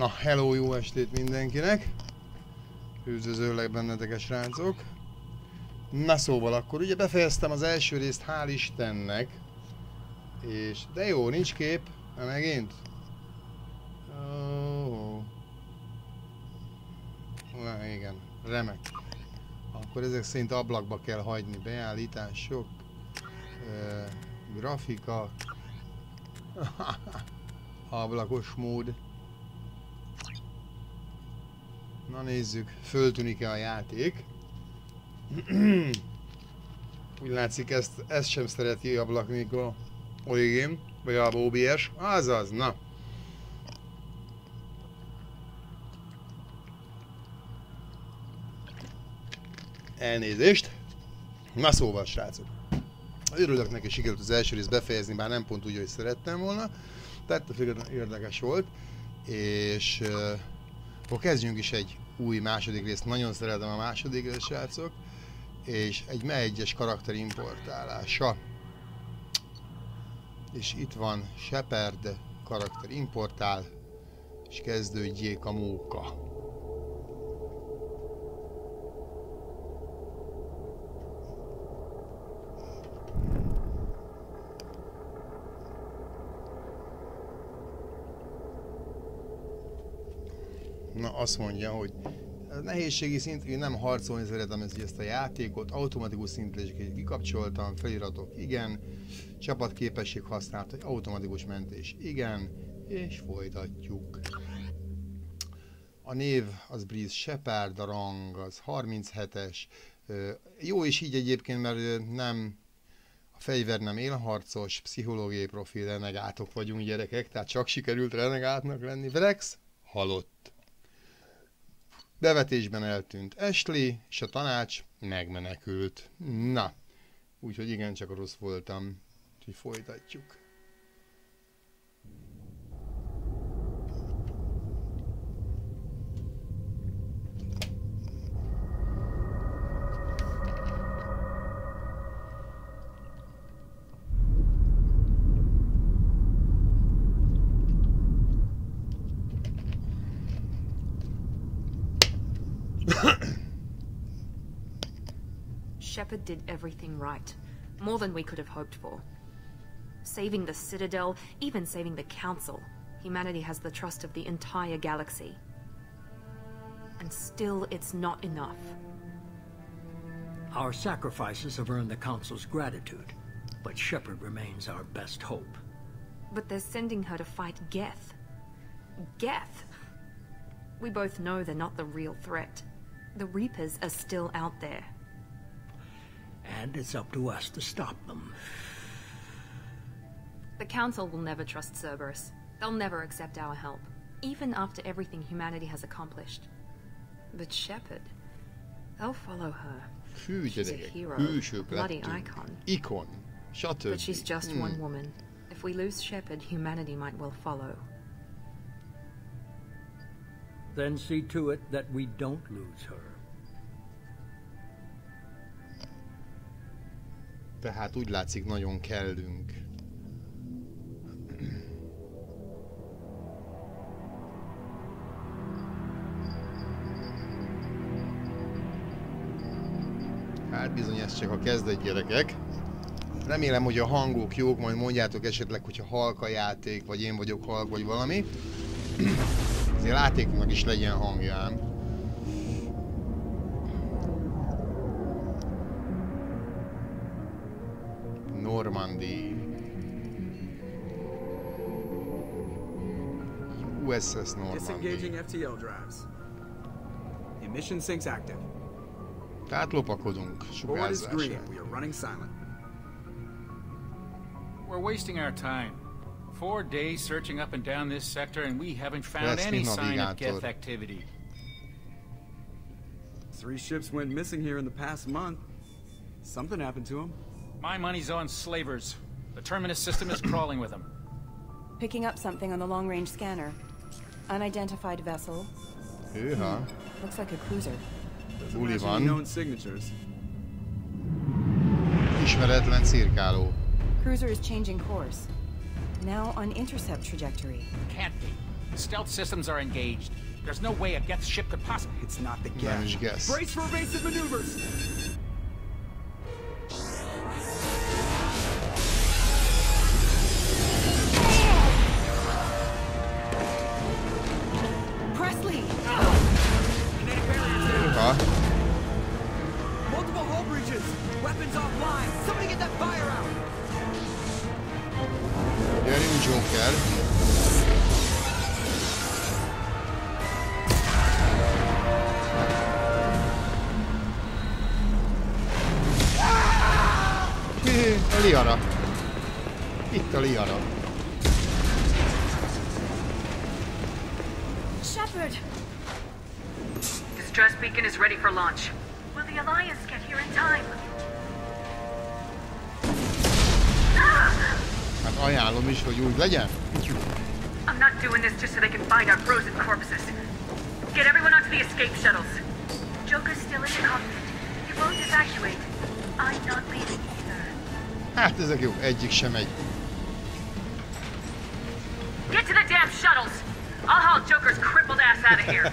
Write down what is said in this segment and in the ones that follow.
Na, hello, jó estét mindenkinek! Üdvözöllek benneteket, srácok! Na szóval akkor ugye befejeztem az első részt, hál' Istennek. És de jó, nincs kép, megint. Oh. Na igen, remek. Akkor ezek szerint ablakba kell hagyni, beállítások, grafika, ablakos mód. Na nézzük, föltűnik-e a játék. Úgy látszik, ezt sem szereti ablak nélkül a Origin, vagy a OBS. Azaz, na. Elnézést. Na szóval, srácok. Örülök neki, sikerült az első részt befejezni, bár nem pont úgy, hogy szerettem volna. Tehát érdekes volt. És akkor kezdjünk is egy új második részt. Nagyon szeretem a második részt, srácok. És egy egyes karakter importálása. És itt van Shepard karakter importál, és kezdődjék a móka. Na, azt mondja, hogy a nehézségi szint, nem harcolni szeretem ezt a játékot, automatikus szintléseket kikapcsoltam, feliratok igen, csapatképesség használat, hogy automatikus mentés igen, és folytatjuk. A név az Breeze Shepard, a rang az 37-es, jó is így egyébként, mert nem, a fegyver nem élharcos, pszichológiai profil, renegátok vagyunk gyerekek, tehát csak sikerült renegátnak lenni. Vrex halott. Bevetésben eltűnt Ashley, és a tanács megmenekült. Na, úgyhogy igen, csak rossz voltam. Úgyhogy folytatjuk. Shepard did everything right. More than we could have hoped for. Saving the Citadel, even saving the Council. Humanity has the trust of the entire galaxy. And still, it's not enough. Our sacrifices have earned the Council's gratitude, but Shepard remains our best hope. But they're sending her to fight Geth. Geth! We both know they're not the real threat. The Reapers are still out there. And it's up to us to stop them. The Council will never trust Cerberus. They'll never accept our help, even after everything humanity has accomplished. But Shepard, they'll follow her. She's a hero, bloody icon. Ikon, stb. But she's just one woman. If we lose Shepard, humanity might well follow. Then see to it that we don't lose her. Tehát úgy látszik, nagyon kellünk. Hát bizony, ez csak a kezdet, gyerekek. Remélem, hogy a hangok jók, majd mondjátok esetleg, hogyha halk a játék, vagy én vagyok halk, vagy valami. Azért a játéknak is legyen hangján. Normandy. USS Normandy. Disengaging FTL drives. Emission sinks active. Tehát lopakodunk. Board is green. We are running silent. We're wasting our time. 4 days searching up and down this sector, and we haven't found any sign of Geth activity. 3 ships went missing here in the past month. Something happened to them. My money's on slavers. The Terminus system is crawling with them. Picking up something on the long-range scanner. Unidentified vessel. Looks like a cruiser. Buli van. Known signatures. Ismeretlen cirkáló. Cruiser is changing course. Now on intercept trajectory. Can't be. Stealth systems are engaged. There's no way a Geth ship could possibly... It's not the Nem is Geth. Geth. Brace for evasive maneuvers! Presley! Kinetic barriers down. Hűha. Multiple hull breaches! Weapons offline! Somebody get that fire out! Gyerünk, Joker. A liara. Itt a liara. Shepard! Distress beacon is ready for launch. Will the Alliance get here in time? Hát ajánlom is, hogy úgy legyen. I'm not doing this just so they can find our frozen corpses. Get everyone onto the escape shuttles. Joker's still in the cockpit. He won't evacuate. I'm not leaving either. Hát ezek jó, egyik sem megy. Get to the damn shuttles! I'll haul Joker's crippled ass out of here.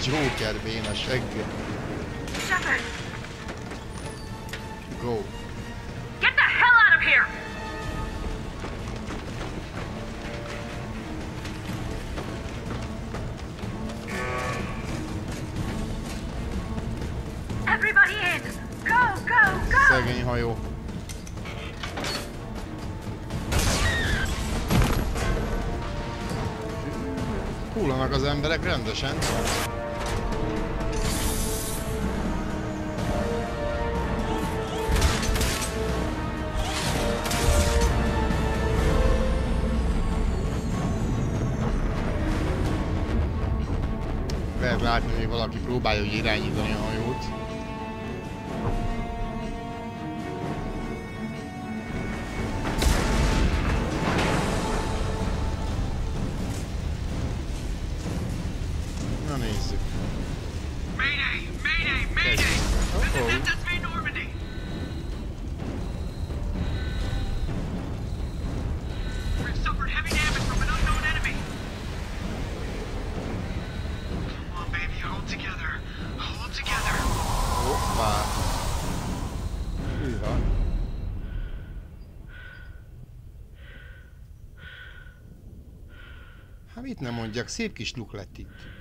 Joker béna seggel. Shepard, Go. get the hell out of here! Everybody in! Go, go, go! Szegény hajó. Hullanak az emberek rendesen. Lehet látni, hogy valaki próbálja úgy irányítani a hajót. Na nézzük. Mayday! Mayday! Mayday! That's me, Normandy! We've suffered heavy damage from an unknown enemy! Come on, baby, hold together. Hold together. Hoppá. Hűha. Hát mit nem mondjak, szép kis luk lett itt.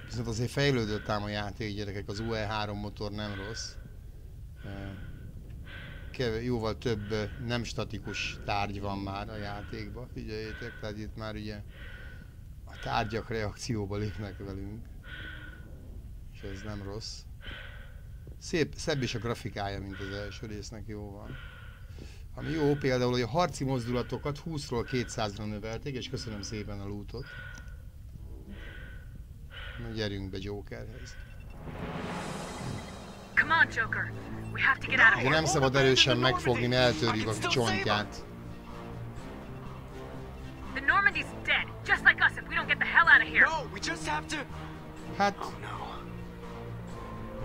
Viszont azért fejlődött ám a játék, gyerekek, az UE3 motor nem rossz. Jóval több nem statikus tárgy van már a játékban, figyeljétek, tehát itt már ugye a tárgyak reakcióba lépnek velünk. És ez nem rossz. Szebb is a grafikája, mint az első résznek, jó van. Ami jó például, hogy a harci mozdulatokat 20-ról 200-ra növelték, és köszönöm szépen a lootot. Na gyerünk be Jokerhez. Come on, Joker. We have to get out of De here. nem szabad erősen megfogni, mert eltörjük a csontját. The Normandy's dead, just like us if we don't get the hell out of here. No, we just have to... Hát... Oh no.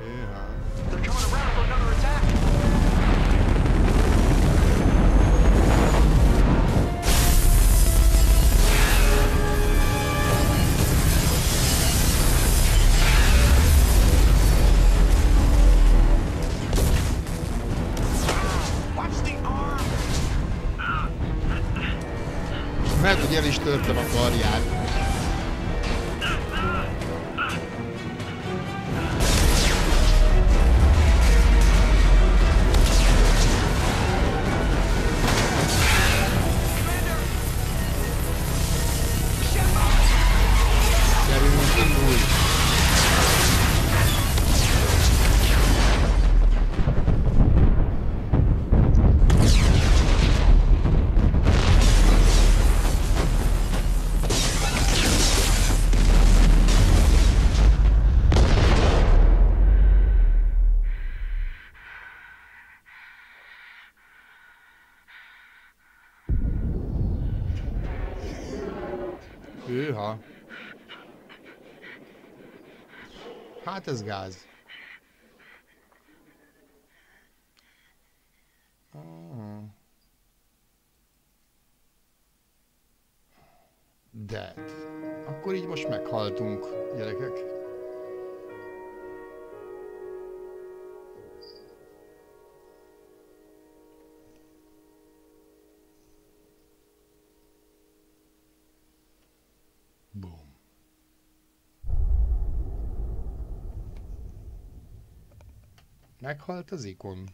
Hűha. They're coming around for another attack. Mert hogy el is törtem a karját. Gyerünk, indulj! Hűha. Hát ez gáz. dead. Akkor így most meghaltunk, gyerekek. Boom. Meghalt az ikon.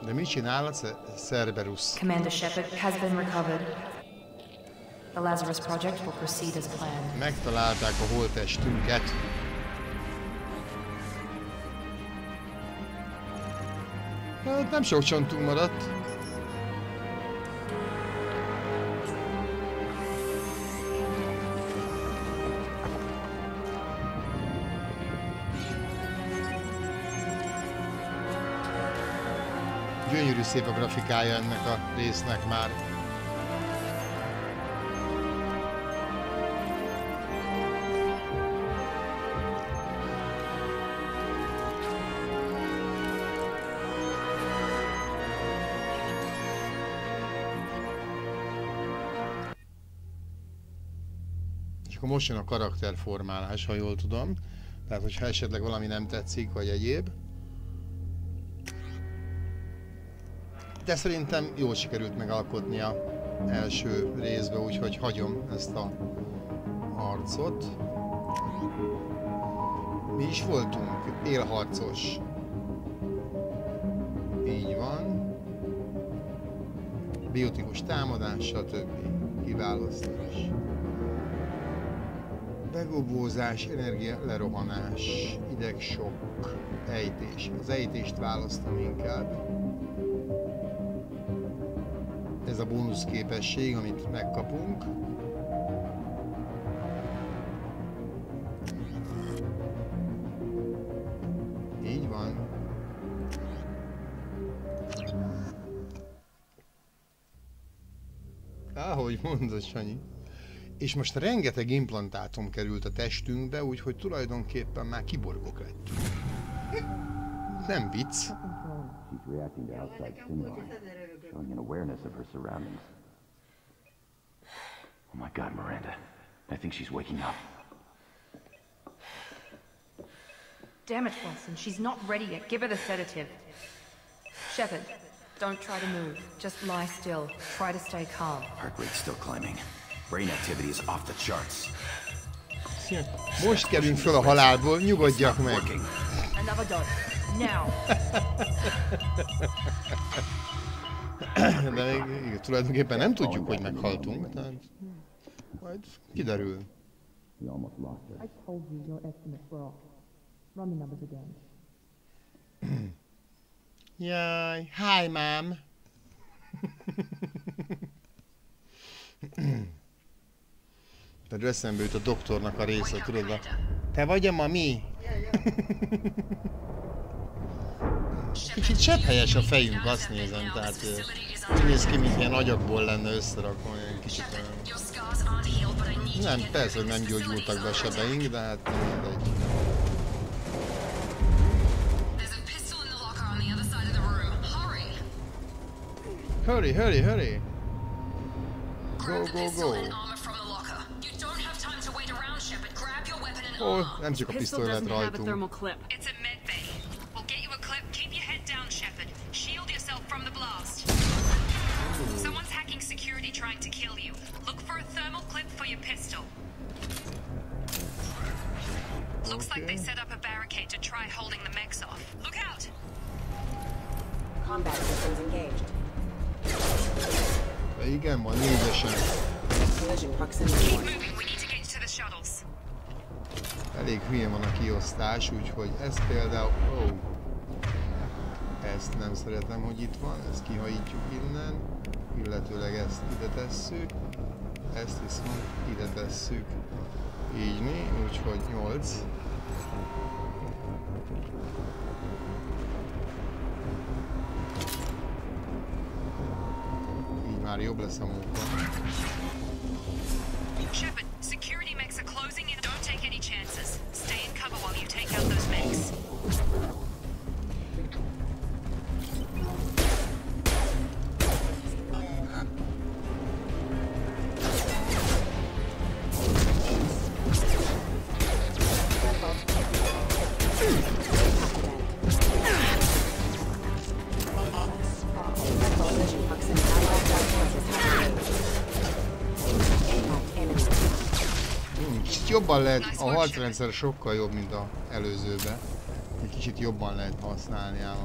De mit csinál a Cerberus? Commander Shepard has been recovered. The Lazarus project will proceed as planned. Megtalálták a holttestünket. Hát nem sok csontunk maradt. Gyönyörű szép a grafikája ennek a résznek már. És akkor most jön a karakterformálás, ha jól tudom. Tehát, hogyha esetleg valami nem tetszik, vagy egyéb. De szerintem jól sikerült megalkotnia első részbe, úgyhogy hagyom ezt a harcot. Mi is voltunk? Élharcos. Így van. Biotikus támadás, stb. Kiválasztás. Begobózás, energia lerohanás, idegsokk, ejtés. Az ejtést választom inkább. Ez a bónusz képesség, amit megkapunk. Így van. Ahogy mondod, Sanyi. És most rengeteg implantátum került a testünkbe, úgyhogy tulajdonképpen már kiborgok lettünk. Nem vicc. She's reacting to outside stimuli, showing an awareness of her surroundings. Oh my God, Miranda. I think she's waking up. Damn it, Watson. She's not ready yet. Give her the sedative. Shepard, don't try to move. Just lie still. Try to stay calm. Heart rate's still climbing. Brain activity is off the charts. Most kerülünk föl a halálból, nyugodjak meg. Another dose. Now. De még tulajdonképpen nem tudjuk, hogy meghaltunk, tehát majd kiderül. We almost lost her. I told you your estimates were off. Run the numbers again. Jaj, hi, ma'am. Tehát eszembe jut a doktornak a része, tudod? A... Te vagy a mami? Kicsit sepphelyes a fejünk, azt nézem, tehát úgy néz ki, mint ilyen agyagból lenne összerakva, olyan kicsit olyan... Nem, persze, hogy nem gyógyultak be a sebeink, de hát nem mindegy. Hurry, hurry, hurry! Go, go, go! Ó, nem csak a pisztoly lehet rajtunk. Someone's hacking security trying to kill you. Look for a thermal clip for your pistol. Looks like they set up a barricade to try holding the mechs off. Look out! Combat systems engaged. De igen, van négyesen. Collision proximity. Keep moving, we need to get to the shuttles. Elég hülye van a kiosztás, úgyhogy ezt például... Oh. Ezt nem szeretem, hogy itt van, ezt kihajítjuk innen, illetőleg ezt ide tesszük, ezt viszont ide tesszük. Így mi, úgyhogy 8. Így már jobb lesz a munka. Shepard, jobban lehet, a harcrendszer sokkal jobb, mint az előzőbe. Egy kicsit jobban lehet használni a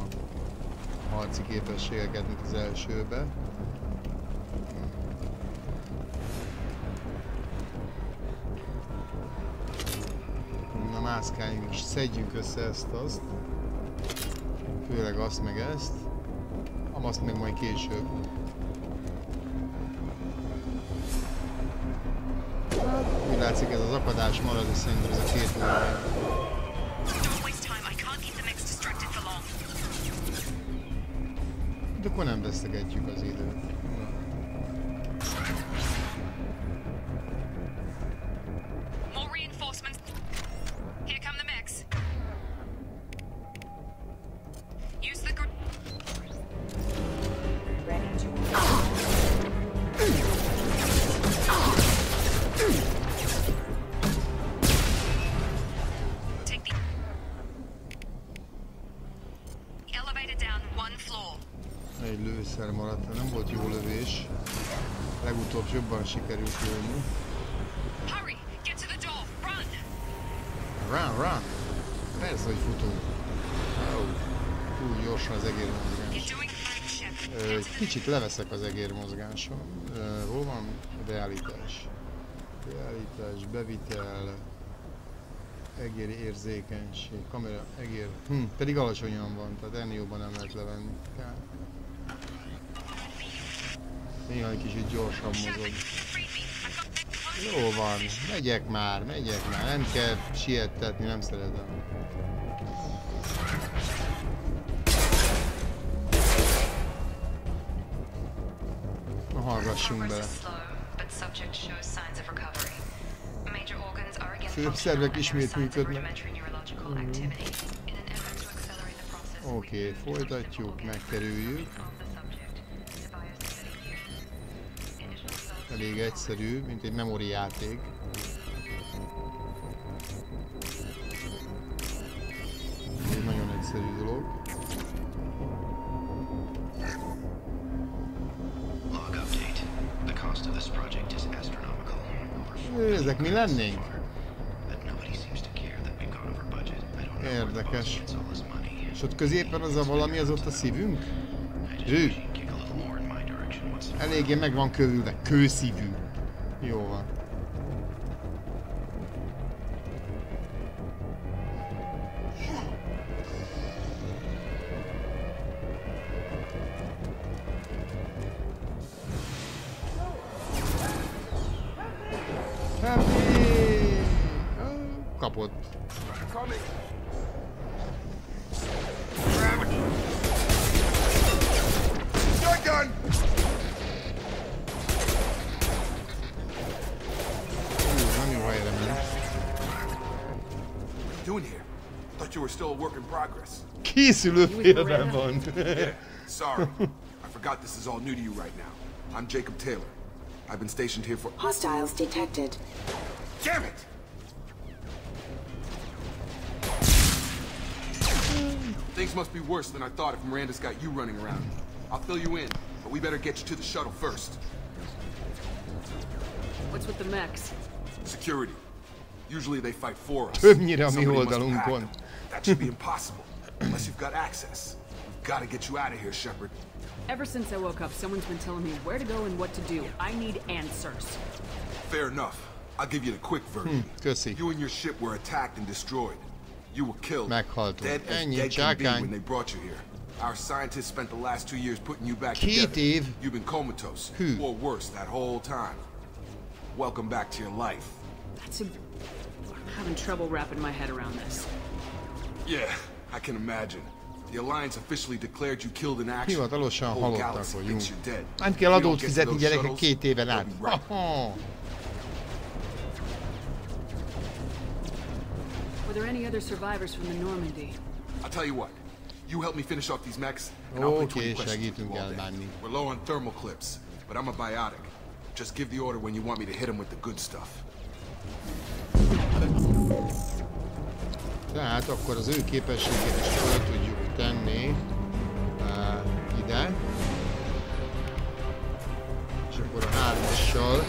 harci képességeket, mint az elsőbe. Na mászkáljunk és szedjünk össze ezt-azt. Főleg azt meg ezt. Azt meg majd később. Úgy látszik ez az akadás marad, és szerintem ez a 2 óra. De akkor nem vesztegetjük az időt. Egy lőszer maradt, nem volt jó lövés. Legutóbb jobban sikerült lőni. Run! Persze, hogy futunk. Túl gyorsan az egérmozgás. Kicsit leveszek az egérmozgáson. Hol van? Beállítás. Beállítás, bevitel. Egér érzékenység, kamera, egér, pedig alacsonyan van, tehát ennél jobban nem lehet levenni. Néha egy kicsit gyorsan mozog. Jó van, megyek már, nem kell siettetni, nem szeretem. Na hallgassunk bele. Főbb szervek ismét működnek. Oké, folytatjuk, megkerüljük. Elég egyszerű, mint egy memory játék. Egy nagyon egyszerű dolog. Ezek mi lennénk? Érdekes. És ott középen az a valami, az ott a szívünk? Ő? Eléggé meg van kövülve. Kőszívű. Jó van. Kapott. You were still a work in progress. Készülő félben van. Yeah, sorry. I forgot this is all new to you right now. I'm Jacob Taylor. I've been stationed here for... Hostiles detected. Damn it! Things must be worse than I thought if Miranda's got you running around. I'll fill you in, but we better get you to the shuttle first. What's with the mechs? Security. Usually they fight for us. Többnyire a mi oldalunkon. That should be impossible, unless you've got access. We've got to get you out of here, Shepard. Ever since I woke up, someone's been telling me where to go and what to do. I need answers. Fair enough. I'll give you the quick version. You and your ship were attacked and destroyed. You were killed. Dead as dead can be when they brought you here. Our scientists spent the last 2 years putting you back together. You've been comatose, or worse, that whole time. Welcome back to your life. I'm having trouble wrapping my head around this. Yeah, I can imagine. The Alliance officially declared you killed in action. Hivatalosan halottak vagyunk. Nem kell adót fizetni, gyerekek, 2 éven át. Were there any other survivors from the Normandy? I'll tell you what. You help me finish off these mechs, and I'll play 20 questions with you all day. We're low on thermal clips, but I'm a biotic. Just give the order when you want me to hit them with the good stuff. Tehát akkor az ő képességét is fel tudjuk tenni ide. És akkor a 3-assal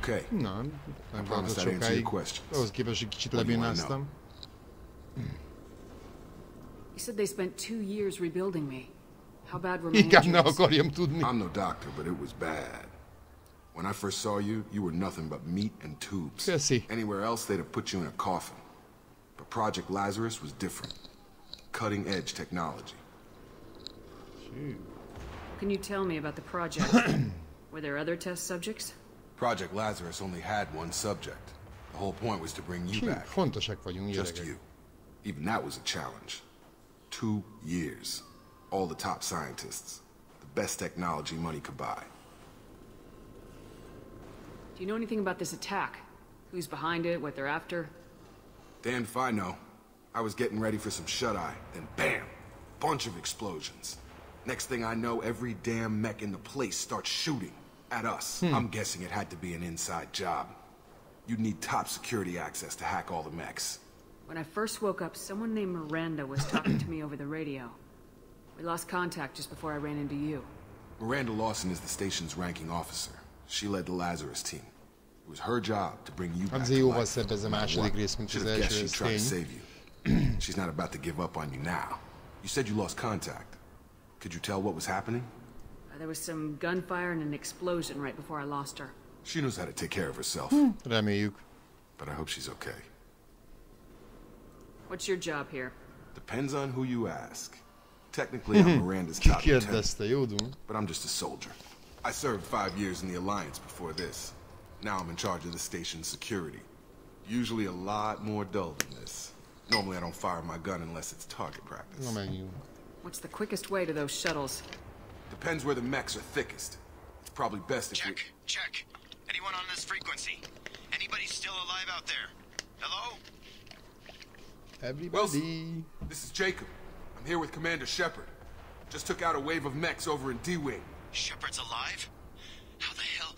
Okay. Na, nem tartott sokáig. Ahhoz képest, hogy kicsit lebénáztam. You said they spent 2 years rebuilding me. How bad were my inkább ne injuries? akarjam tudni. I'm no doctor, but it was bad. When I first saw you, you were nothing but meat and tubes. Köszi. Anywhere else, they'd have put you in a coffin. But Project Lazarus was different. Cutting-edge technology. Can you tell me about the project? Were there other test subjects? Project Lazarus only had one subject. The whole point was to bring you back. Fontosak vagyunk, Just you. Even that was a challenge. 2 years. All the top scientists. The best technology money could buy. Do you know anything about this attack? Who's behind it, what they're after? Damned if I know. I was getting ready for some shut-eye, then bam! Bunch of explosions. Next thing I know, every damn mech in the place starts shooting at us. I'm guessing it had to be an inside job. You'd need top security access to hack all the mechs. When I first woke up, someone named Miranda was talking to me over the radio. We lost contact just before I ran into you. Miranda Lawson is the station's ranking officer. She led the Lazarus team. It was her job to bring you back to life. Szebb ez a második rész, mint az első rész, tény. She's not about to give up on you now. You said you lost contact. Could you tell what was happening? There was some gunfire and an explosion right before I lost her. She knows how to take care of herself. Reméljük. But I hope she's okay. What's your job here? Depends on who you ask. Technically, I'm Miranda's top lieutenant, but I'm just a soldier. I served 5 years in the Alliance before this. Now I'm in charge of the station's security. Usually a lot more dull than this. Normally I don't fire my gun unless it's target practice. What's the quickest way to those shuttles? Depends where the mechs are thickest. It's probably best if we... Check. Anyone on this frequency? Anybody still alive out there? Hello? Everybody. Wilson, this is Jacob. I'm here with Commander Shepard. Just took out a wave of mechs over in D-Wing. Shepard's alive? How the hell?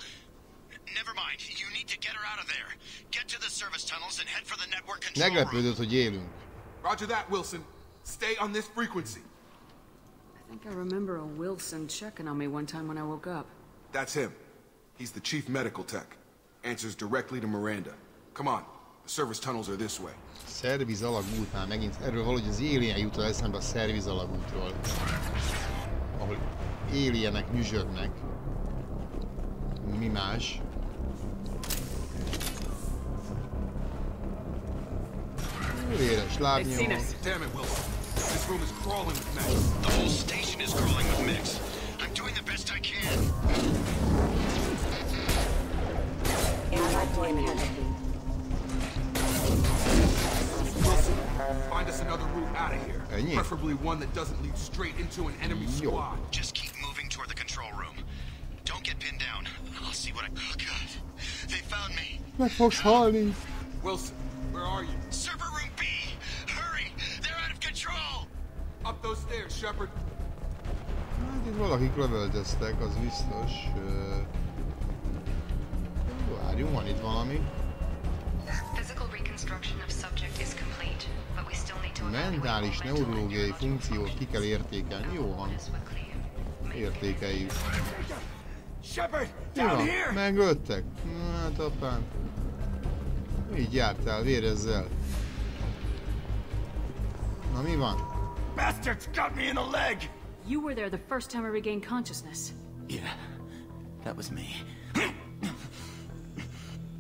Never mind. You need to get her out of there. Get to the service tunnels and head for the network control room. Meglepődött, hogy élünk. Roger that, Wilson. Stay on this frequency. I think I remember a Wilson checking on me one time when I woke up. That's him. He's the chief medical tech. Answers directly to Miranda. Come on. The service tunnels are this way. Szerviz alagútnál megint. Erről valahogy az Alien jut eszembe a szerviz alagútról. Ahol alienek nyüzsögnek. Mi más? Véres lábnyom. Damn it, Wilson. This room is crawling with mechs. The whole station is crawling with mechs. I'm doing the best I can. Wilson, find us another route out of here. Preferably one that doesn't lead straight into an enemy squad. Just keep moving toward the control room. Don't get pinned down. I'll see what I... Oh, God. They found me. Meg fogsz halni. Wilson, where are you? Server room B. Hurry. They're out of control. Up those stairs, Shepard. Hát itt valakik lövöldöztek, az biztos. Várjunk, van itt valami. Mentális neurológiai funkciót ki kell értékelni. Jó van. Értékeljük. Jó, megöltek. Hát apám. Így jártál, vérezzel. Na mi van? Bastards got me in the leg! You were there the first time I regained consciousness. Yeah, that was me.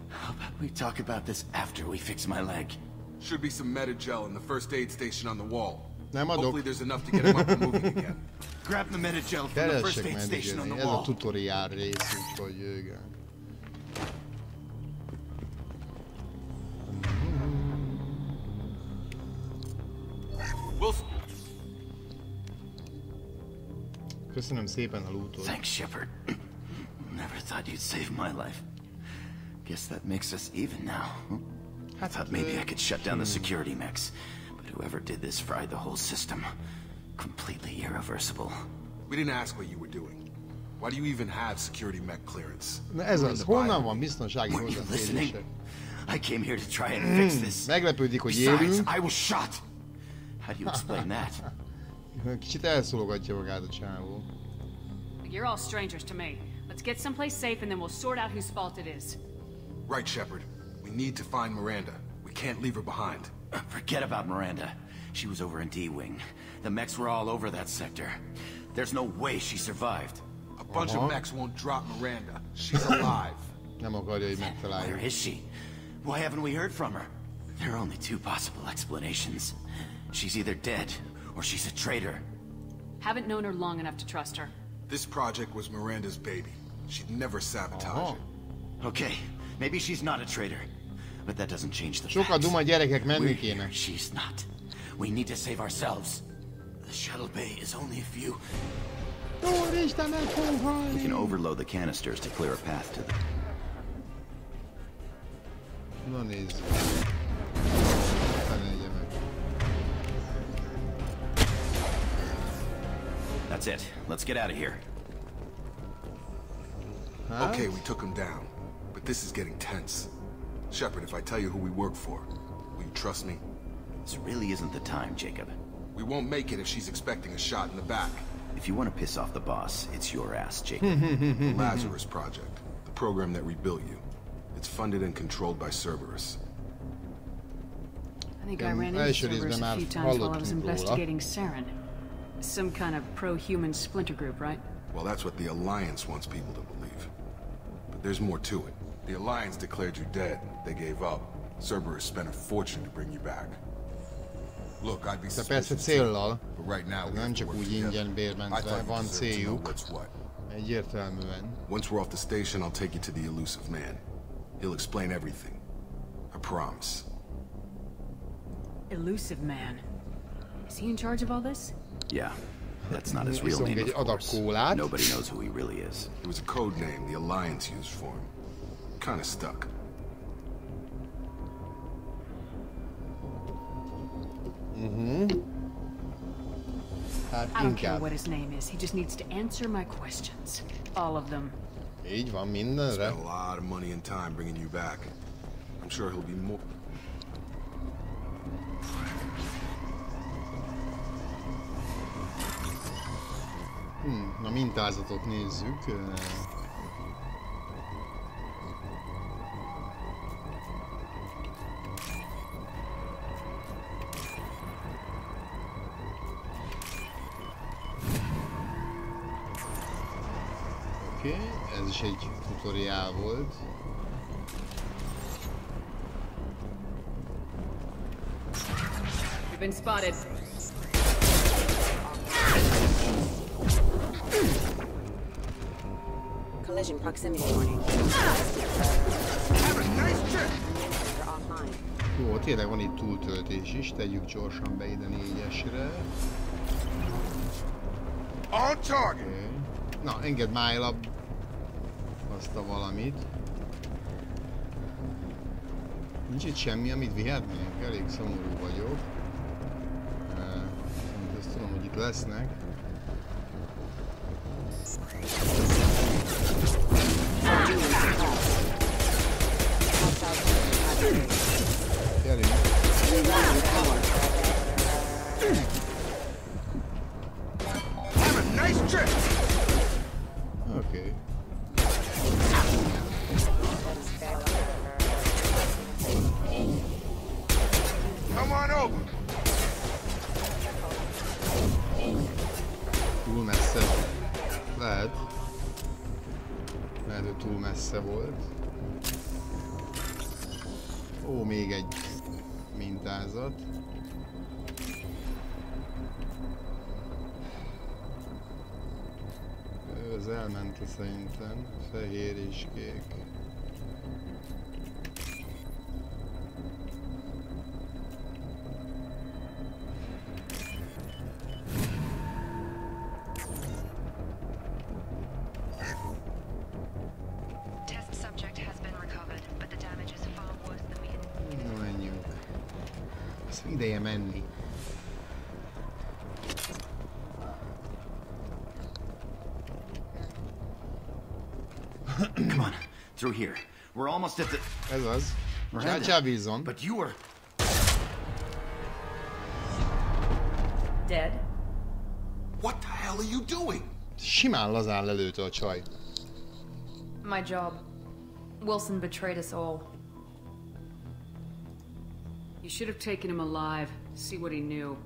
How about we talk about this after we fix my leg? Should be some Metagel in the first aid station on the wall. Nem adok. Hopefully there's enough to get him up and moving again. Grab the Metagel from the first aid station on the wall. Ez a tutorial rész, úgyhogy igen. Wilson. Köszönöm szépen a lootot. Thanks, Shepard. Never thought you'd save my life. Guess that makes us even now. I thought maybe I could shut down the security mechs, but whoever did this fried the whole system. Completely irreversible. We didn't ask what you were doing. Why do you even have security mech clearance? Na ez az, honnan van biztonsági hozzáférések? I came here to try and fix this. Meglepődik, hogy élünk. I was shot. How do you explain that? Kicsit elszólogatja magát a csávó. You're all strangers to me. Let's get someplace safe and then we'll sort out whose fault it is. Right, Shepard. We need to find Miranda. We can't leave her behind. Forget about Miranda. She was over in D-Wing. The mechs were all over that sector. There's no way she survived. A bunch of mechs won't drop Miranda. She's alive. Where is she? Why haven't we heard from her? There are only two possible explanations. She's either dead, or she's a traitor. Haven't known her long enough to trust her. This project was Miranda's baby. She'd never sabotage it. Okay, maybe she's not a traitor. But that doesn't change the Sokat duma gyerekek menni kéne. She's not. We need to save ourselves. The shuttle bay is only a few. We can overload the canisters to clear a path to them. Na nézd. That's it. Let's get out of here. Huh? Okay, we took him down. But this is getting tense. Shepard, if I tell you who we work for, will you trust me? This really isn't the time, Jacob. We won't make it if she's expecting a shot in the back. If you want to piss off the boss, it's your ass, Jacob. The Lazarus Project, the program that rebuilt you. It's funded and controlled by Cerberus. I think I ran into Cerberus a few times while I was investigating Saren. Some kind of pro-human splinter group, right? Well, that's what the Alliance wants people to believe. But there's more to it. The Alliance declared you dead. They gave up. Cerberus spent a fortune to bring you back. Look, I'd be suspicious too, but right now we have to work together. I thought you deserved to know what's what. Once we're off the station, I'll take you to the elusive man. He'll explain everything. I promise. Elusive man. Is he in charge of all this? Yeah. That's not his real name, of course. Nobody knows who he really is. It was a code name the Alliance used for him. Kinda stuck. I don't care what his name is. He just needs to answer my questions. All of them. Így van, mindenre. Spent a lot of money and time bringing you back. I'm sure he'll be more... Na mintázatot nézzük. Oké, ez is egy tutoriál volt. We've been spotted. Collision proximity warning. Have a nice trip. Jó, tényleg van itt túltöltés is, tegyük gyorsan be ide 4-esre. On target. Okay. Na, engedd már el azt a valamit. Nincs itt semmi, amit vihetnénk, elég szomorú vagyok. Ezt tudom, hogy itt lesznek. Gyerünk! Have a nice trip. Okay. Come on over. Túl messze. Lehet, hogy túl messze volt. Ó, még egy mintázat. Ez elment szerintem. Fehér és kék. Ideje menni. Come on, through here. We're almost at the... Ez az. Csábízon. But you were... Dead? What the hell are you doing? Simán lazán lelőtte a csaj. My job. Wilson betrayed us all. You should have taken him alive. See what he knew.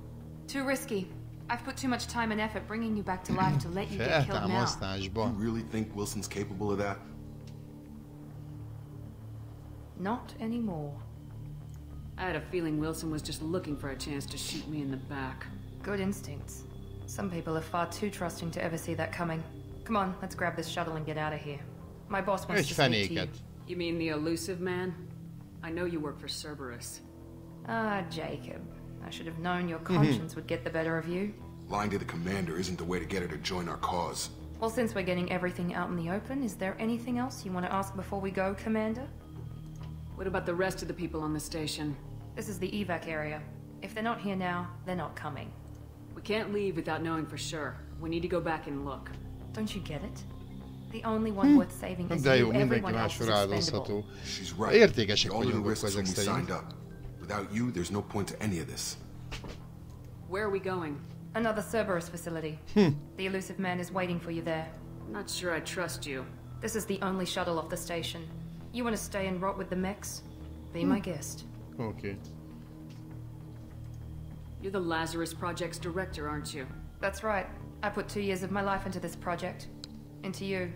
Too risky. I've put too much time and effort bringing you back to life to let you get killed now. You really think Wilson's capable of that? Not anymore. I had a feeling Wilson was just looking for a chance to shoot me in the back. Good instincts. Some people are far too trusting to ever see that coming. Come on, let's grab this shuttle and get out of here. My boss wants to speak to you. You mean the elusive man? I know you work for Cerberus. Ah, Jacob. I should have known your conscience would get the better of you. Lying to the commander isn't the way to get her to join our cause. Well, since we're getting everything out in the open, is there anything else you want to ask before we go, Commander? What about the rest of the people on the station? This is the evac area. If they're not here now, they're not coming. We can't leave without knowing for sure. We need to go back and look. Don't you get it? The only one worth saving is you. Everyone else is expendable. She's right. All the risks when we signed up. Without you, there's no point to any of this. Where are we going? Another Cerberus facility. The elusive man is waiting for you there. I'm not sure I trust you. This is the only shuttle off the station. You want to stay and rot with the mechs? Be my guest. Okay. You're the Lazarus Project's director, aren't you? That's right. I put 2 years of my life into this project. Into you.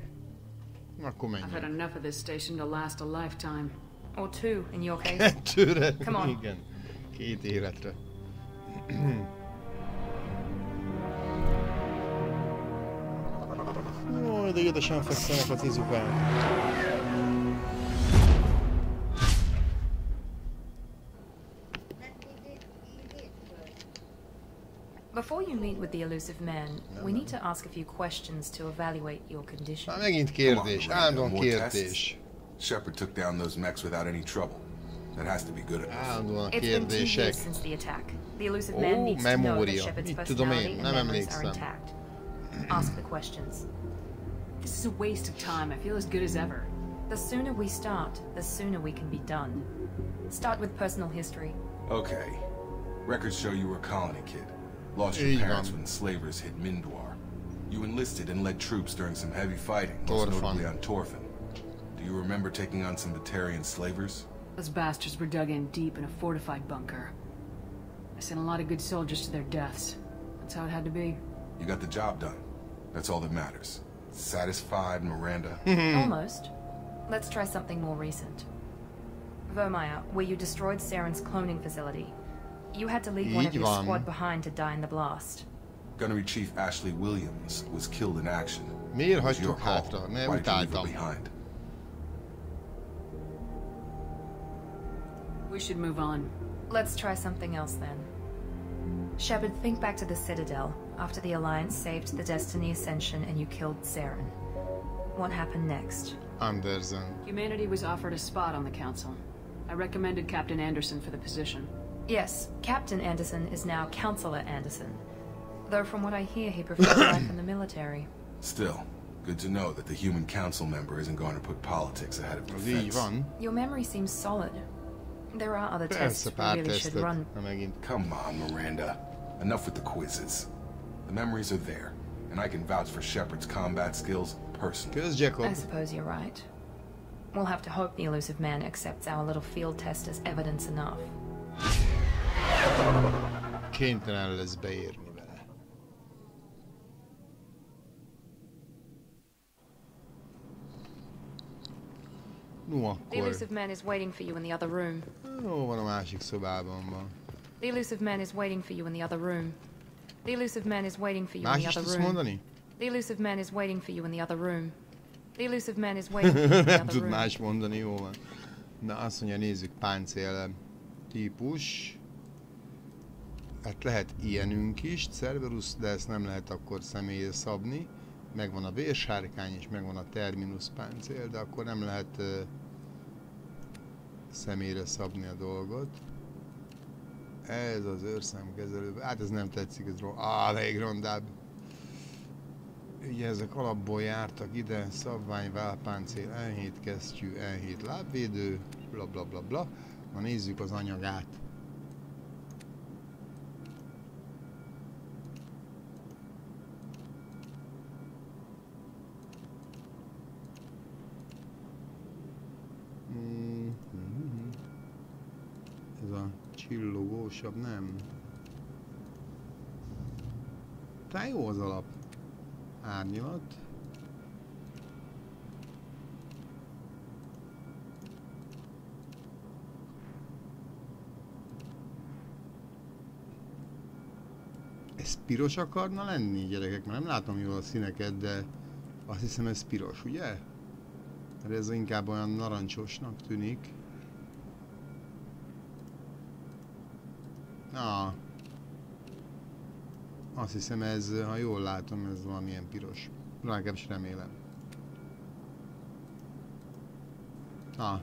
I've had enough of this station to last a lifetime. Or 2, in your case. Come on. Igen. 2 életre. Ó, de ügyesen fekszenek a tizukán. Before you meet with the elusive man, we need to ask a few questions to evaluate your condition. Megint kérdés, állandóan kérdés. Shepard took down those mechs without any trouble. That has to be good enough. Állandóan It's been 2 kérdések. years since the attack. The elusive man needs to know that Shepard's personality and memories are intact. Ask the questions. This is a waste of time. I feel as good as ever. The sooner we start, the sooner we can be done. Start with personal history. Okay. Records show you were a colony kid. Lost your parents when slavers hit Mindwar. You enlisted and led troops during some heavy fighting, most notably on Torfin. Do you remember taking on some Batarian slavers? Those bastards were dug in deep in a fortified bunker. I sent a lot of good soldiers to their deaths. That's how it had to be. You got the job done. That's all that matters. Satisfied, Miranda? Almost. Let's try something more recent. Vermeer, where you destroyed Saren's cloning facility. You had to leave one of your squad behind to die in the blast. Gunnery Chief Ashley Williams was killed in action. Miért hagytuk hátra? Nem utáltam. We should move on. Let's try something else then. Shepard, think back to the Citadel, after the Alliance saved the Destiny Ascension and you killed Saren. What happened next? Anderson. Humanity was offered a spot on the Council. I recommended Captain Anderson for the position. Yes, Captain Anderson is now Counselor Anderson. Though from what I hear, he prefers life in the military. Still, good to know that the human council member isn't going to put politics ahead of defense. Your memory seems solid. There are other tests we really should run. Come on, Miranda. Enough with the quizzes. The memories are there, and I can vouch for Shepard's combat skills personally. I suppose you're right. We'll have to hope the elusive man accepts our little field test as evidence enough. Kénytelen lesz beírni vele. No, akkor. The elusive man is waiting for you in the other room. Ó, van a másik szobában van. The elusive man is waiting for you in the other room. The elusive man is waiting for you in the other room. Mondani? The elusive man is waiting for you in the other room. The elusive man is waiting for you in the other room. Nem tud más mondani, jó van. Na, azt mondja, nézzük, páncél típus. Hát lehet ilyenünk is, Cerberus, de ezt nem lehet akkor személyre szabni. Megvan a vérsárkány és megvan a terminus páncél, de akkor nem lehet személyre szabni a dolgot. Ez az őrszámkezelő, hát ez nem tetszik, ez elég rondább. Ugye ezek alapból jártak ide, szabvány, válpáncél, N7 kesztyű, N7 lábvédő, bla bla bla bla. Na nézzük az anyagát. valósabb, nem. Tehát jó az alap. Árnyalat. Ez piros akarna lenni, gyerekek? Mert nem látom jól a színeket, de azt hiszem ez piros, ugye? Mert ez inkább olyan narancsosnak tűnik. Na. Azt hiszem ez, ha jól látom, ez valamilyen piros. Legalábbis remélem. Na.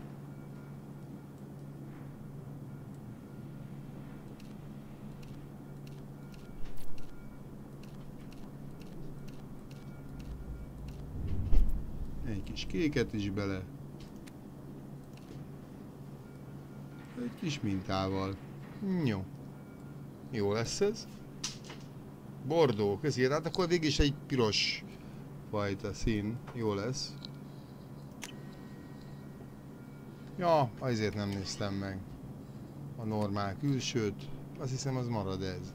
Egy kis kéket is bele. Egy kis mintával. Jó. Jó lesz ez. Bordó, köszi. Hát akkor végig is egy piros fajta szín. Jó lesz. Ja, azért nem néztem meg a normál külsőt. Azt hiszem az marad ez.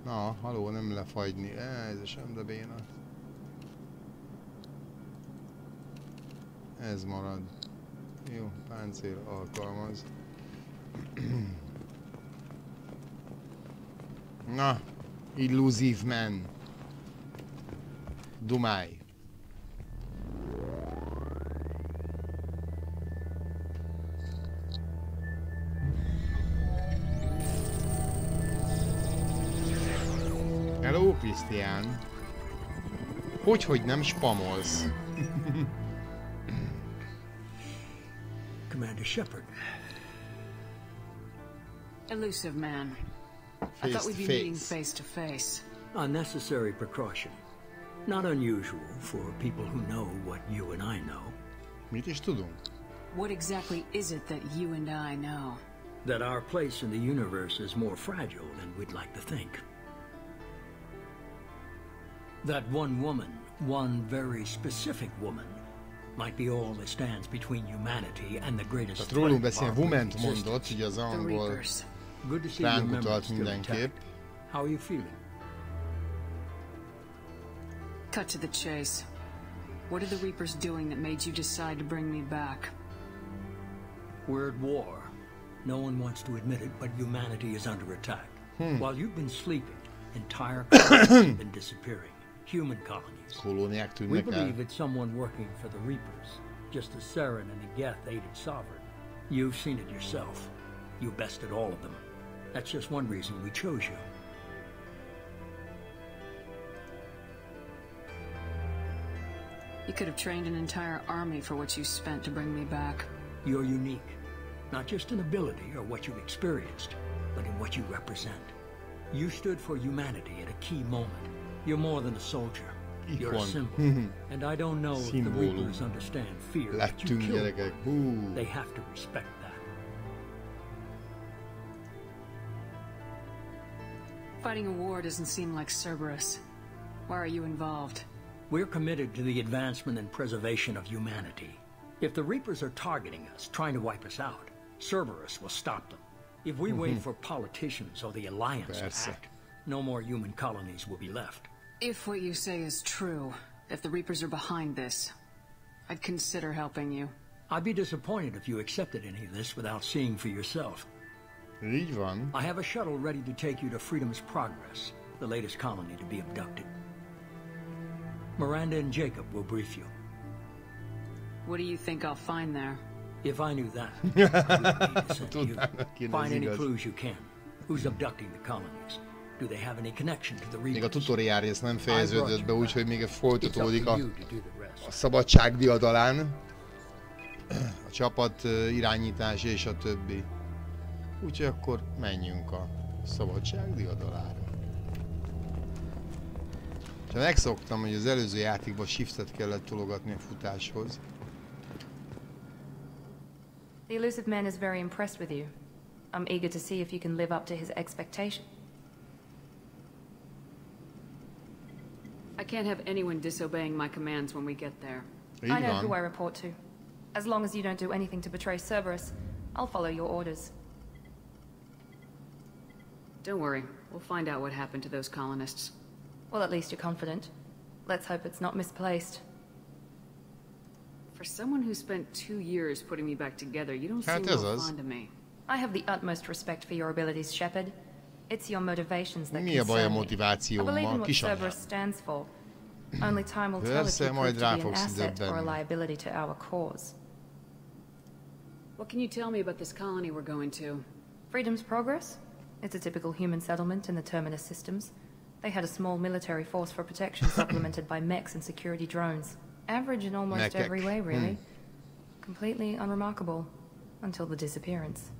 Na, haló, nem lefagyni. Ez sem, de béna. Ez marad. Jó, páncél alkalmaz. Na, illúzív man. Dumáj. Hello, Krisztián. Hogy nem spamolsz? Commander Shepard. Elusive man. I thought we'd be meeting face to face. Unnecessary precaution. Not unusual for people who know what you and I know. Mit is tudunk? What exactly is it that you and I know? That our place in the universe is more fragile than we'd like to think. That one woman, one very specific woman, might be all that stands between humanity and the greatest threat. Rólunk beszél, woman-t mondott, ugye az angol ránk utalt mindenképp. How are you feeling? Cut to the chase. What are the Reapers doing that made you decide to bring me back? We're at war. No one wants to admit it, but humanity is under attack. While you've been sleeping, entire colonies have been disappearing. Human colonies. We believe it's someone working for the Reapers, just as Saren and the Geth aided Sovereign. You've seen it yourself. You bested all of them. That's just one reason we chose you. You could have trained an entire army for what you spent to bring me back. You're unique, not just in ability or what you've experienced, but in what you represent. You stood for humanity at a key moment. You're more than a soldier. You're a symbol. And I don't know if the Reapers understand fear, but you killed one. They have to respect that. Fighting a war doesn't seem like Cerberus. Why are you involved? We're committed to the advancement and preservation of humanity. If the Reapers are targeting us, trying to wipe us out, Cerberus will stop them. If we wait for politicians or the Alliance to act, no more human colonies will be left. If what you say is true, if the Reapers are behind this, I'd consider helping you. I'd be disappointed if you accepted any of this without seeing for yourself. Így van. I have a shuttle ready to take you to Freedom's Progress, the latest colony to be abducted. Miranda and Jacob will brief you. What do you think I'll find there? If I knew that, find any clues you can. Who's abducting the colonies? Do they have any connection to the Reapers? Még a tutorial rész nem fejeződött be, úgyhogy még folytatódik a szabadság diadalán. A csapat irányítás és a többi. Úgyhogy akkor menjünk a szabadság diadalára. Csak megszoktam, hogy az előző játékban shiftet kellett tologatni a futáshoz. The elusive man is very impressed with you. I'm eager to see if you can live up to his expectation. I can't have anyone disobeying my commands when we get there. I know who I report to. As long as you don't do anything to betray Cerberus, I'll follow your orders. Don't worry. We'll find out what happened to those colonists. Well, at least you're confident. Let's hope it's not misplaced. For someone who spent 2 years putting me back together, you don't seem real fond of me. I have the utmost respect for your abilities, Shepard. It's your motivations that Mi a baj a concern me. I motivációmmal? believe in what Kisanyám. Cerberus stands for. Only time will tell if you prove to be an asset or a liability to our cause. What can you tell me about this colony we're going to? Freedom's Progress? It's a typical human settlement in the Terminus systems. They had a small military force for protection supplemented by mechs and security drones. Average in almost every way, really. Completely unremarkable. Until the disappearance.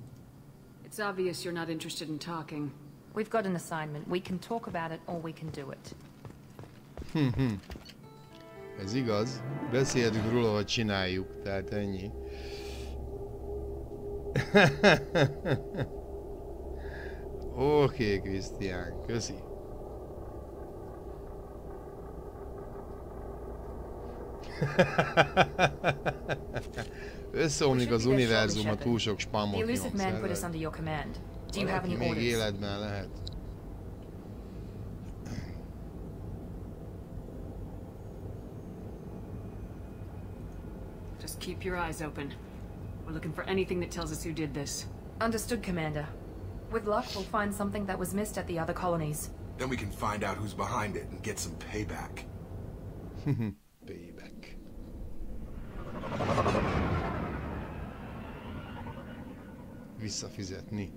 It's obvious you're not interested in talking. We've got an assignment. We can talk about it or we can do it. Ez igaz. Beszéltünk róla, hogy csináljuk, tehát ennyi. Oké, Krisztián, köszi. Összeomlik az univerzum, ha túl sok spamot nyomsz. Valaki még életben lehet. Just keep your eyes open. We're looking for anything that tells us who did this. Understood, Commander. With luck, we'll find something that was missed at the other colonies. Then we can find out who's behind it and get some payback. Payback. Visszafizetni.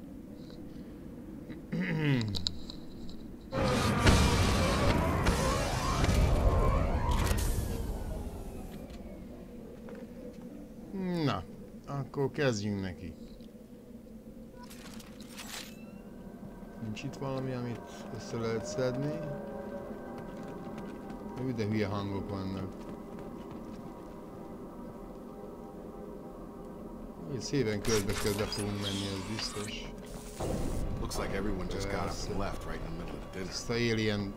Na, akkor kezdjünk neki. Nincs itt valami, amit össze lehet szedni? De hülye hangok vannak. Szépen körbe-körbe fogunk menni, ez biztos. Looks like everyone just got up and left right in the middle of the dinner. Ezt a alien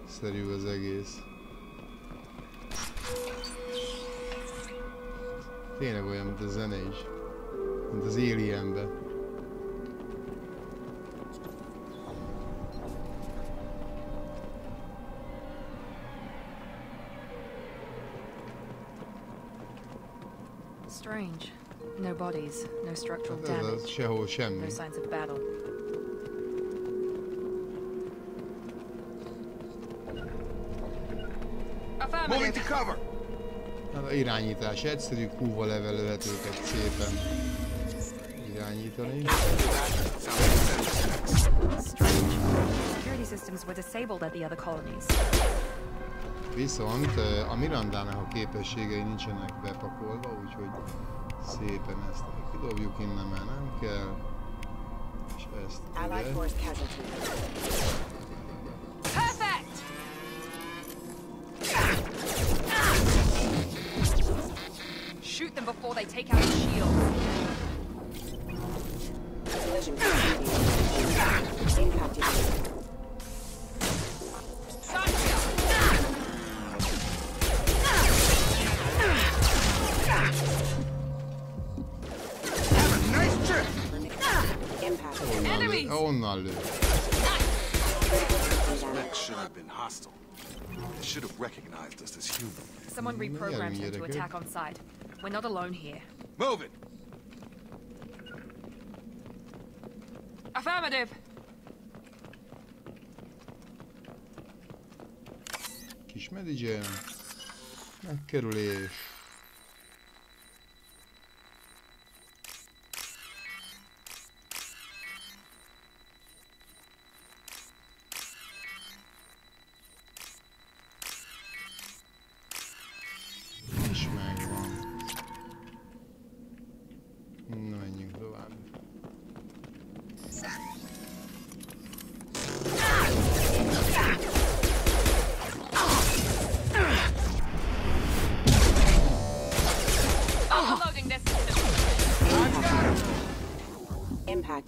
szerű az egész. Tényleg olyan, mint a zene is. Mint az Alienben. Strange. No bodies, no structural damage, sehol semmi. no signs of battle. Moving to cover! Hát a irányítás egyszerű, Q-val levelőhet őket szépen irányítani. Strange. Security systems were disabled at the other colonies. Viszont a Mirandának a képességei nincsenek bepakolva, úgyhogy szépen ezt kidobjuk innen, mert nem kell. És ezt ide. Perfect! Shoot them before they take out the shield. Onnan lő. Someone reprogrammed him to attack on sight. We're not alone here. Move it! Affirmative! Kis medidzsel. Megkerülés.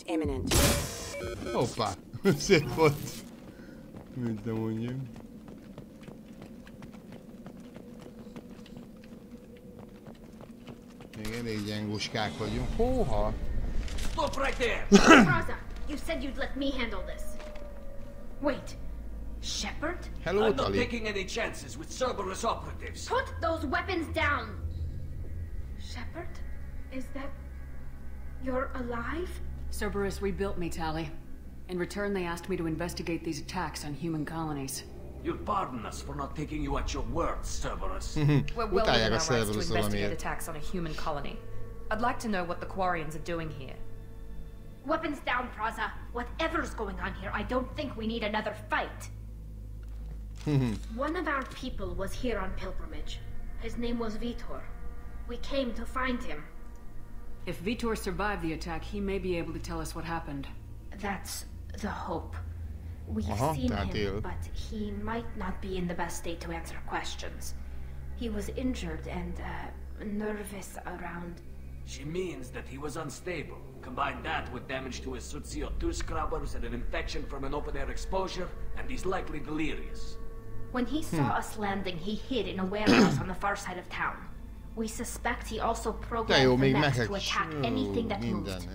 Imminent. Hoppá, szép volt. Mint nem mondjam. Még elég gyenguskák vagyunk. Hóha! Stop right there! Proci, You said you'd let me handle this. Wait. Shepard? Hello, I'm not taking any chances with Cerberus operatives. Put those weapons down! Shepard? Is that... You're alive? Cerberus rebuilt me, Tali. In return, they asked me to investigate these attacks on human colonies. You'll pardon us for not taking you at your word, Cerberus. We're well within our rights to investigate attacks on a human colony. I'd like to know what the Quarians are doing here. Weapons down, Proza. Whatever's going on here, I don't think we need another fight. One of our people was here on pilgrimage. His name was Vitor. We came to find him. If Vitor survived the attack, he may be able to tell us what happened. That's the hope. We've seen him, but he might not be in the best state to answer questions. He was injured and, nervous around... She means that he was unstable. Combine that with damage to his suit CO2 scrubbers and an infection from an open-air exposure, and he's likely delirious. When he saw us landing, he hid in a warehouse on the far side of town. We suspect he also programmed the mechs to attack anything that moved.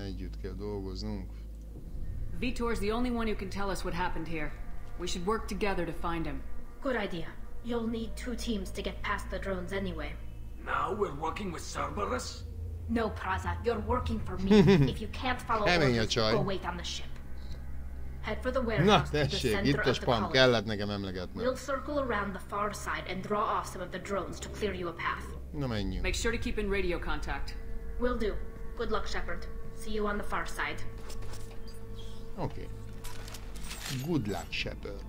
Vitor's the only one who can tell us what happened here. We should work together to find him. Good idea. You'll need 2 teams to get past the drones anyway. Now we're working with Cerberus? No, Proza, you're working for me. If you can't follow orders, go wait on the ship. Head for the warehouse to the center of the colony. We'll circle around the far side and draw off some of the drones to clear you a path. Make sure to keep in radio contact. Will do. Good luck, Shepard. See you on the far side. Okay. Good luck, Shepard.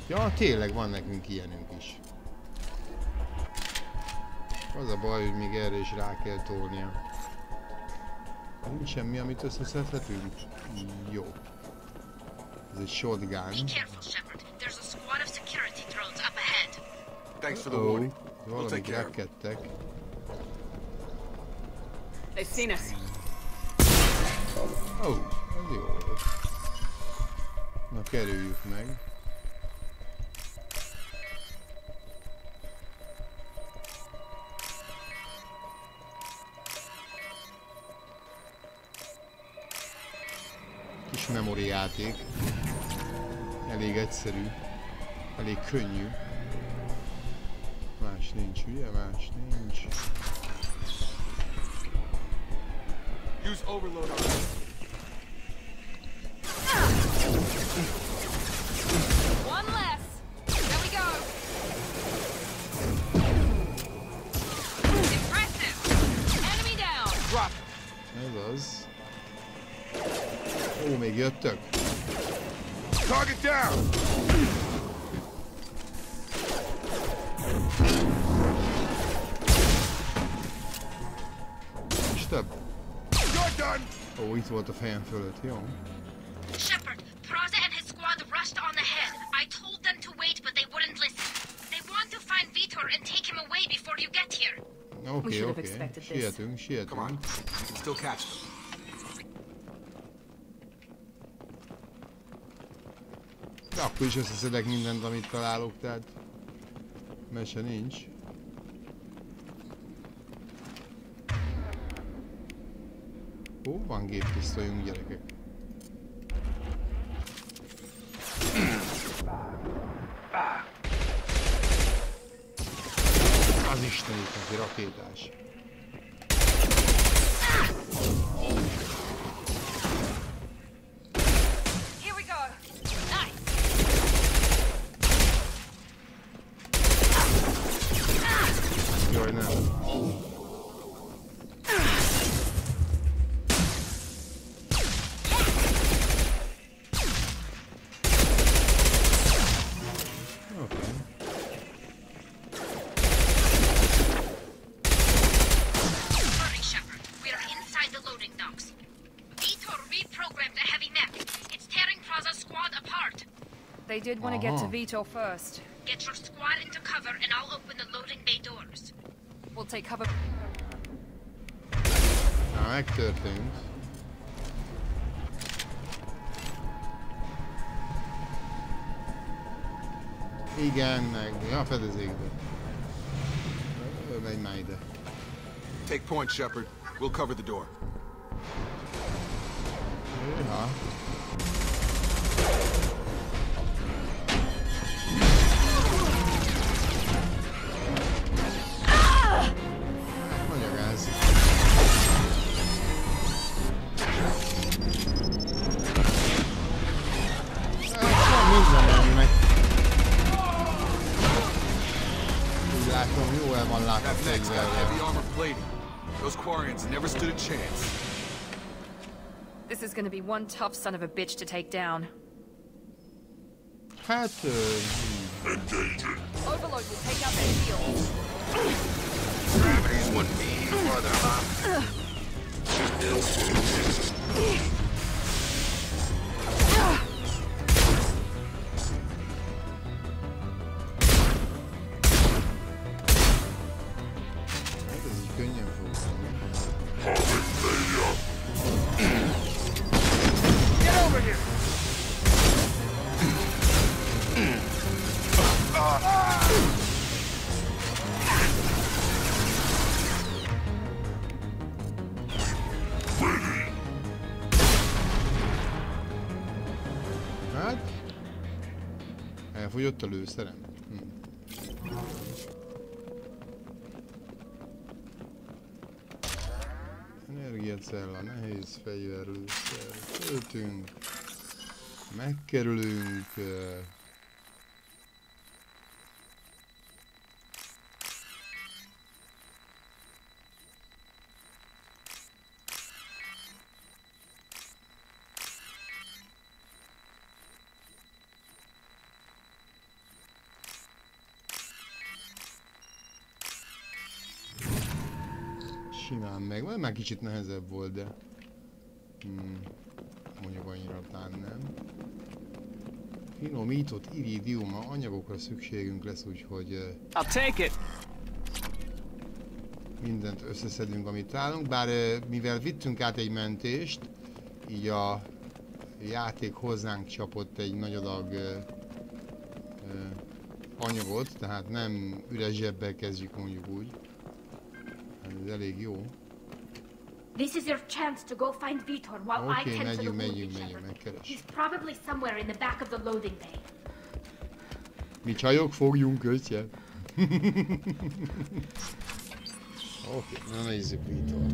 Ja, tényleg van nekünk ilyenünk is. Az a baj, hogy még erre is rá kell tolnia. Nincs semmi, amit összeszedhetünk? Jó. Ez egy shotgun. Be careful, Shepard. There's a squad of security drones up ahead. Thanks for the warning. Valamit rekedtek. They've seen us. Oh, az jó volt. Na, kerüljük meg. Kis memori játék. Elég egyszerű. Elég könnyű. Más nincs, ugye? Más nincs. Use overload on it. One less. There we go. Impressive. Enemy down. Drop. Ez az. Ó, még jöttök. Target down. És több. Ó, itt volt a fejem fölött, jó? Shepard, Proza and his squad rushed on ahead. I told them to wait, but they wouldn't listen. They want to find Vitor and take him away before you get here. Okay. Sietünk. Come on. Still catch them. De akkor is összeszedek mindent, amit találok, tehát mese nincs. Ó, van géppisztolyunk, gyerekek. Az istenit neki rakétás. Here we go. Nice. Jaj, nem. They did want to get to Vitor first. Get your squad into cover and I'll open the loading bay doors. We'll take cover. Na, megtörtént. Igen, meg. Ja, fedezékbe. Menj már ide. Take point, Shepard. We'll cover the door. Hűha. Nagy a gáz. Minden meg. Úgy látom, jó el van látva fegyverrel. This is gonna be one tough son of a bitch to take down. Hát... Overload will take out their shields. Gravity's one beam farther up. Get over here! Hát? Elfogyott a lőszerem. Energiacella, nehéz fegyverlőszer. Töltünk. Megkerülünk. Simán meg, vagy már kicsit nehezebb volt, de mondjuk annyira talán nem. Finomított iridium anyagokra szükségünk lesz, úgyhogy mindent összeszedünk, amit találunk, bár mivel vittünk át egy mentést, így a játék hozzánk csapott egy nagy adag anyagot, tehát nem üres zsebbel kezdjük, mondjuk úgy. Ez elég jó. This is your chance to go find Vitor while I tend to the wounded shepherd. He's probably somewhere in the back of the loading bay. Mi csajok fogjunk össze. Oké, na nézzük Vitort.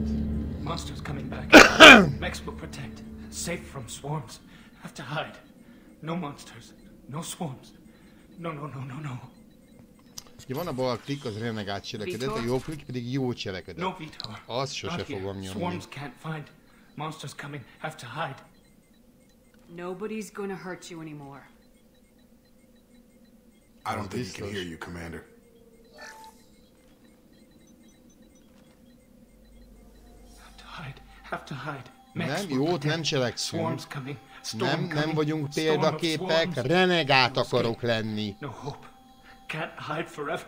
Monsters coming back. Max will protect. Safe from swarms. Have to hide. No monsters. No swarms. No. Ugye van a bal klik, az renegát cselekedet, a jobb klik pedig jó cselekedet. Azt sose fogom nyomni. Swarms can't find. Monsters coming. Have to hide. Nobody's gonna hurt you anymore. I don't think he can hear you, Commander. Have to hide. Nem, jót nem cselekszünk. Nem vagyunk példaképek, renegát akarok lenni. No hope. Can't hide forever.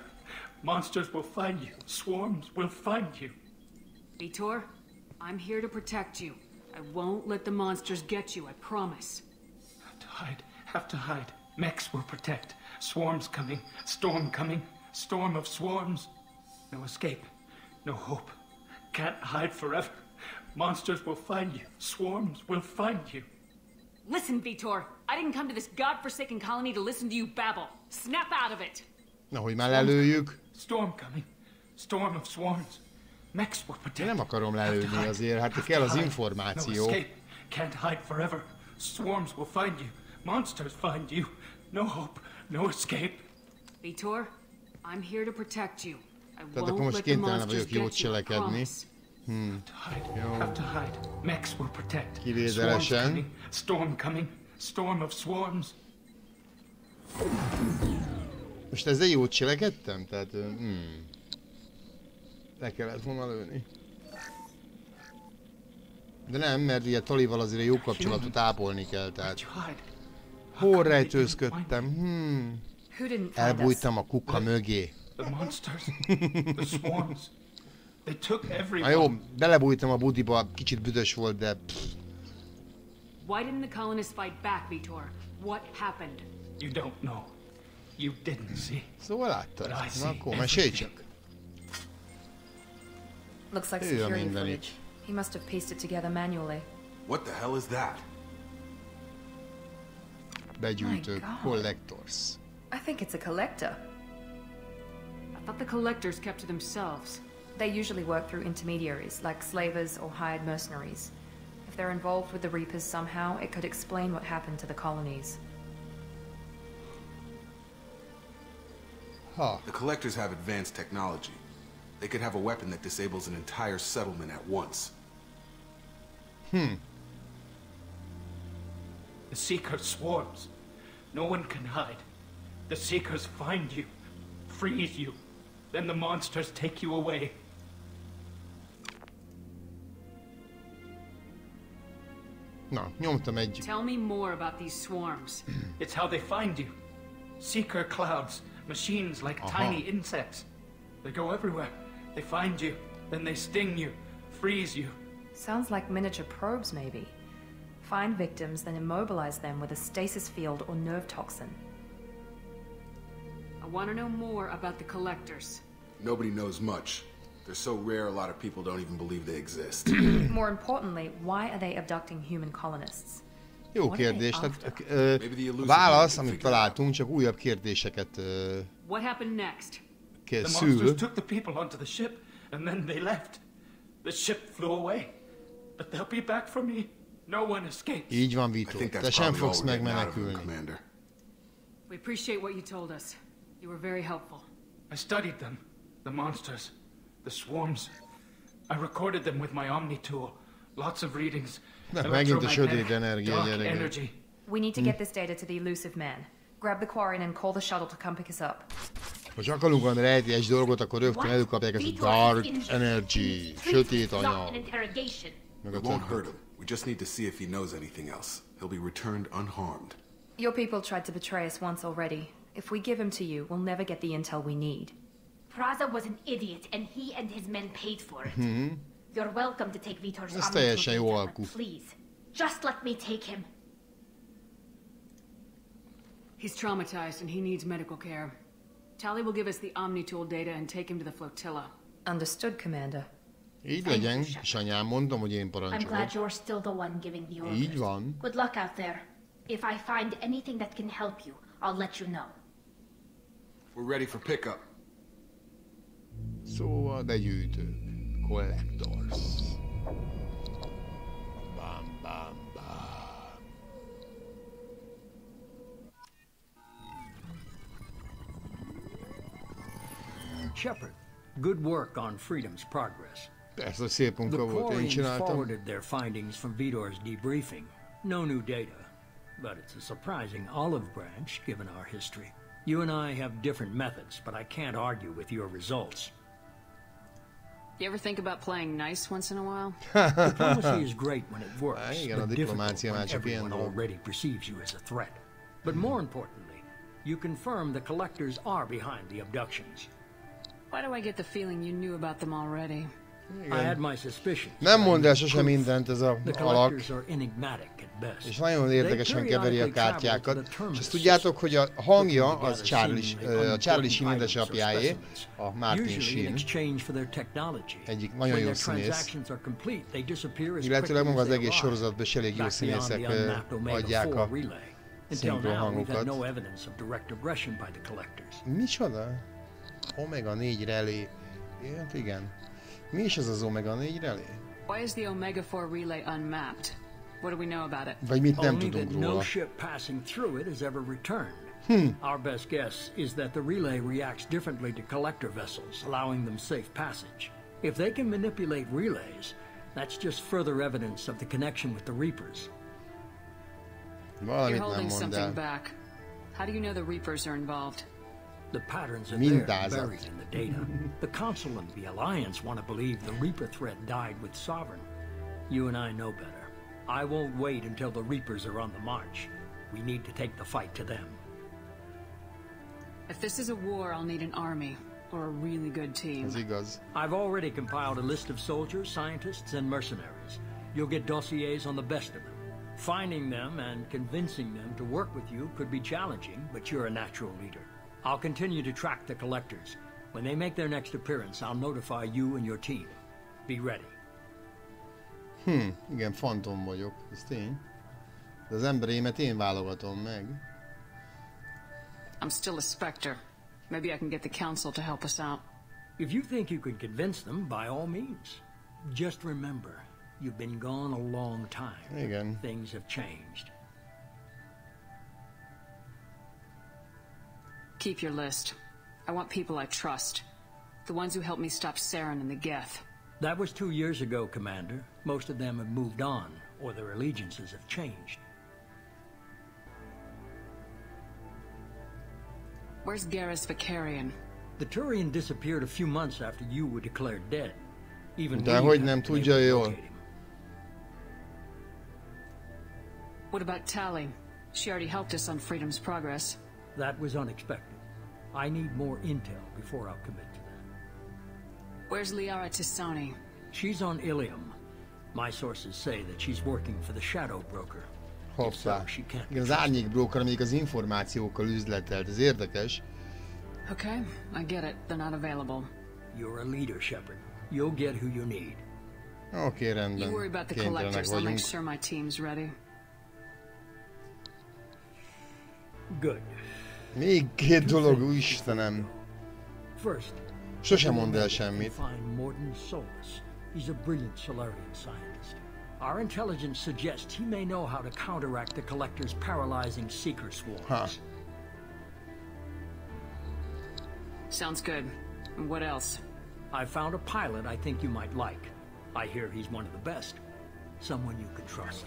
Monsters will find you. Swarms will find you. Vitor, I'm here to protect you. I won't let the monsters get you, I promise. Have to hide. Mex will protect. Swarms coming. Storm coming. Storm of swarms. No escape. No hope. Can't hide forever. Monsters will find you. Swarms will find you. Listen, Vitor. I didn't come to this godforsaken colony to listen to you babble. Snap out of it. Na, hogy már lelőjük. Storm coming. Storm of swarms. Mex will protect. Én nem akarom lelőni azért, hát kell az információ. No escape. Can't hide forever. Swarms will find you. Monsters find you. No hope. No escape. Vitor, I'm here to protect you. I Tehát akkor most kénytelen vagyok jót cselekedni. Have to hide. Mex will protect. Kivételesen. Storm coming. Storm of swarms. Most ezzel jót cselekedtem? Tehát... Le kellett volna lőni. De nem, mert ugye Talival azért jó kapcsolatot ápolni kell, tehát... Hol rejtőzködtem? Elbújtam a kuka mögé. Na jó, belebújtam a budiba, kicsit büdös volt, de... Why didn't the colonists fight back, Vitor? What happened? You don't know. You didn't see. Szóval láttad. Na akkor mesélj csak. Looks like security footage. He must have pieced it together manually. What the hell is that? Begyűjtők, collectors. I think it's a collector. I thought the collectors kept to themselves. They usually work through intermediaries, like slavers or hired mercenaries. If they're involved with the Reapers somehow, it could explain what happened to the colonies. The collectors have advanced technology. They could have a weapon that disables an entire settlement at once. The Seeker swarms. No one can hide. The Seekers find you, freeze you, then the monsters take you away. Na, nyomtam egy... Tell me more about these swarms. It's how they find you. Seeker clouds, machines like tiny insects. They go everywhere. They find you, then they sting you, freeze you. Sounds like miniature probes, maybe. Find victims, then immobilize them with a stasis field or nerve toxin. I want to know more about the collectors. Nobody knows much. They're so rare, a lot of people don't even believe they exist. More importantly, why are they abducting human colonists? Jó kérdés. Válasz, amit találtunk, csak újabb kérdéseket What happened next? The monsters took the people onto the ship, and then they left. The ship flew away, but they'll be back for me. No one escapes. Így van, Vito. Te sem fogsz megmenekülni. We appreciate what you told us. You were very helpful. I studied them, the monsters, the swarms. I recorded them with my Omni tool. Lots of readings. Megint a sötét energia, gyerekek. We need to get this data to the elusive man. Grab the quarry and call the shuttle to come pick us up. Ha csak akarunk valami rejtélyes dolgot, akkor rögtön előkapják ezt a dark energy, sötét anyag. It won't hurt him. We just need to see if he knows anything else. He'll be returned unharmed. Your people tried to betray us once already. If we give him to you, we'll never get the intel we need. Praza was an idiot, and he and his men paid for it. You're welcome to take Vitor's Omni, but please, just let me take him. He's traumatized and he needs medical care. Tali will give us the Omni tool data and take him to the flotilla. Understood, Commander. Így legyen, és anyám, mondom, hogy én parancsolok. I'm glad you're still the one giving the orders. Így van. Good luck out there. If I find anything that can help you, I'll let you know. We're ready for pickup. Szóval begyűjtők. Collectors. Bam, bam, bam. Shepard, good work on Freedom's progress. Persze, szép munka volt, én csináltam. Forwarded their findings from Vitor's debriefing. No new data, but it's a surprising olive branch given our history. You and I have different methods, but I can't argue with your results. You ever think about playing nice once in a while? Diplomacy is great when it works, but difficult when everyone already perceives you as a threat. But more importantly, you confirm the collectors are behind the abductions. Why do I get the feeling you knew about them already? I had my suspicions. Nem mondd el sosem mindent ez a alak. És nagyon érdekesen keveri a kártyákat. És ezt tudjátok, hogy a hangja az Charlie Sheen édesapjáé, a Martin Sheen. Egyik nagyon jó színész. Illetőleg maga az egész sorozatban is elég jó színészek adják a szinkron hangokat. Micsoda? Omega 4 relé. Igen. Mi is ez az Omega 4 relé? Why is the Omega 4 relay unmapped? What do we know about it? Vagy mit nem tudunk róla? No ship passing through it has ever returned. Our best guess is that the relay reacts differently to collector vessels, allowing them safe passage. If they can manipulate relays, that's just further evidence of the connection with the Reapers. You're holding something back. How do you know the Reapers are involved? The patterns are there, buried in the data. The Council and the Alliance want to believe the Reaper threat died with Sovereign. You and I know better. I won't wait until the Reapers are on the march. We need to take the fight to them. If this is a war, I'll need an army, or a really good team. I've already compiled a list of soldiers, scientists, and mercenaries. You'll get dossiers on the best of them. Finding them and convincing them to work with you could be challenging, but you're a natural leader. I'll continue to track the collectors. When they make their next appearance, I'll notify you and your team. Be ready. Igen, fantom vagyok, ez tény. De az embereimet én válogatom meg. I'm still a Spectre. Maybe I can get the council to help us out. If you think you can convince them, by all means. Just remember, you've been gone a long time. Igen. Things have changed. Keep your list. I want people I trust. The ones who helped me stop Saren and the Geth. That was 2 years ago, Commander. Most of them have moved on, or their allegiances have changed. Where's Garrus Vicarian? The Turian disappeared a few months after you were declared dead. Even De hogy nem tudja jól. What about Tali? She already helped us on Freedom's Progress. That was unexpected. I need more intel before I'll commit to that. Where's Liara Tisani? She's on Ilium. My sources say that she's working for the Shadow Broker. Hoppá. Igen, az árnyék broker, amelyik az információkkal üzletelt. Ez érdekes. Okay, I get it. They're not available. You're a leader, Shepard. You'll get who you need. Okay, rendben. You worry about the collectors. I'll make sure my team's ready. Good. Még két dolog, Istenem. First, sosem mondd el semmit. Find Morden Solus. He's a brilliant Solarian scientist. Our intelligence suggests he may know how to counteract the Collector's paralyzing seeker swarms. Huh. Sounds good. And what else? I found a pilot I think you might like. I hear he's one of the best. Someone you can trust.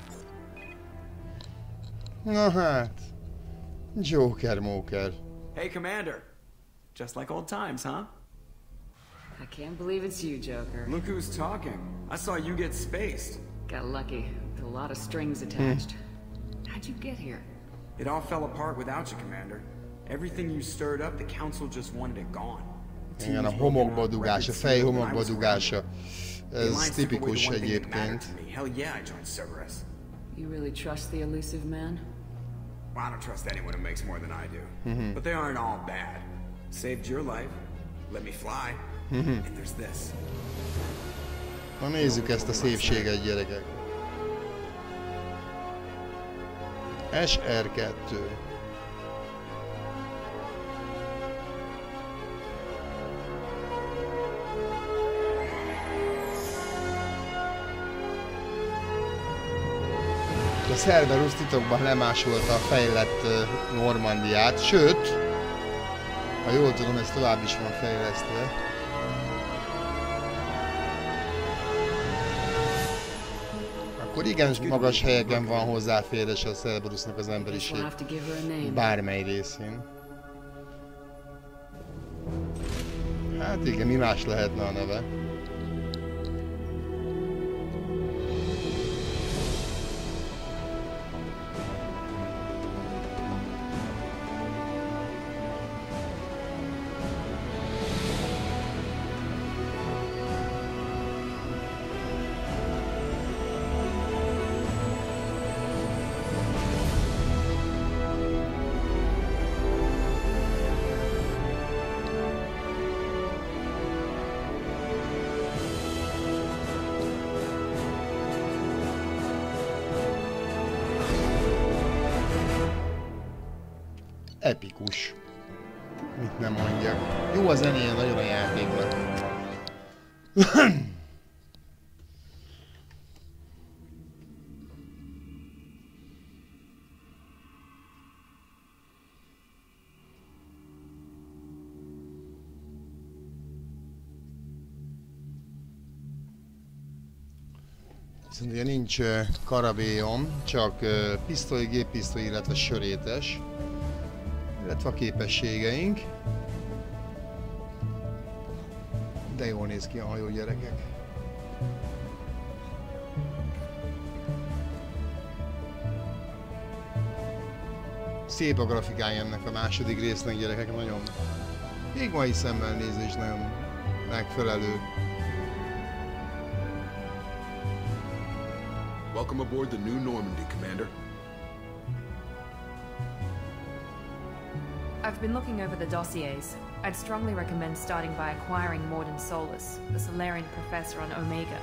Na hát. Joker. Hey, Commander. Just like old times, huh? I can't believe it's you, Joker. Look who's talking. I saw you get spaced. Got lucky. With a lot of strings attached. How'd you get here? It all fell apart without you, Commander. Everything you stirred up, the Council just wanted it gone. Igen, a homokba dugása, fej homokba dugása. Ez tipikus egyébként. Hell yeah, I joined Cerberus. You really trust the elusive man? Well, I don't trust anyone who makes more than I do. But they aren't all bad. Saved your life, let me fly, and there's this. Na nézzük ezt a szépséget, gyerekek. SR2. A Cerberus titokban lemásolta a fejlett Normandiát, sőt, ha jól tudom, ez tovább is van fejlesztve. Akkor igen magas helyeken van hozzáférés a Cerberusnak az emberiség bármely részén. Hát igen, mi más lehetne a neve? Epikus. Mit nem mondjak. Jó a zenéje, nagyon a játékban. Viszont ugye nincs karabélyom, csak pisztoly, géppisztoly, illetve sörétes. Illetve a képességeink. De jól néz ki a hajó, gyerekek. Szép a grafikája ennek a második résznek, gyerekek, nagyon. Még mai szemmel nézés nagyon megfelelő. Welcome aboard the new Normandy, Commander. I've been looking over the dossiers. I'd strongly recommend starting by acquiring Morden Solus, the Solarian professor on Omega.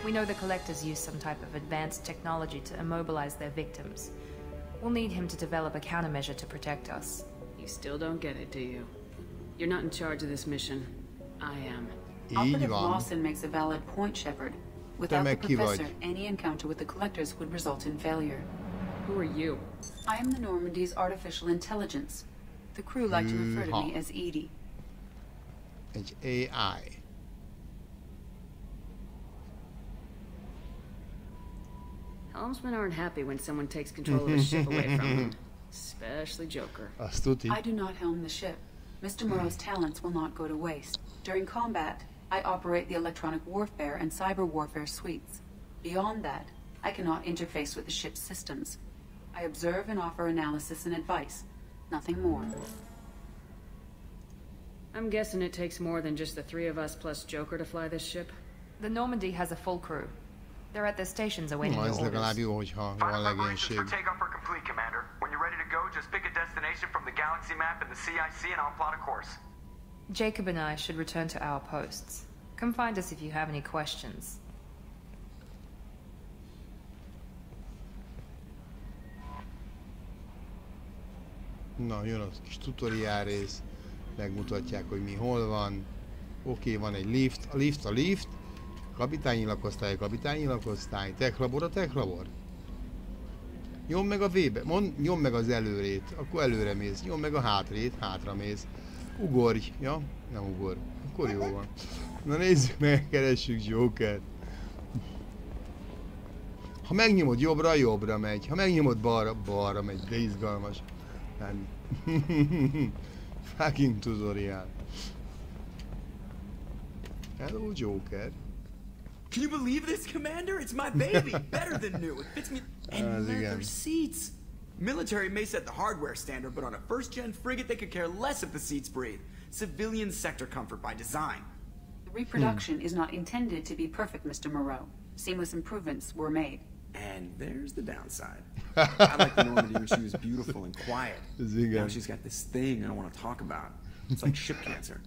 We know the Collectors use some type of advanced technology to immobilize their victims. We'll need him to develop a countermeasure to protect us. You still don't get it, do you? You're not in charge of this mission. I am. Operative Lawson makes a valid point, Shepard. Without the Professor, any encounter with the Collectors would result in failure. Who are you? I am the Normandy's artificial intelligence. The crew like to refer to me as Edie. Egy AI. Helmsmen aren't happy when someone takes control of a ship away from them. Especially Joker. I do not helm the ship. Mr. Moreau's talents will not go to waste. During combat, I operate the electronic warfare and cyber warfare suites. Beyond that, I cannot interface with the ship's systems. I observe and offer analysis and advice. Nothing more. I'm guessing it takes more than just the three of us plus Joker to fly this ship? The Normandy has a full crew. They're at their stations awaiting your orders. Final preparations for takeoff are complete, Commander. When you're ready to go, just pick a destination from the galaxy map in the CIC and I'll plot a course. Jacob and I should return to our posts. Come find us if you have any questions. Na, jön a kis tutoriál rész. Megmutatják, hogy mi hol van. Oké, van egy lift. A lift. Kapitányi lakosztály. Techlabor a techlabor. Nyomd meg a V-be. Nyomd meg az előrét. Akkor előre mész. Nyomd meg a hátrét. Hátra mész. Ugorj. Ja? Nem ugor. Akkor jó van. Na nézzük meg, keressük Jokert. Ha megnyomod jobbra, jobbra megy. Ha megnyomod balra, balra megy. De izgalmas. Fucking tutorial. Hello, Joker. Can you believe this, Commander? It's my baby. Better than new. It fits me. And leather seats. Military may set the hardware standard, but on a first-gen frigate, they could care less if the seats breathe. Civilian sector comfort by design. The reproduction is not intended to be perfect, Mr. Moreau. Seamless improvements were made. And there's the downside. I like the Normandy when she was beautiful and quiet. Now she's got this thing I don't want to talk about. It's like ship cancer.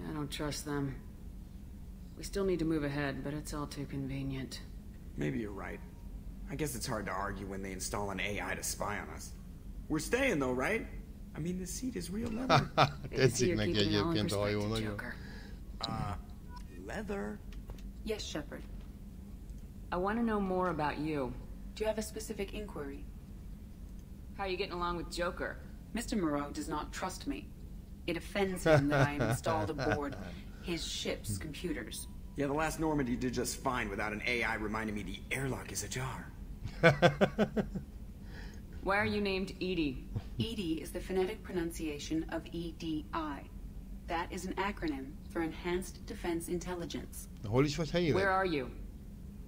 I don't trust them. We still need to move ahead, but it's all too convenient. Maybe you're right. I guess it's hard to argue when they install an AI to spy on us. We're staying though, right? I mean, the seat is real leather. Tetszik neki egyébként a hajó nagyon. Leather? Yes, Shepard. I want to know more about you. Do you have a specific inquiry? How are you getting along with Joker? Mr. Moreau does not trust me. It offends him that I am installed aboard his ship's computers. Yeah, the last Normandy did just fine without an AI reminding me the airlock is ajar. Why are you named Edie? Edie is the phonetic pronunciation of EDI. That is an acronym for Enhanced Defense Intelligence. Where are you?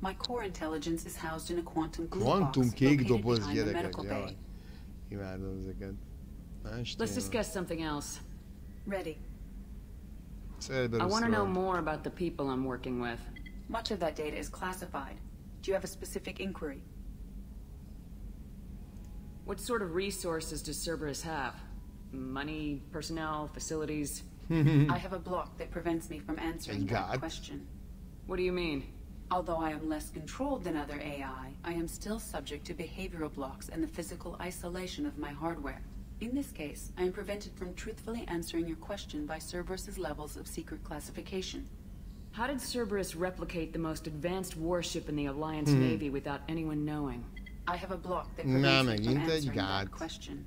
My core intelligence is housed in a quantum glue box located behind the medical bay. Let's discuss something else. Ready. I want to know more about the people I'm working with. Much of that data is classified. Do you have a specific inquiry? What sort of resources does Cerberus have? Money, personnel, facilities? I have a block that prevents me from answering that question. What do you mean? Although I am less controlled than other AI, I am still subject to behavioral blocks and the physical isolation of my hardware. In this case, I am prevented from truthfully answering your question by Cerberus's levels of secret classification. How did Cerberus replicate the most advanced warship in the Alliance Navy without anyone knowing? I have a block that prevents me from answering that question.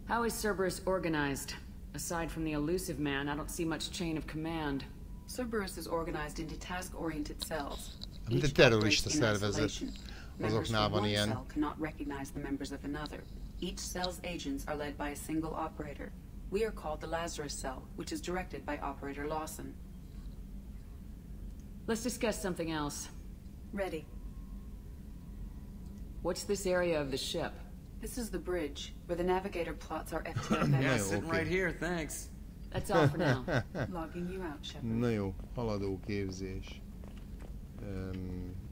How is Cerberus organized? Aside from the elusive man, I don't see much chain of command. Cerberus is organized into task-oriented cells. Mint egy terrorista szervezet. Azoknál van ilyen. One cell cannot recognize the members of another. Each cell's agents are led by a single operator. We are called the Lazarus cell, which is directed by Operator Lawson. Let's discuss something else. Ready. What's this area of the ship? This is the bridge, where the navigator plots our FTFX. Yeah, sitting right here, thanks. That's all for now. Logging you out, Shepard. Na jó, haladó képzés.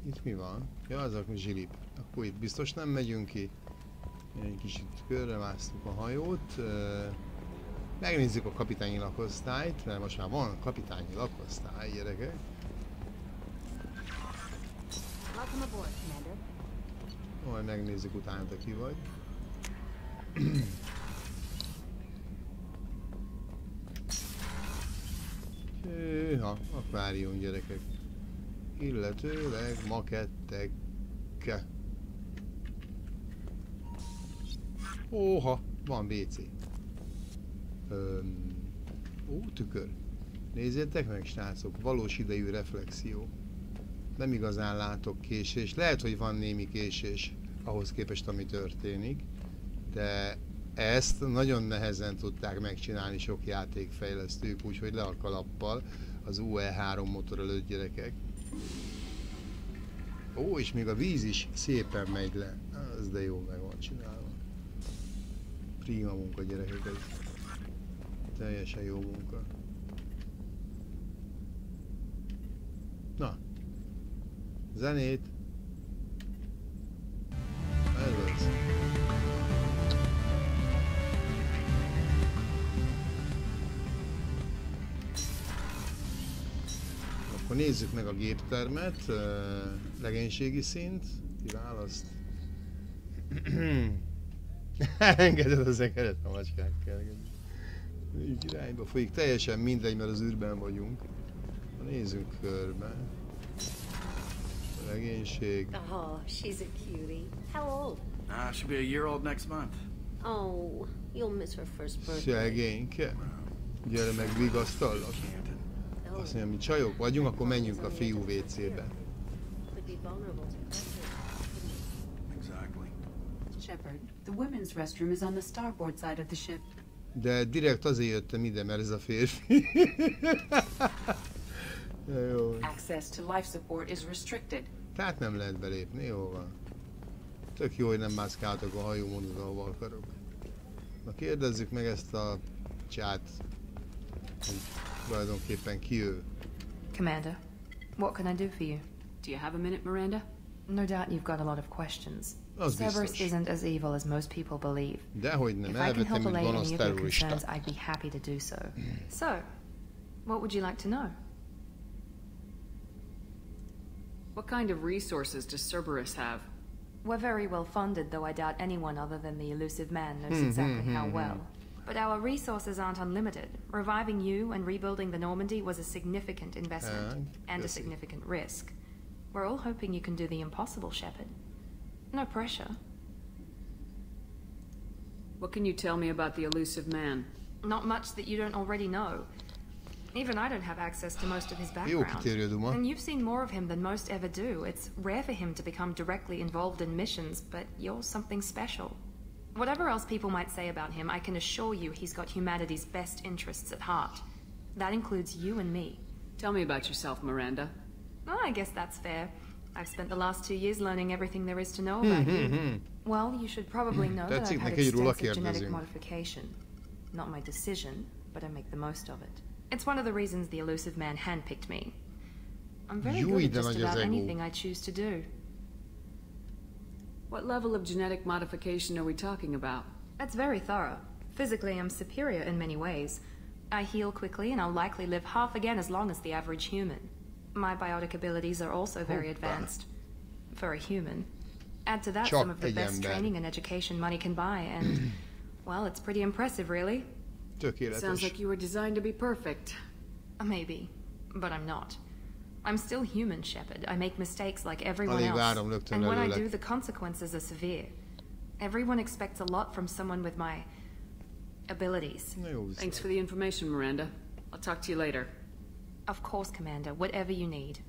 Itt mi van? Ja, az a zsilip. Akkor itt biztos nem megyünk ki. Egy kicsit körremásztuk a hajót. Megnézzük a kapitányi lakosztályt, mert most már van kapitányi lakosztály, gyerekek. Majd megnézzük utána, te ki vagy. Hűha, akvárium gyerekek. Illetőleg makettek. Óha, van WC. Tükör. Nézzétek meg, srácok, valós idejű reflexió. Nem igazán látok késés. Lehet, hogy van némi késés ahhoz képest, ami történik, de ezt nagyon nehezen tudták megcsinálni sok játékfejlesztők, úgyhogy le a kalappal az UE3 motor előtt, gyerekek. Ó, és még a víz is szépen megy le. Az de jó meg van csinálva. Prima munka, gyerekek, ez teljesen jó munka. Na, zenét. Ez az. Akkor nézzük meg a géptermet. Legénységi szint. Ki választ? Engeded az egeret, a macskák kell. Így irányba folyik. Teljesen mindegy, mert az űrben vagyunk. Nézzünk körbe. Legénység. Oh, she's a cutie. How old? She'll be a year old next month. Oh, you'll miss her first birthday. Szegényke. Gyere meg, vigasztallak. Azt mondja, mi csajok vagyunk, akkor menjünk a fiú WC-be. Exactly. Shepard, the women's restroom is on the starboard side of the ship. De direkt azért jöttem ide, mert ez a férfi. Jó. Access to life support is restricted. Tehát nem lehet belépni, jó van. Tök jó, hogy nem mászkáltak a hajómon oda, ahova akarok. Na kérdezzük meg ezt a csát, hogy tulajdonképpen ki ő. Commander, what can I do for you? Do you have a minute, Miranda? No doubt you've got a lot of questions. Az Cerberus biztos. isn't as evil as most people believe. Dehogy nem, If I can elvettem, help mint allay gonosz any of your terrorista. concerns, I'd be happy to do so. So, what would you like to know? What kind of resources does Cerberus have? We're very well funded, though I doubt anyone other than the elusive man knows exactly how well. But our resources aren't unlimited. Reviving you and rebuilding the Normandy was a significant investment and a significant risk. We're all hoping you can do the impossible, Shepard. No pressure. What can you tell me about the elusive man? Not much that you don't already know. Even I don't have access to most of his background. And you've seen more of him than most ever do. It's rare for him to become directly involved in missions, but you're something special. Whatever else people might say about him, I can assure you he's got humanity's best interests at heart. That includes you and me. Tell me about yourself, Miranda. Well, I guess that's fair. I've spent the last 2 years learning everything there is to know about you. Well, you should probably know that I've had extensive genetic modification. Not my decision, but I make the most of it. It's one of the reasons the elusive man handpicked me. I'm very good at just about anything I choose to do. What level of genetic modification are we talking about? That's very thorough. Physically, I'm superior in many ways. I heal quickly, and I'll likely live half again as long as the average human. My biotic abilities are also very advanced. For a human. Add to that some of the best training and education money can buy, and, well, it's pretty impressive, really. Sounds like you were designed to be perfect. Maybe, but I'm not. I'm still human, Shepard. I make mistakes like everyone else. And when I do, the consequences are severe. Everyone expects a lot from someone with my abilities. Thanks for the information, Miranda. I'll talk to you later. Of course, Commander. Whatever you need.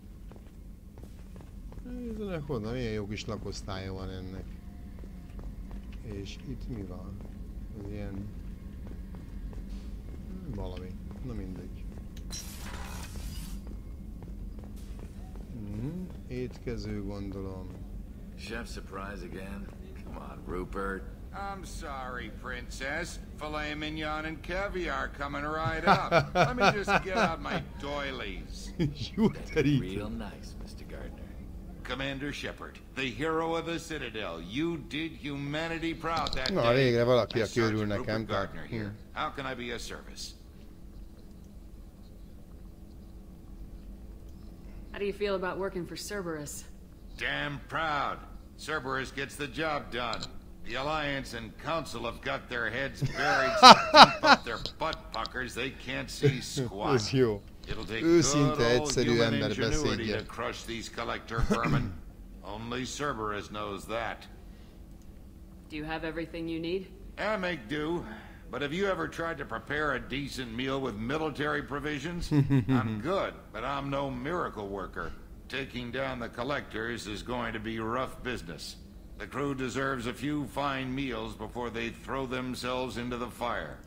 Milyen jó kis lakosztálya van ennek. És itt mi van? Ez ilyen... valami. Na mindegy. Étkező, gondolom. Chef surprise again? Come on, Rupert. I'm sorry, Princess. Filet mignon and caviar coming right up. Let me just get out my doilies. Real nice, Mr. Gardner. Commander Shepard, the hero of the Citadel. You did humanity proud that Na, day. végre valaki, aki örül nekem. Gardner here. How can I be of service? How do you feel about working for Cerberus? Damn proud. Cerberus gets the job done. The Alliance and Council have got their heads buried so deep up their butt puckers they can't see squat. It'll take good old human ingenuity to crush these collector vermin. Only Cerberus knows that. Do you have everything you need? I make do. But have you ever tried to prepare a decent meal with military provisions? I'm good, but I'm no miracle worker. Taking down the collectors is going to be rough business. The crew deserves a few fine meals before they throw themselves into the fire.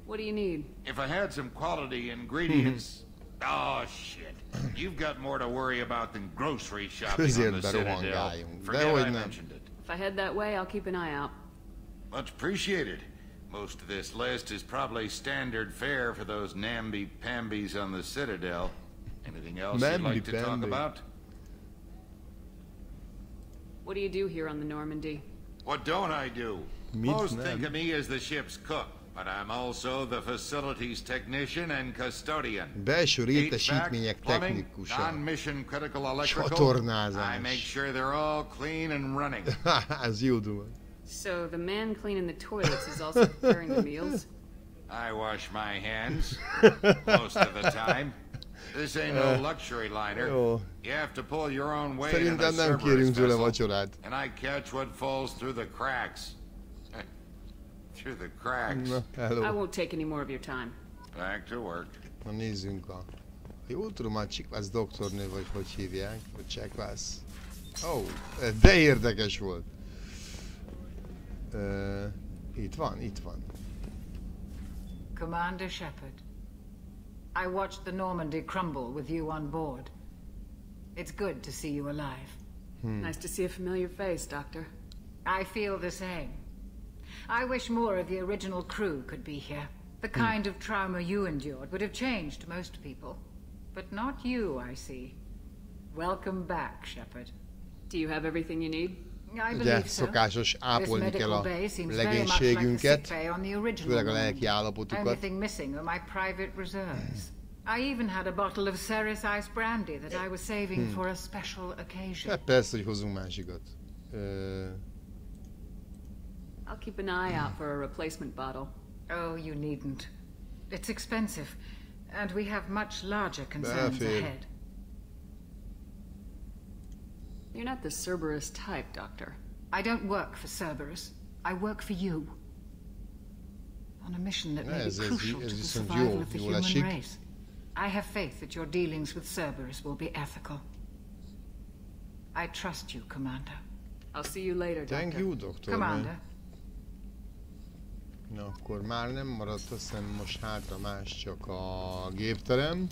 What do you need? If I had some quality ingredients... Oh, shit. You've got more to worry about than grocery shopping on the Citadel. Forget I mentioned it. If I head that way, I'll keep an eye out. Much appreciated. Most of this list is probably standard fare for those namby-pambies on the Citadel. Anything else you'd like to talk about? What do you do here on the Normandy? What don't I do? Most think of me as the ship's cook, but I'm also the facilities technician and custodian. Belső létesítmények technikusa. Non-mission critical electrical. I make sure they're all clean and running. As you do. So the man cleaning the toilets is also preparing the meals? I wash my hands most of the time. This ain't no luxury liner. You have to pull your own weight in a Cerberus vessel, and I catch what falls through the cracks. Through the cracks. I won't take any more of your time. Back to work. Na nézzünk a... Jól tudom, már Csikvász doktornő, vagy hogy hívják, vagy Csikvász. Ó, de érdekes volt. Itt van, itt van. Commander Shepard, I watched the Normandy crumble with you on board. It's good to see you alive. Nice to see a familiar face, Doctor. I feel the same. I wish more of the original crew could be here. The kind of trauma you endured would have changed most people. But not you, I see. Welcome back, Shepard. Do you have everything you need? Ugye szokásos, ápolni kell a legénységünket, főleg a lelki állapotukat. I even had a bottle of Ceres Ice brandy that I was saving for a special occasion. Persze, hogy hozzunk másikat. I'll keep an eye out for a replacement bottle. Oh, you needn't. It's expensive, and we have much larger concerns ahead. You're not the Cerberus type, Doctor. I don't work for Cerberus. I work for you. On a mission that may be crucial to the survival of the human race. I have faith that your dealings with Cerberus will be ethical. I trust you, Commander. I'll see you later, Doctor. Thank you, Doctor. Commander. Na, akkor már nem maradt, azt hiszem most hátra más, csak a gépterem.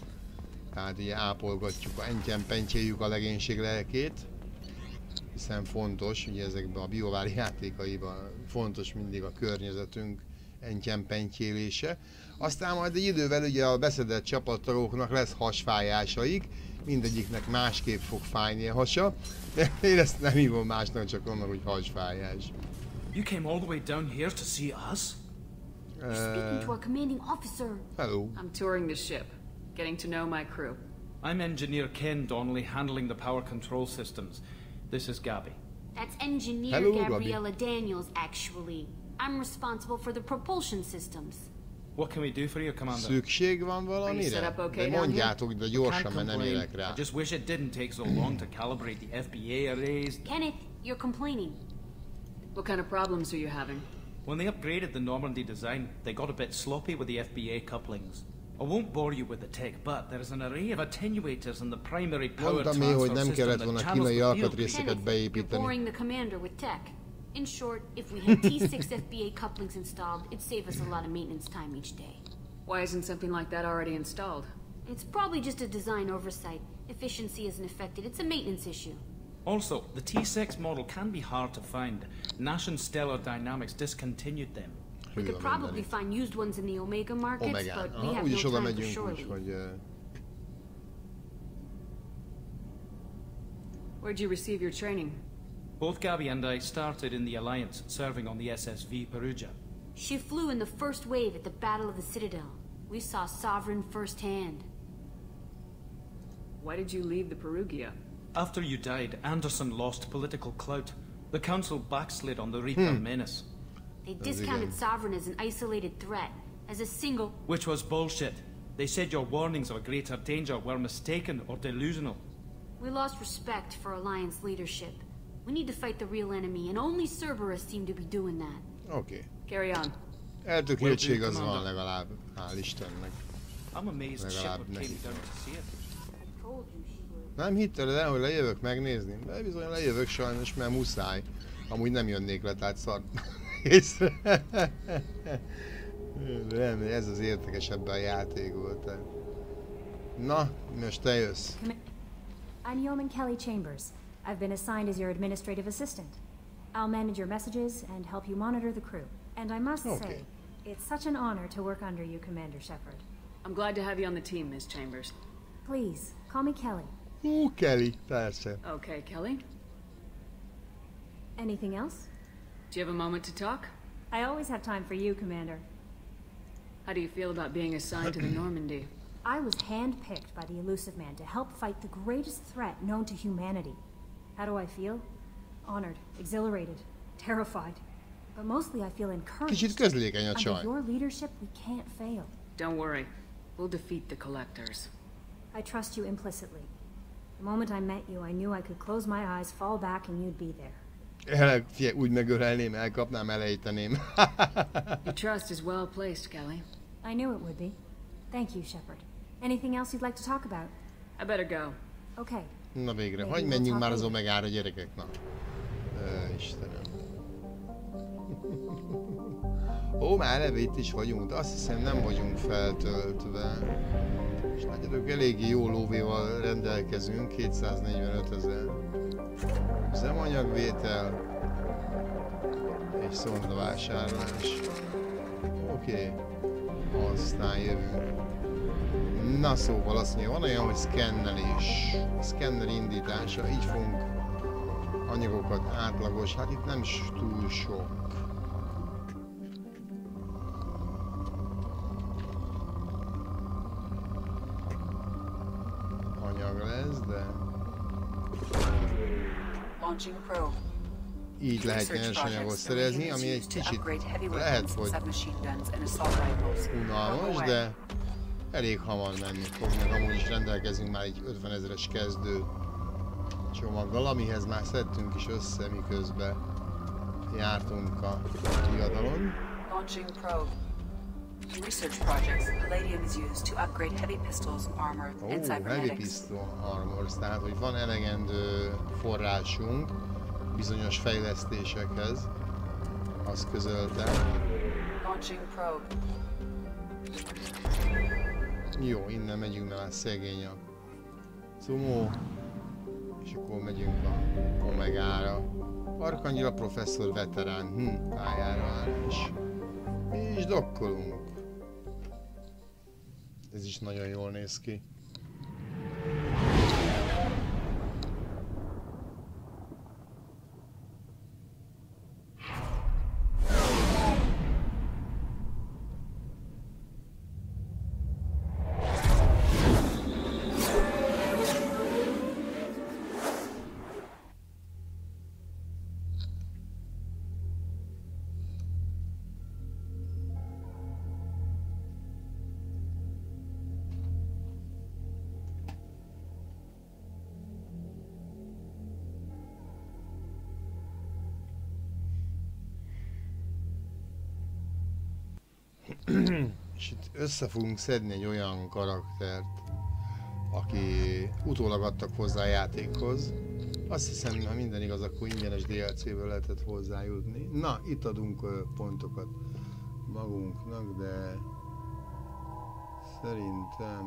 Tehát így ápolgatjuk, entyen-pentjéljük a legénység lelkét. Hiszen fontos, ugye ezekben a BioWare játékaiban fontos mindig a környezetünk entyen-pentjélése. Aztán majd egy idővel ugye a beszedett csapattagoknak lesz hasfájásaik, mindegyiknek másképp fog fájni a hasa. Én ezt nem hívom másnak, csak annak, hogy hasfájás. You came all the way down here to see us? You're speaking to our commanding officer. Hello. I'm touring the ship, getting to know my crew. I'm Engineer Ken Donnelly, handling the power control systems. This is Gabby. That's Engineer Gabriella Daniels, actually. I'm responsible for the propulsion systems. What can we do for you, Commander? Szükség van valamire? De mondjátok, de gyorsan, mert nem érek rá. I just wish it didn't take so long to calibrate the FBA arrays. Kenneth, you're complaining. What kind of problems are you having? When they upgraded the Normandy design, they got a bit sloppy with the FBA couplings. I won't bore you with the tech, but there is an array of attenuators in the primary power transfer system that channels the field. You're boring the commander with tech. In short, if we had T6 FBA couplings installed, it'd save us a lot of maintenance time each day. Why isn't something like that already installed? It's probably just a design oversight. Efficiency isn't affected. It's a maintenance issue. Also, the T6 model can be hard to find. Nash and Stellar Dynamics discontinued them. We could probably find used ones in the Omega markets, but we have no time for shore leave. Where'd you receive your training? Both Gabby and I started in the Alliance, serving on the SSV Perugia. She flew in the first wave at the Battle of the Citadel. We saw Sovereign firsthand. Why did you leave the Perugia? After you died, Anderson lost political clout. The council backslid on the Reaper menace. They discounted Sovereign as an isolated threat, as a single... Which was bullshit. They said your warnings of a greater danger were mistaken or delusional. We lost respect for Alliance leadership. We need to fight the real enemy, and only Cerberus seem to be doing that. Okay. Carry on. Eltökéltség az van legalább, hál' Istennek. Legalább nekik. Nem hitted el, hogy lejövök megnézni? De bizony lejövök sajnos, mert muszáj. Amúgy nem jönnék le, tehát szart észre. Nem, ez az értekesebb a játék volt. Na, most te jössz. I'm Yeoman Kelly Chambers. I've been assigned as your administrative assistant. I'll manage your messages and help you monitor the crew. And I must say, it's such an honor to work under you, Commander Shepard. I'm glad to have you on the team, Ms. Chambers. Please, call me Kelly. Kelly, persze. Okay, Kelly. Anything else? Do you have a moment to talk? I always have time for you, Commander. How do you feel about being assigned to the Normandy? I was handpicked by the Elusive Man to help fight the greatest threat known to humanity. How do I feel? Honored, exhilarated, terrified. But mostly I feel encouraged. Kicsit közlékeny a csaj. Under your leadership, we can't fail. Don't worry. We'll defeat the Collectors. I trust you implicitly. The moment I met you, I knew I could close my eyes, fall back, and you'd be there. Úgy megölelném, elkapnám, elejteném. Your trust is well placed, Kelly. I knew it would be. Thank you, Shepard. Anything else you'd like to talk about? I better go. Okay. Na végre, hagyj menjünk már az Omegára, gyerekek, na. Istenem. Ó, már eleve itt is vagyunk, de azt hiszem nem vagyunk feltöltve. És látjátok, eléggé jó lóvéval rendelkezünk, 245 000. Üzemanyagvétel és szondavásárlás. Oké. Aztán jövünk. Na szóval azt mondja, van olyan, hogy szkennelés. Szkenner indítása, így fogunk anyagokat átlagos, hát itt nem is túl sok. Anyag lesz, de... Így lehet nyersanyagot szerezni, ami egy kicsit lehet, hogy unalmas, de elég hamar menni fog, meg amúgy is rendelkezünk már egy 50 000-es kezdő csomaggal, amihez már szedtünk is össze, miközben jártunk a diadalon. Heavy pistol armor, tehát hogy van elegendő forrásunk bizonyos fejlesztésekhez, azt közöltem. Jó, innen megyünk, mert már szegény a Cumó, és akkor megyünk a Omegára. Arkangyal professzor veterán, pályára állás. És dokkolunk. Ez is nagyon jól néz ki. És itt össze fogunk szedni egy olyan karaktert, aki utólag adtak hozzá a játékhoz. Azt hiszem, ha minden igaz, akkor ingyenes DLC-ből lehetett hozzájutni. Na, itt adunk pontokat magunknak, de szerintem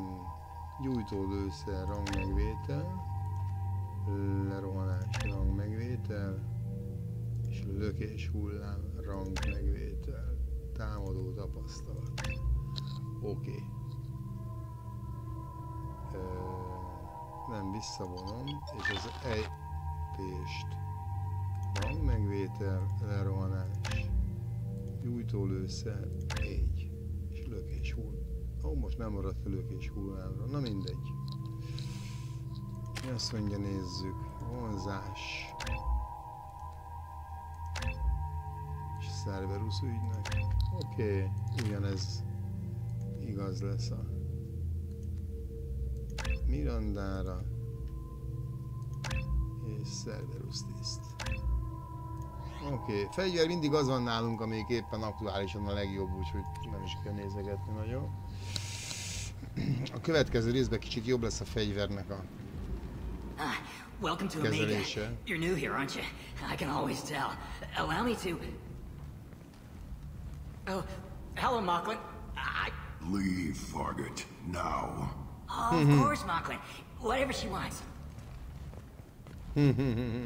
gyújtólőszer rangmegvétel, lerohanás rangmegvétel, és lökés hullám rangmegvétel. Támadó tapasztalat. Oké. Nem visszavonom, és az ejtést. Rang megvétel, lerohanás. Gyújtólőszer, így. És lökés hull. Ó, most nem maradt a lökés hullámra. Na mindegy. Azt mondja, nézzük. Vonzás. És Cerberus ügynek. Oké, ugyanez igaz lesz a Mirandára és Cerberus tiszt. Oké, fegyver mindig az van nálunk, amelyik éppen aktuálisan a legjobb, úgyhogy nem is kell nézegetni nagyon. A következő részben kicsit jobb lesz a fegyvernek a welcome to Omega. You're new here, aren't you? I can always tell. Allow me to... Oh, hello, Mocklin. Leave, Fargate, now. Oh, of course, Mocklin. Whatever she wants.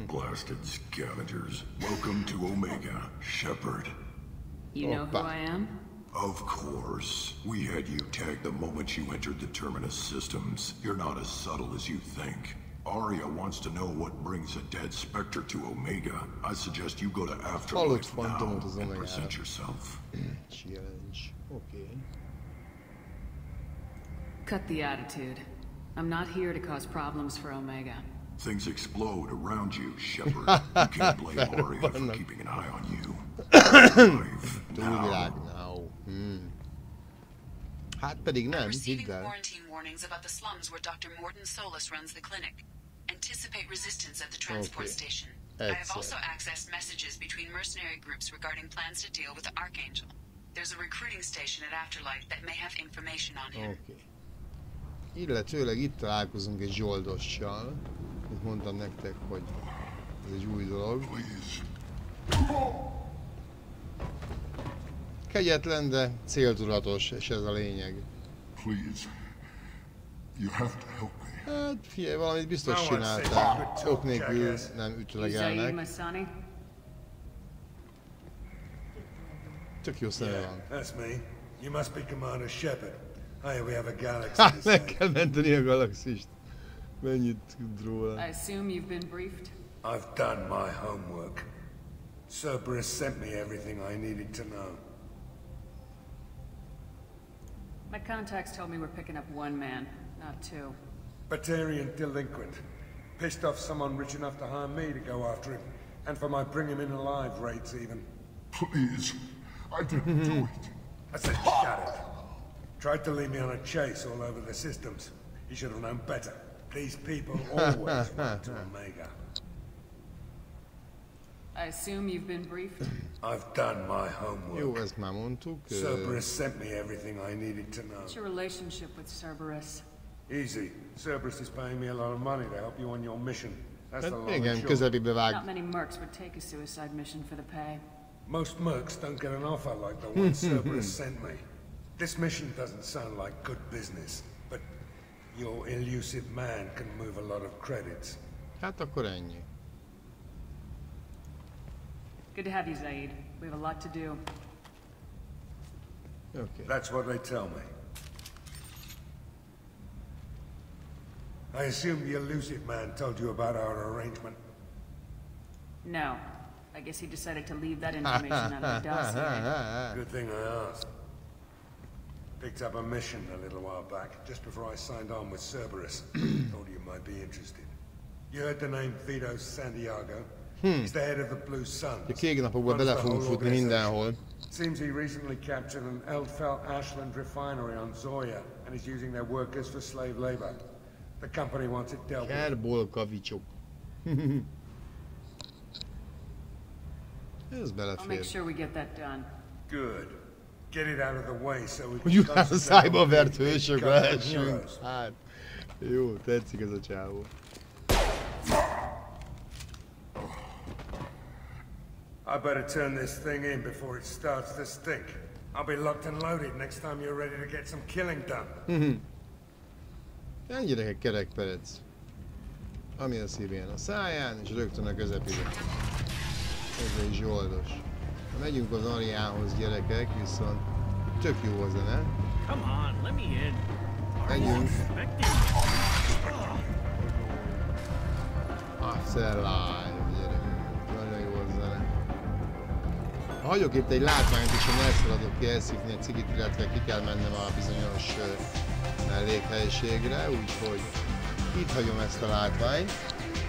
Blasted scavengers. Welcome to Omega, Shepard. You know who I am? Of course. We had you tagged the moment you entered the Terminus systems. You're not as subtle as you think. Arya wants to know what brings a dead Spectre to Omega. I suggest you go to Afterlife now and present yourself. Challenge. Okay. Cut the attitude. I'm not here to cause problems for Omega. Things explode around you, Shepard. You can't blame Arya for keeping an eye on you. Hát pedig nem, hidd el. Quarantine warnings about the slums where Dr. Morton Solus runs the clinic. Anticipate resistance at the transport station. I have also accessed messages between mercenary groups regarding plans to deal with the Archangel. There's a recruiting station at Afterlife that may have information on him. Okay. Illetőleg itt találkozunk egy zsoldossal. Itt mondtam nektek, hogy ez egy új dolog. Kegyetlen, de céltudatos, és ez a lényeg. Hát figyelj, valamit biztos csináltál. Ok nélkül nem ütlegelnek. Tök jó szeme van. Hát meg kell menteni a galaxist. Mennyit tud róla. I assume you've been briefed? I've done my homework. Cerberus sent me everything I needed to know. My contacts told me we're picking up one man, not two. Batarian delinquent. Pissed off someone rich enough to hire me to go after him. And for my bring him in alive rates even. Please. I didn't do it. I said shut it. Tried to lead me on a chase all over the systems. He should have known better. These people always run to Omega. I assume you've been briefed? I've done my homework. Jó, ezt már mondtuk. Cerberus sent me everything I needed to know. What's your relationship with Cerberus? Easy. Cerberus is paying me a lot of money to help you on your mission. That's the long and short. Közelibe vág. Not many mercs would take a suicide mission for the pay. Most mercs don't get an offer like the one Cerberus sent me. This mission doesn't sound like good business, but your elusive man can move a lot of credits. Hát akkor ennyi. Good to have you, Zaid. We have a lot to do. Okay. That's what they tell me. I assume the elusive man told you about our arrangement? No. I guess he decided to leave that information out of the dossier. Good thing I asked. Picked up a mission a little while back, just before I signed on with Cerberus. Thought you might be interested. You heard the name Vito Santiago? He's the head of the Blue Suns. A kék napokban bele fogunk futni mindenhol. Seems he recently captured an Eldfell Ashland refinery on Zoya and is using their workers for slave labor. The company wants it dealt with. Kerból kavicsok. Ez belefér. I'll make sure we get that done. Good. Get it out of the way so we can concentrate on szájba vert hősök lehessünk. Hát, jó, tetszik ez a csávó. I better turn this thing in before it starts to stink. I'll be locked and loaded next time you're ready to get some killing done. Ennyi gyerekek kerekperec. Ami a szívén a száján, és rögtön a közepére. Ez egy zsoldos. Ha megyünk az Ariához, gyerekek, viszont tök jó a zene. Megyünk. Afterlife, gyerünk. Nagyon jó a zene. Ha hagyok itt egy látványt, és én elszaladok ki elszívni egy cigit, illetve ki kell mennem a bizonyos mellékhelyiségre, úgyhogy Itt hagyom ezt a látványt,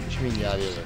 és mindjárt jövök.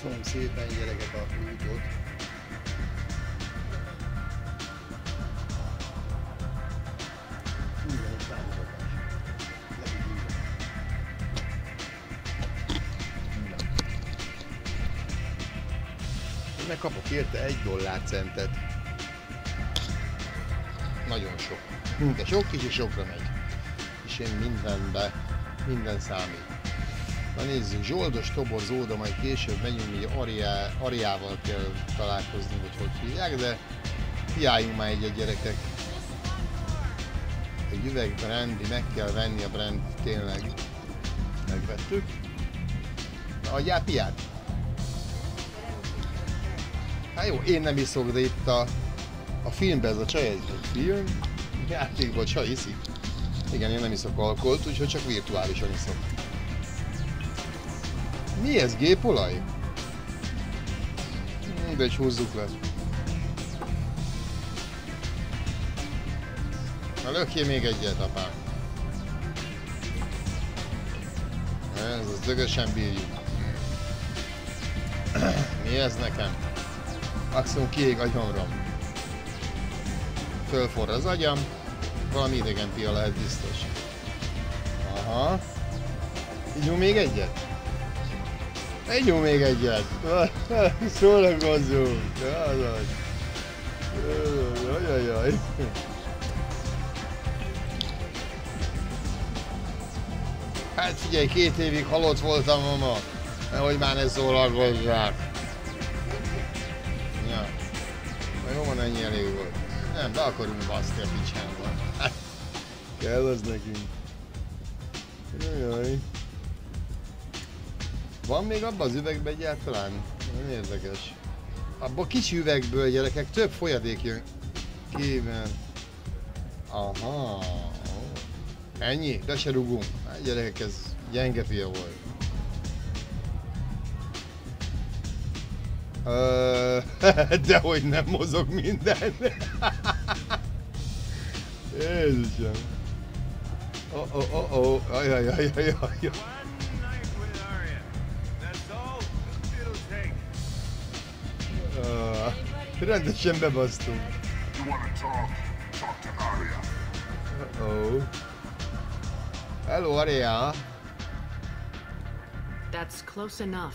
Köszönöm szépen gyerekek a útot. Meg kapok érte $1 Nagyon sok. De sok kis és sokra megy. És én minden számít. Na nézzük, zsoldos, tobor, zóda, majd később megyünk, így Ariával kell találkozni, vagy hogy hívják, de hiáljunk már egyet gyerekek. Egy üveg brandy, meg kell venni a brandy, tényleg. Megvettük. Na adjál piát? Hát jó, én nem iszok, de itt a filmben ez a csaj egy film, játékban csaj iszik. Igen, én nem iszok alkoholt, úgyhogy csak virtuálisan iszok. Mi ez, gépolaj? De egy húzzuk le. Na lökjél még egyet, apám. Ez az dögösen bírjuk. Mi ez nekem? Maximum kiég agyamra. Fölforr az agyam. valami idegen pia lehet biztos. Aha. Ígyunk még egyet? Ígyunk még egyet! Szórakozzunk! Jajajaj! Hát figyelj, 2 évig halott voltam, mama! Nehogy már ne szórakozzák! Ja. Na jó van, ennyi elég volt. Nem, be akarunk baszti a picsába. Kell az nekünk. Jajjaj. Van még abban az üvegben egyáltalán? Nem érdekes. Abban a kicsi üvegből, gyerekek, több folyadék jön kívül. Aha. Ennyi? De se rugunk. Hát gyerekek, ez gyenge fia volt. Dehogy nem mozog minden. Jézusom. Ajajajajajaj. Rendesen bebasztunk. Hello, Aria. That's close enough.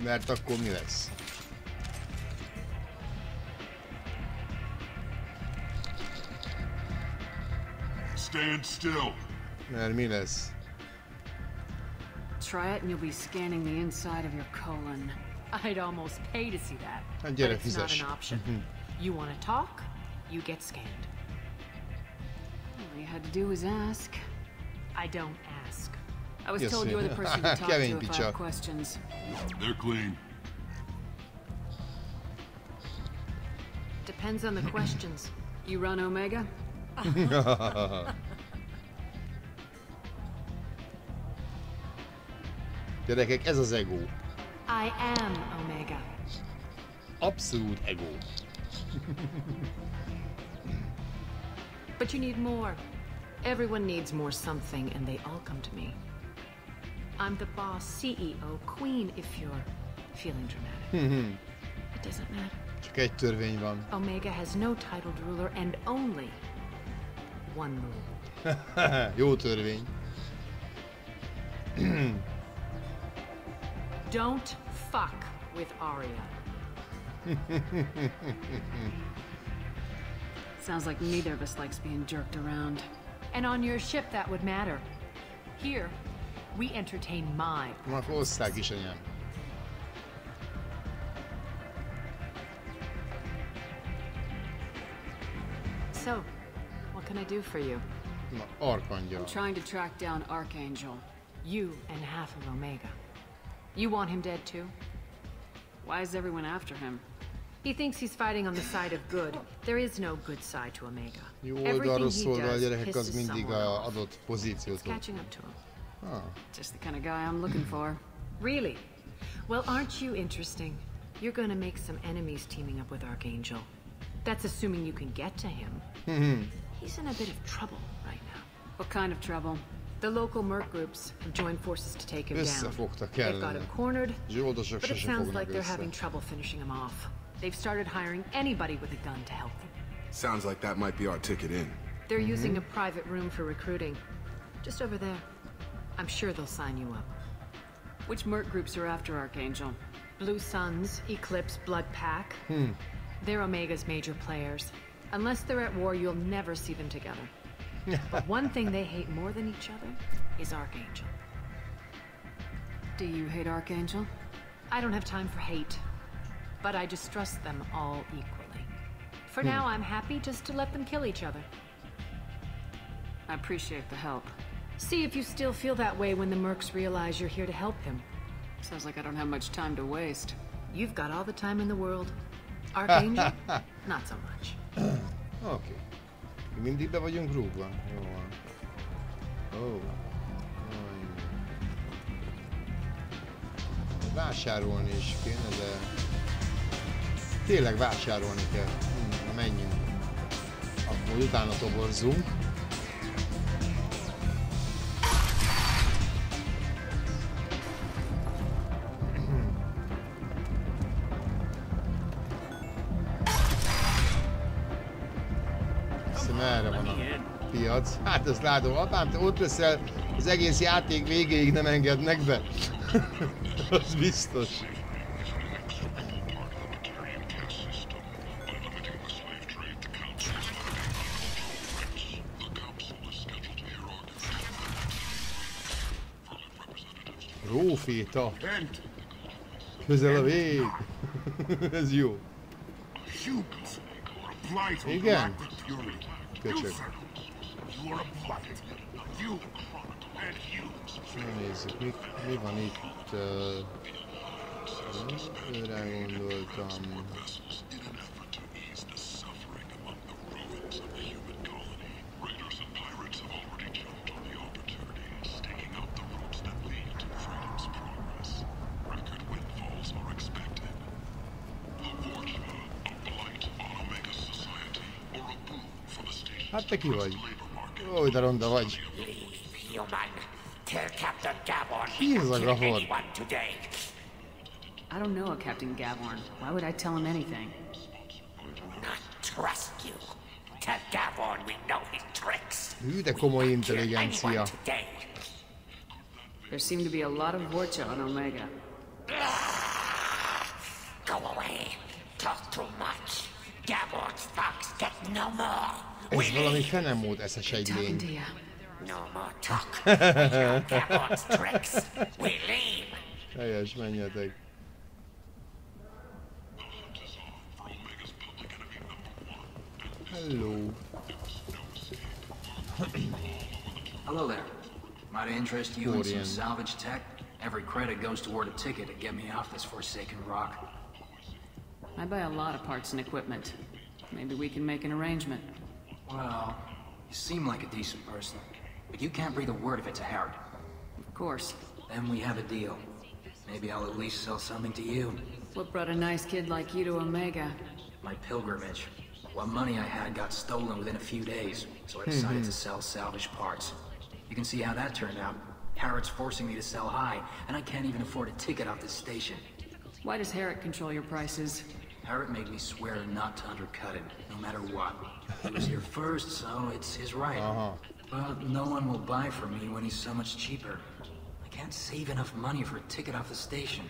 Mert akkor mi lesz? Stand still. Mert mi lesz? Try it and you'll be scanning the inside of your colon. I'd almost pay to see that. But it's not an option. You want to talk, you get scanned. All you had to do was ask. I don't ask. I was told you're the person to talk to if I have questions. They're clean. Depends on the questions. You run Omega? Gyerekek, ez az ego. I am Omega. Abszolút ego. But you need more. Everyone needs more something, and they all come to me. I'm the boss, CEO, queen, if you're feeling dramatic. It doesn't matter. Csak egy törvény van. Omega has no titled ruler and only one rule. Jó törvény. Don't fuck with Arya. Sounds like neither of us likes being jerked around. And on your ship that would matter. Here, we entertain my purposes. So, what can I do for you? Archangel. I'm trying to track down Archangel. You and half of Omega. You want him dead too? Why is everyone after him? He thinks he's fighting on the side of good. There is no good side to Omega. Everything he does pisses someone off. It's catching up to him. Just the kind of guy I'm looking for. Really? Well, aren't you interesting? You're gonna make some enemies teaming up with Archangel. That's assuming you can get to him. He's in a bit of trouble right now. What kind of trouble? The local merc groups have joined forces to take him down. They've got him cornered, but it sounds like they're having trouble finishing him off. They've started hiring anybody with a gun to help them. Sounds like that might be our ticket in. They're using a private room for recruiting. Just over there. I'm sure they'll sign you up. Which merc groups are after Archangel? Blue Suns, Eclipse, Blood Pack. They're Omega's major players. Unless they're at war, you'll never see them together. But one thing they hate more than each other is Archangel. Do you hate Archangel? I don't have time for hate. But I distrust them all equally. For now, I'm happy just to let them kill each other. I appreciate the help. See if you still feel that way when the mercs realize you're here to help them. Sounds like I don't have much time to waste. You've got all the time in the world. Archangel? Not so much. Okay. Mindig be vagyunk rúgva. Jó van. Oh. Vásárolni is kéne, de... Tényleg vásárolni kell. Na menjünk. Akkor utána toborzunk. Merre van a piac? Hát ezt látom, apám, te ott leszel, az egész játék végéig nem engednek be. Az biztos. Róféta. Közel a vég. Ez jó. Igen? Köcsög. Nézzük, mi van itt. Őre gondoltam. Hát te ki vagy? Ó, de ronda vagy. Ki ez a Gavon? I don't know a Captain Gavorn. Why would I tell him anything? Not trust you. Tell Gavorn we know his tricks. Hű, de komoly intelligencia. There seem to be a lot of Vorcha on Omega. Go away. Talk too much. Gavorn's fox get no more. Ez valami fenemód eszes egy lény. No more talk. Gavorn's tricks. We leave. Helyes, menjetek. Hello. Hello there. Might I interest you in some salvage tech? Every credit goes toward a ticket to get me off this forsaken rock. I buy a lot of parts and equipment. Maybe we can make an arrangement. Well, you seem like a decent person, but you can't breathe a word of it to Harrod. Of course. Then we have a deal. Maybe I'll at least sell something to you. What brought a nice kid like you to Omega? My pilgrimage. What money I had got stolen within a few days, so I decided to sell salvage parts. You can see how that turned out. Harrod's forcing me to sell high, and I can't even afford a ticket off this station. Why does Harrod control your prices? Harrod made me swear not to undercut him, no matter what. He was here first, so it's his right. But no one will buy from me when he's so much cheaper. I can't save enough money for a ticket off the station.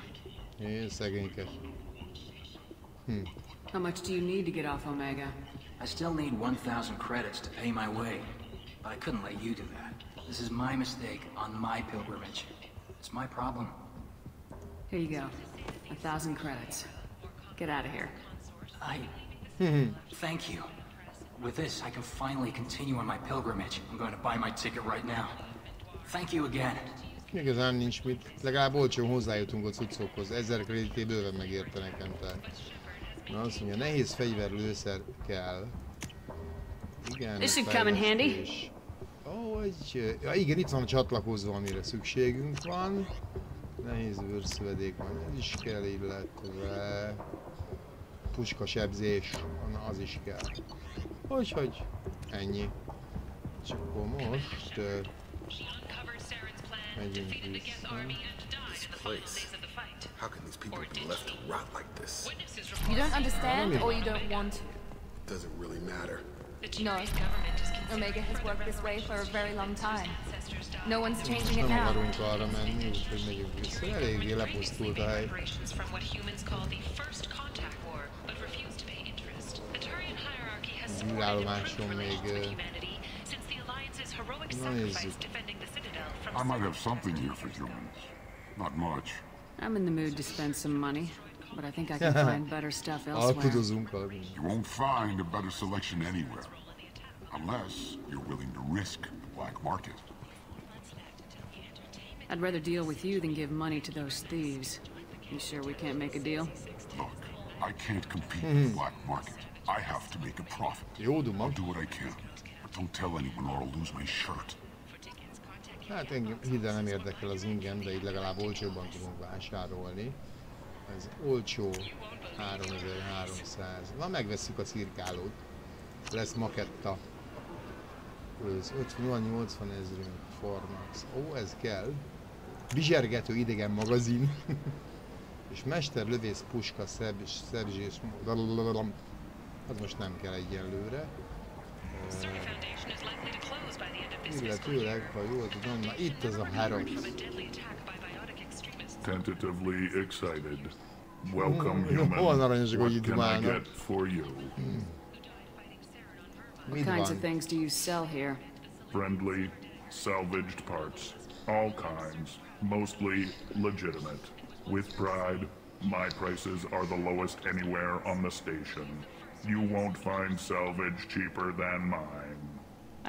How much do you need to get off Omega? I still need 1,000 credits to pay my way, but I couldn't let you do that. This is my mistake on my pilgrimage. It's my problem. Here you go. 1,000 credits. Get out of here. Thank you. With this, I can finally continue on my pilgrimage. I'm going to buy my ticket right now. Thank you again. Igazán nincs mit. Legalább olcsón hozzájutunk a cuccokhoz. 1000 kredité bőven megérte nekem, tehát. Na azt mondja, nehéz fegyverlőszer kell. Igen, this should come in handy. Ó, ja, igen, itt van a csatlakozó, amire szükségünk van. Nehéz őrszövedék van, ez is kell, illetve puskasebzés, az is kell. Úgyhogy ennyi. És akkor most megyünk vissza. How can these people be left to rot like this? You don't understand or you don't want to? It doesn't really matter. No. Omega has worked this way for a very long time. No one's changing it now. Nem akarunk arra menni, úgyhogy megyünk vissza. Eléggé lepusztult a hely. Az űrállomáson még... Na nézzük. I might have something here for humans. Not much. I'm in the mood to spend some money, but I think I can find better stuff elsewhere. You won't find a better selection anywhere, unless you're willing to risk the black market. I'd rather deal with you than give money to those thieves. You sure we can't make a deal? Look, I can't compete with the black market. I have to make a profit. I'll do what I can, but don't tell anyone or I'll lose my shirt. Hát engem ide nem érdekel az ingem, de így legalább olcsóbban tudunk vásárolni. Ez olcsó 3300. Na, megvesszük a cirkálót. Lesz maketta. Ez 50-80 ezerünk Formax. Ó, ez kell. Bizsergető idegen magazin. És mesterlövész puska szerzés. Az most nem kell egyenlőre. Illetőleg, ha jól tudom, na itt az a három. Tentatively excited. Welcome, human. What can I get for you? What kinds of things do you sell here? Friendly, salvaged parts. All kinds. Mostly legitimate. With pride, my prices are the lowest anywhere on the station. You won't find salvage cheaper than mine.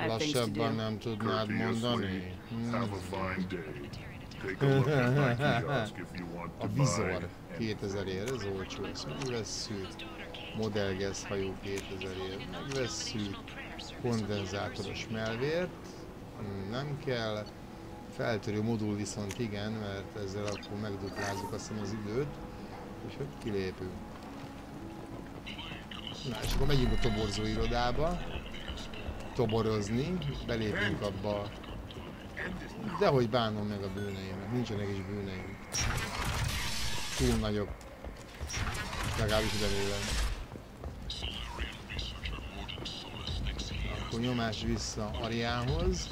Lassabban nem tudnád mondani. Have a fine day. Take a look at my kiosk if you want to buy. A vizor 2000-ért, ez olcsó, ezt megvesszük. Modellgázhajó 2000-ért, megvesszük. Kondenzátoros melvért, nem kell. Feltörő modul viszont igen, mert ezzel akkor megduplázzuk azt hiszem az időt. És hogy kilépünk. Na, és akkor megyünk a toborzó irodába. Toborozni, belépünk abba. Dehogy bánom meg a bűneimet, nincsenek is bűneim. Túl nagyok. Legalábbis remélem. Akkor nyomás vissza Ariához.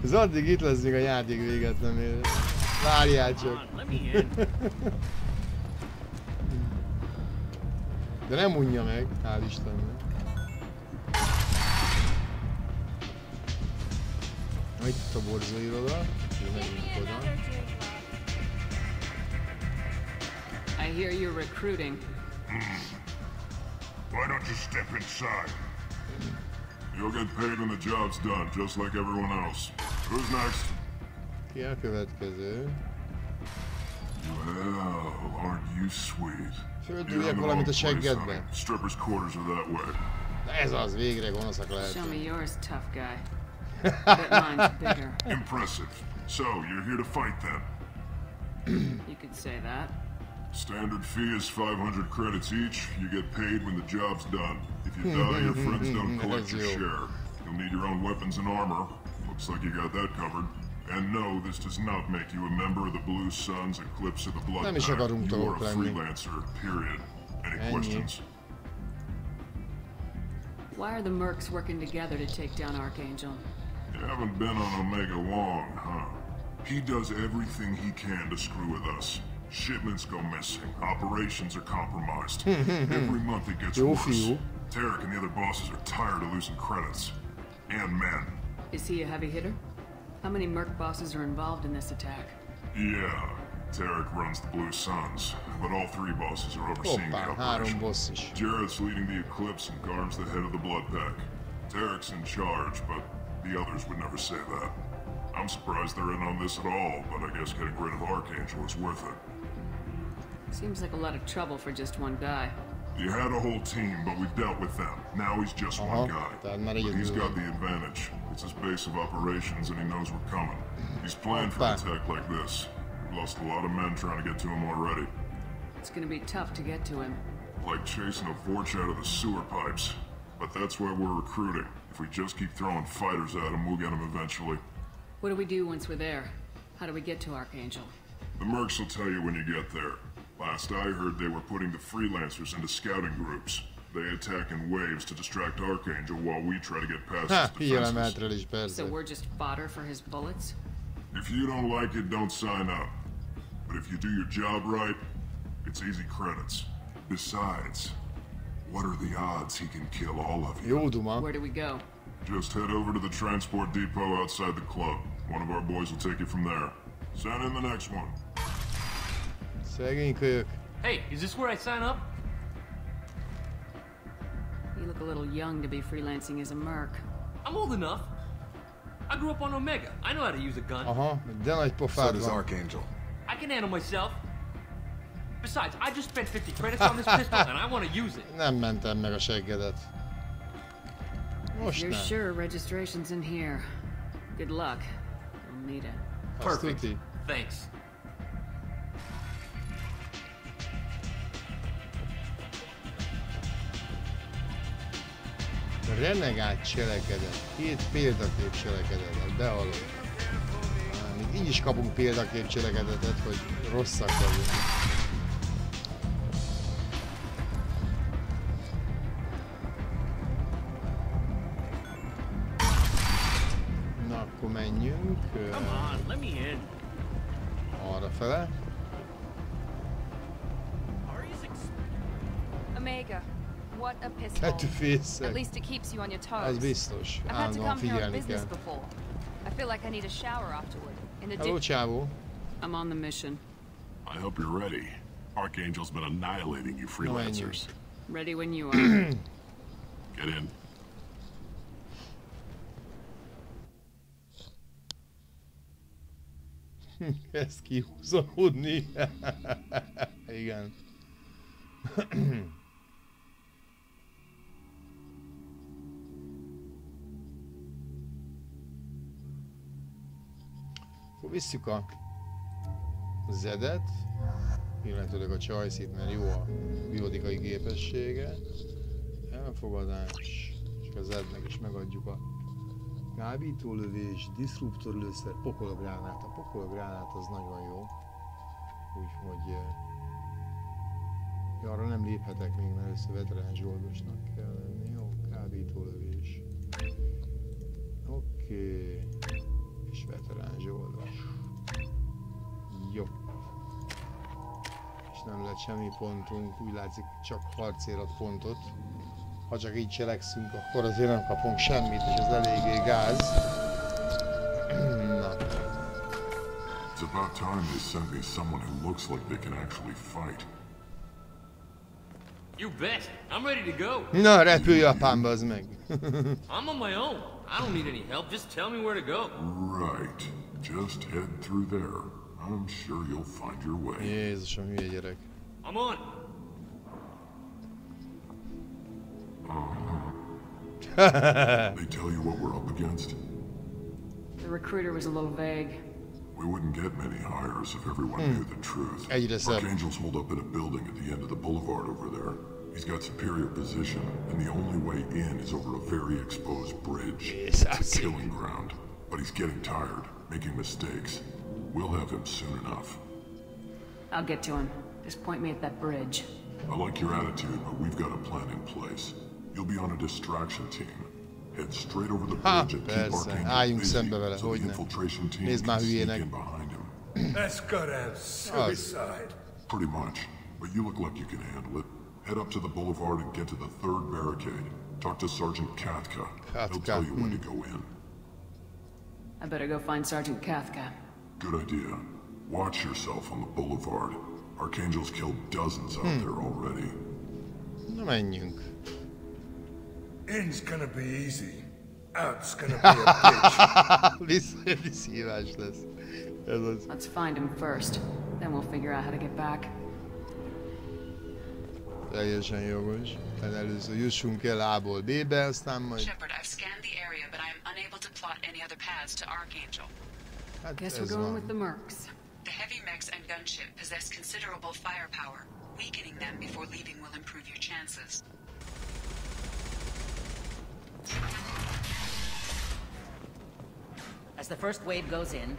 Ez addig itt lesz, még a játék véget nem ér. Várjál csak. De nem unja meg, hál' Istennek. Itt a borzóiroda, megyünk oda. I hear you're recruiting. Why don't you step inside? You'll get paid when the job's done, just like everyone else. Who's next? Ki a következő? Well, aren't you sweet? Földüljek valamit a seggedbe. Strippers' quarters are that way. Ez az, végre gonoszak lehetünk. Show me yours, tough guy. But mine's bigger. Impressive. So, you're here to fight then? You could say that. Standard fee is 500 credits each. You get paid when the job's done. If you die, your friends don't collect your share. You'll need your own weapons and armor. Looks like you got that covered. And no, this does not make you a member of the Blue Suns Eclipse of the Blood Pact. You are a freelancer, period. Any questions? Why are the mercs working together to take down Archangel? You haven't been on Omega long, huh? He does everything he can to screw with us. Shipments go missing. Operations are compromised. Every month it gets worse. Tarek and the other bosses are tired of losing credits. And men. Is he a heavy hitter? How many merc bosses are involved in this attack? Yeah. Tarek runs the Blue Suns, but all three bosses are overseeing the operation. Jarrett's leading the Eclipse and Garm's the head of the Blood Pack. Tarek's in charge, but the others would never say that. I'm surprised they're in on this at all, but I guess getting rid of Archangel is worth it. Seems like a lot of trouble for just one guy. You had a whole team, but we've dealt with them. Now he's just one guy. But he's got the advantage. It's his base of operations and he knows we're coming. He's planned for an attack like this. We've lost a lot of men trying to get to him already. It's gonna be tough to get to him. Like chasing a Vorch out of the sewer pipes. But that's why we're recruiting. If we just keep throwing fighters at him, we'll get him eventually. What do we do once we're there? How do we get to Archangel? The mercs will tell you when you get there. Last I heard, they were putting the freelancers into scouting groups. They attack in waves to distract Archangel while we try to get past his defenses. So we're just fodder for his bullets? If you don't like it, don't sign up. But if you do your job right, it's easy credits. Besides, what are the odds he can kill all of you? Where do we go? Just head over to the transport depot outside the club. One of our boys will take you from there. Send in the next one. Hey, is this where I sign up? You look a little young to be freelancing as a merc. I'm old enough. I grew up on Omega. I know how to use a gun. So does Archangel. I can handle myself. Besides, I just spent 50 credits on this pistol and I want to use it. Nem mentem meg a seggedet. Most you're sure registration's in here. Good luck. You'll need it. Perfect. Thanks. Renegát cselekedet. 2 példakép cselekedetet. Behalom. Még így is kapunk példakép cselekedetet, hogy rosszak vagyunk. akkor menjünk. Arra fele. Omega, what a pistol. At least it keeps you on your toes. Az biztos. I've had to come here on business before. I feel like I need a shower afterward. Hello, Chavo. I'm on the mission. I hope you're ready. Archangel's been annihilating you freelancers. Ready when you are. Get in. Kezd kihúzódni. Igen. Akkor visszük a Zedet, illetőleg a Csajszit, mert jó a biodikai képessége. Elfogadás, és a Zednek is megadjuk a kábítólövés, diszruptorlőszer, pokologránát. A pokologránát az nagyon jó. Úgyhogy arra nem léphetek még, mert először veterán zsoldosnak kell lenni. Jó, kábítólövés. Oké. És veterán zsoldos. Jó. És nem lett semmi pontunk, úgy látszik csak harcérat pontot. Ha csak így cselekszünk, akkor azért nem kapunk semmit, és ez eléggé gáz. Na. It's about time they sent me someone who looks like they can actually fight. You bet. I'm ready to go. Na, repülj Japánba, az meg. I'm on my own. I don't need any help. Just tell me where to go. Right. Just head through there. I'm sure you'll find your way. Jézusom, hülye gyerek. I'm on. They tell you what we're up against? The recruiter was a little vague. We wouldn't get many hires if everyone knew the truth. Archangel's holed up in a building at the end of the boulevard over there. He's got superior position, and the only way in is over a very exposed bridge. It's a killing ground. But he's getting tired, making mistakes. We'll have him soon enough. I'll get to him. Just point me at that bridge. I like your attitude, but we've got a plan in place. You'll be on a distraction team. Head straight over the bridge and keep Archangel busy so the infiltration team can sneak in behind him. That's gotta suicide. Pretty much, but you look like you can handle it. Head up to the boulevard and get to the third barricade. Talk to Sergeant Kathka. He'll tell you when to go in. I better go find Sergeant Kathka. Good idea. Watch yourself on the boulevard. Archangel's killed dozens out there already. Na menjünk. In's gonna be easy. Out's gonna be a bitch. Visszhívás lesz. Let's find him first. Then we'll figure out how to get back. Teljesen jogos. Tehát először jussunk el A-ból B-be, aztán majd... Shepard, I've scanned the area, but I am unable to plot any other paths to Archangel. Guess we're going with the mercs. The heavy mechs and gunship possess considerable firepower. Weakening them before leaving will improve your chances. As the first wave goes in,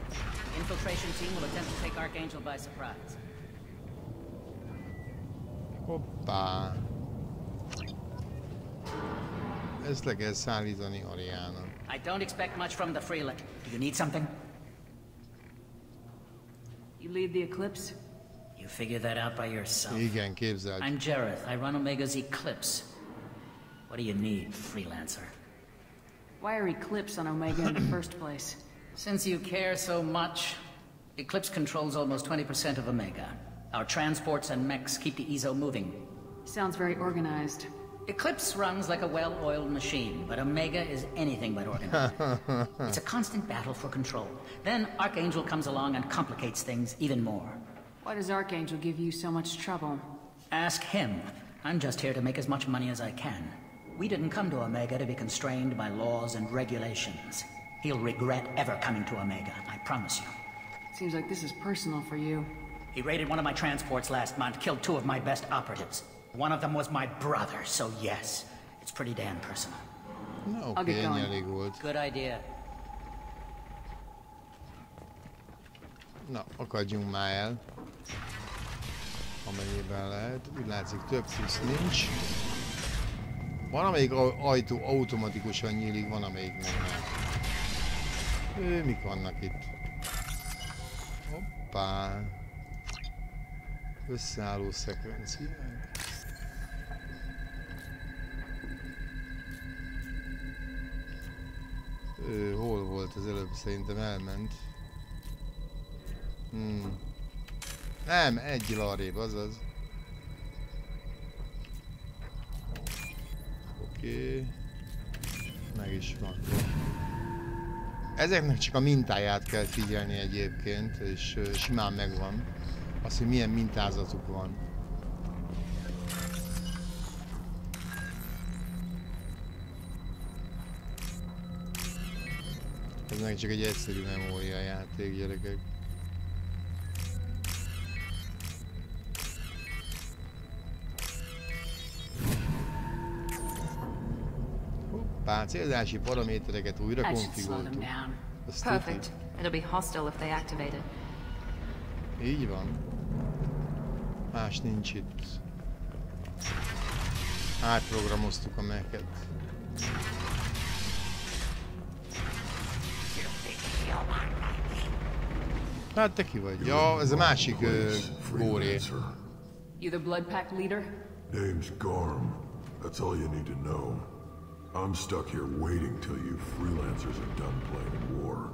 the infiltration team will attempt to take Archangel by surprise. Hoppá! Ezt le kell szállítani Ariának. I don't expect much from the freelet. Do you need something? You lead the Eclipse? You figure that out by yourself. Igen, képzeld. I'm Jareth. I run Omega's Eclipse. What do you need, freelancer? Why are Eclipse on Omega in the first place? Since you care so much, Eclipse controls almost 20% of Omega. Our transports and mechs keep the EZO moving. Sounds very organized. Eclipse runs like a well-oiled machine, but Omega is anything but organized. It's a constant battle for control. Then Archangel comes along and complicates things even more. Why does Archangel give you so much trouble? Ask him. I'm just here to make as much money as I can. We didn't come to Omega to be constrained by laws and regulations. He'll regret ever coming to Omega, I promise you. Seems like this is personal for you. He raided one of my transports last month, killed 2 of my best operatives. One of them was my brother, so yes, it's pretty damn personal. No, I'll get going. Good idea. Na, akadjunk már el. Amennyiben lehet. Úgy látszik, több plusz nincs. Van amelyik ajtó automatikusan nyílik, van amelyik nem. Mik vannak itt? Hoppá! Összeálló szekvenciák. Hol volt az előbb? Szerintem elment. Nem, egy arrébb, azaz. Oké. Meg is van. Ezeknek csak a mintáját kell figyelni egyébként, és simán megvan. Az, hogy milyen mintázatuk van. Ez meg csak egy egyszerű memória játék, gyerekek. Hoppá, célzási paramétereket újra konfiguráltuk. Perfect. It'll be hostile if they activate it. Így van. Más nincs itt. Átprogramoztuk a meket. Hát te ki vagy? Ja, ez a másik góré. You the blood pack leader? Name's Garm. That's all you need to know. I'm stuck here waiting till you freelancers are done playing war.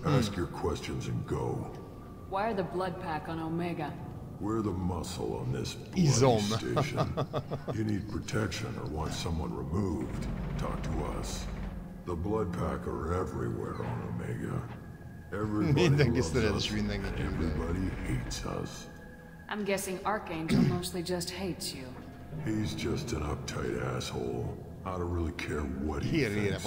Ask your questions and go. Why are the blood pack on Omega? We're the muscle on this bloody station. You need protection or want someone removed, talk to us. The blood pack are everywhere on Omega. Everybody loves us, everybody hates us. I'm guessing Archangel mostly just hates you. He's just an uptight asshole. I don't really care what he thinks,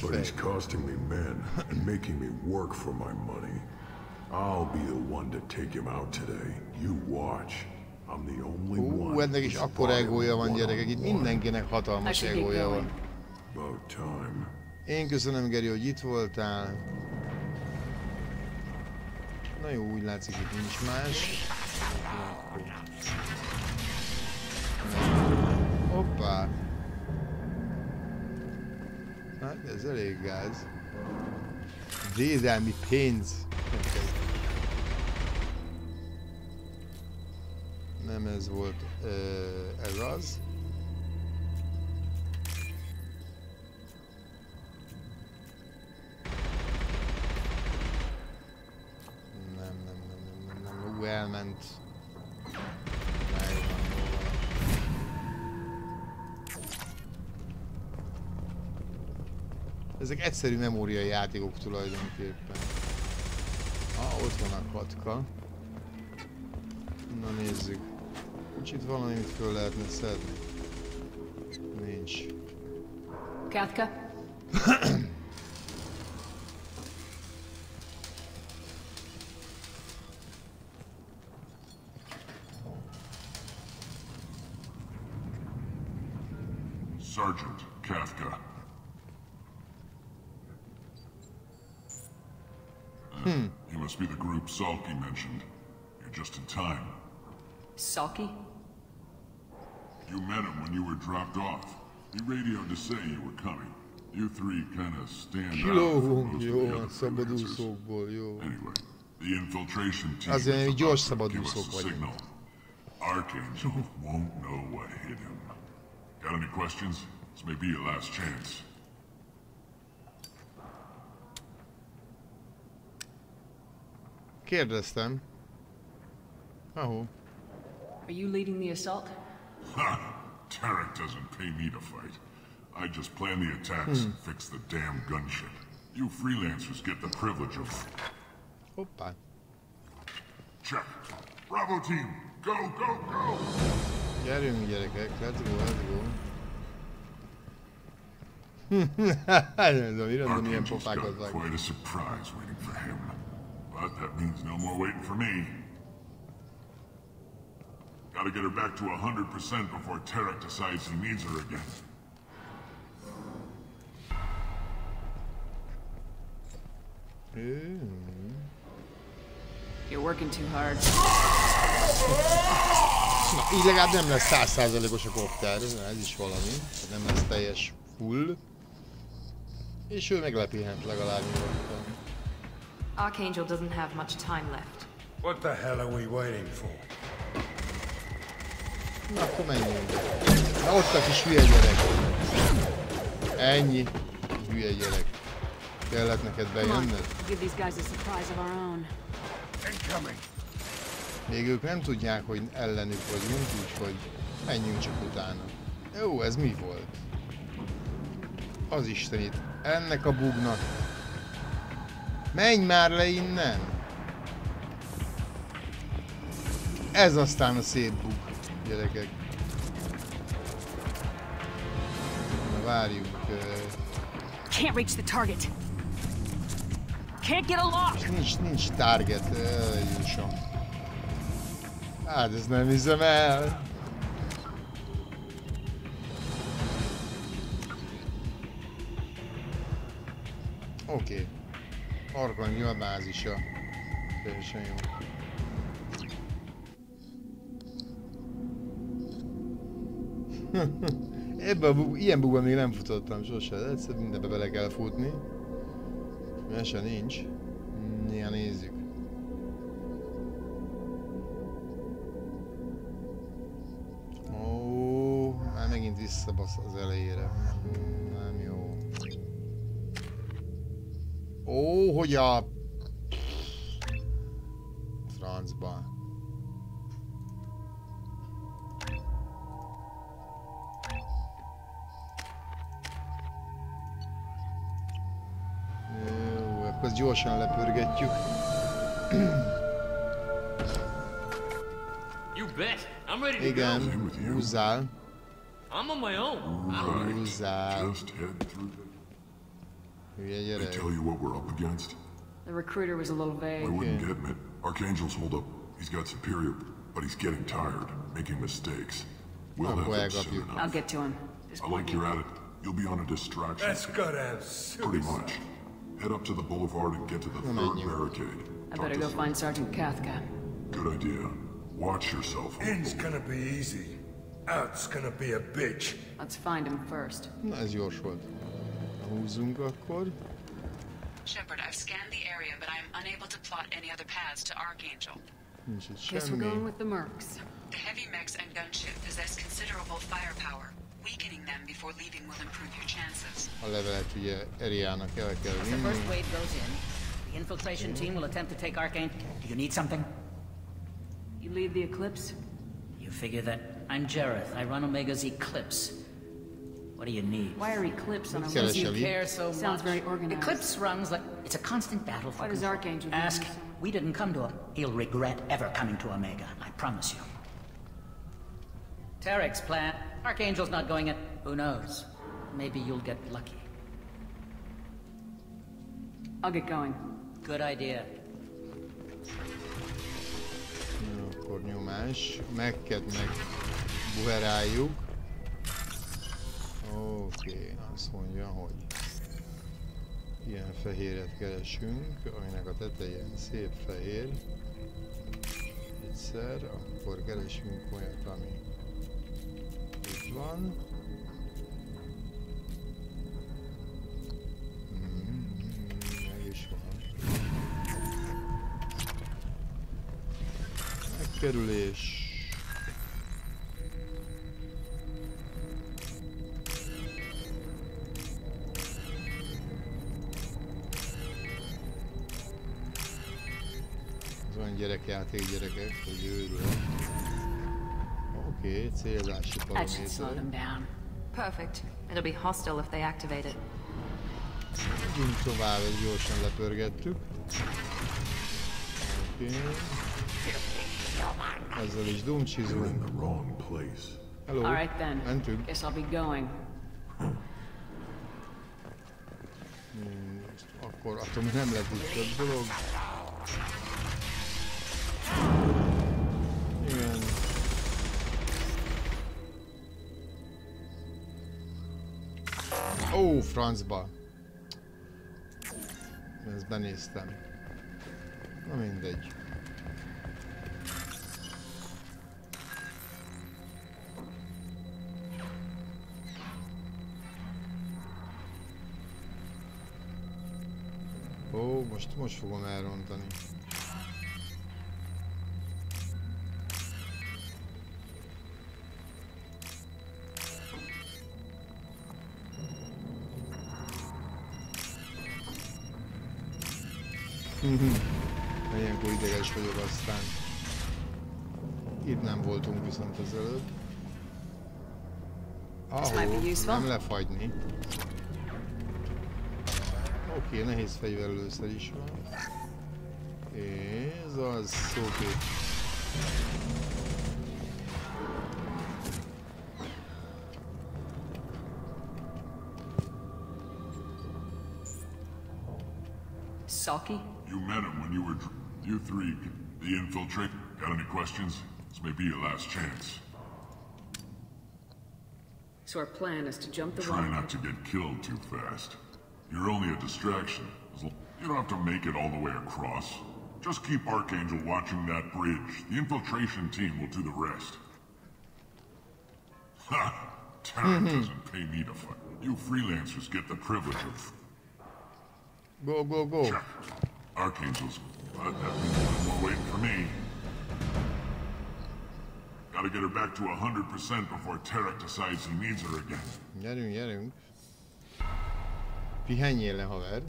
but he's costing me men and making me work for my money. I'll be the one to take him out today. You watch. I'm the only one. Ennek is akkor egója van, gyerekek. Itt mindenkinek hatalmas egója van. About time. Én köszönöm, Geri, hogy itt voltál. Na jó, úgy látszik, itt nincs más. Hoppá! Hát ez elég gáz. Védelmi pénz. Nem ez volt, ez az. Nem, elment. Ezek egyszerű memóriai játékok tulajdonképpen. Ott van a katka. Na nézzük. Kicsit valamit föl lehetne szedni. Nincs. Katka? Sergeant Kafka. You must be the group Salky mentioned. You're just in time. Salky? You met him when you were dropped off. He radioed to say you were coming. You three kind of stand out from most of the other freelancers. Anyway, the infiltration team is about to give us a signal. Archangel won't know what hit him. Got any questions? This may be your last chance. Kérdeztem. Ahó. Are you leading the assault? Ha! Tarek doesn't pay me to fight. I just plan the attacks and fix the damn gunship. You freelancers get the privilege of... Hoppá. Check. Bravo team, go, go, go! Gyerünk, gyerekek, let's go, let's go. Archangel's got quite a surprise waiting for him. But that means no more waiting for me. Gotta get her back to 100% before Tarek decides he needs her again. You're working too hard. Na, így legalább nem lesz 100%-os a kopter, ez is valami. Nem lesz teljes full. És ő meglepélhet legalább nyugodtan. Archangel doesn't have much time left. What the hell are we waiting for? Na, akkor menjünk. Na, ott a kis hülye gyerek. Ennyi. Hülye gyerek. Kellett neked bejönned? Még ők nem tudják, hogy ellenük vagyunk, úgyhogy menjünk csak utána. Jó, ez mi volt? Az istenit. Ennek a bugnak. Menj már le innen! Ez aztán a szép bug, gyerekek. Na várjunk. Can't reach the target. Can't get a lock. Nincs target. Jusson. Hát ez nem hiszem el. Oké. Arkangyal a bázisa. Teljesen jó. Ebben ilyen bugban még nem futottam sose, egyszer mindenbe bele kell futni. Mese nincs. Néha nézzük. Ó, már megint visszabasz az elejére. Nem jó. Ó, hogy a... francba. Jó, akkor ezt gyorsan lepörgetjük. Igen, húzzál. I'm on my own. Húzzál. Hülye gyerek. They tell you what we're up against? The recruiter was a little vague. I wouldn't get it. Archangel's hold up. He's got superior, but he's getting tired, making mistakes. We'll have him soon enough. I'll get to him. I like you're at it. You'll be on a distraction. That's gotta have suicide. Pretty much. Head up to the boulevard and get to the third barricade. I better go find Sergeant Cathca. Good idea. Watch yourself. In's gonna be easy. Out's gonna be a bitch. Let's find him first. Na, ez gyors volt. Húzzunk akkor. Shepard, I've scanned the area, but I am unable to plot any other paths to Archangel. Guess we're going with the mercs. The heavy mechs and gunship possess considerable firepower. Weakening them before leaving will improve your chances. A levelet ugye Eriának el kell vinni. The first wave goes in. The infiltration team will attempt to take Archangel. Do you need something? You lead the Eclipse? You figure that? I'm Jareth. I run Omega's Eclipse. What do you need? Why are Eclipse on a list? You care so much. Sounds very organized. Eclipse runs like it's a constant battle for Why does Archangel do Ask. this? We didn't come to him. He'll regret ever coming to Omega. I promise you. Tarek's plan. Archangel's not going in. Who knows? Maybe you'll get lucky. I'll get going. Good idea. Akkor nyomás. Megket meg buheráljuk. Oké, azt mondja, hogy ilyen fehéret keresünk, aminek a tetején szép fehér. Egyszer, akkor keresünk olyat, ami itt van. Meg is van. Megkerülés. Gyerekjáték gyerekek, hogy őről. Oké, célzási paraméter. Perfect. It'll be hostile if they activate it. Megyünk tovább, ezt gyorsan lepörgettük. Oké. Ezzel is dumcsizunk. Hello. Alright then. Mentünk. Guess I'll be going. Akkor attól nem lett itt több dolog. Igen. Ó, francba. Ezt benéztem. Na mindegy. Ó, most fogom elrontani. Ilyenkor ideges vagyok aztán. Itt nem voltunk viszont az előtt. Ahol nem lefagyni. Oké, nehéz fegyverlőszer is van. Ez az szókép. Saki? You met him when you were... You three, the infiltrate. Got any questions? This may be your last chance. So our plan is to jump the wall. Try not to get killed too fast. You're only a distraction. You don't have to make it all the way across. Just keep Archangel watching that bridge. The infiltration team will do the rest. Ha! Tarek doesn't pay me to fight. You freelancers get the privilege of... Go. Check. Archangel's... that means one more waiting for me. Gotta get her back to 100% before Tarek decides he needs her again. Gyerünk. Pihenjél le, haver.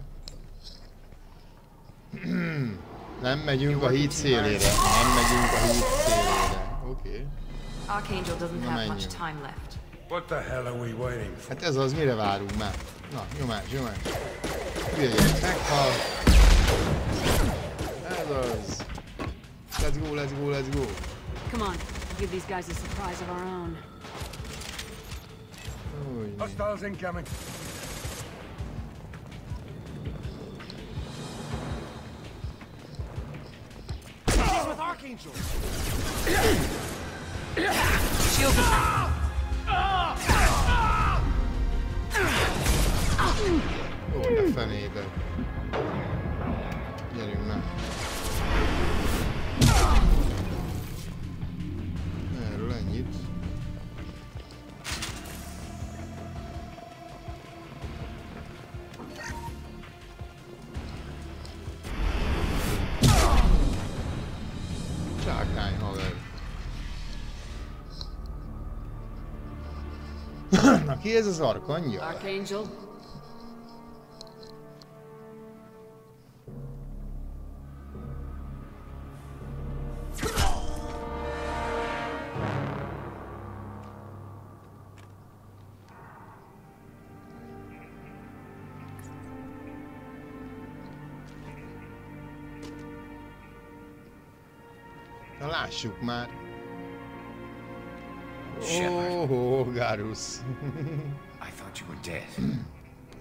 Nem megyünk a híd szélére. Oké. Archangel doesn't have much time left. What the hell are we waiting for? Hát ez az, mire várunk már? Na, nyomás. Üljél, meghal. Ez az. Let's go. Come on, give these guys a surprise of our own. Hostiles incoming. He's with Archangel. Shield him. Ó, de fenébe. Gyerünk már. Erről ennyit. Csákány, haver. Na ki ez az arkangyal? Archangel. Na lássuk már. Shepard. Garus. I thought you were dead.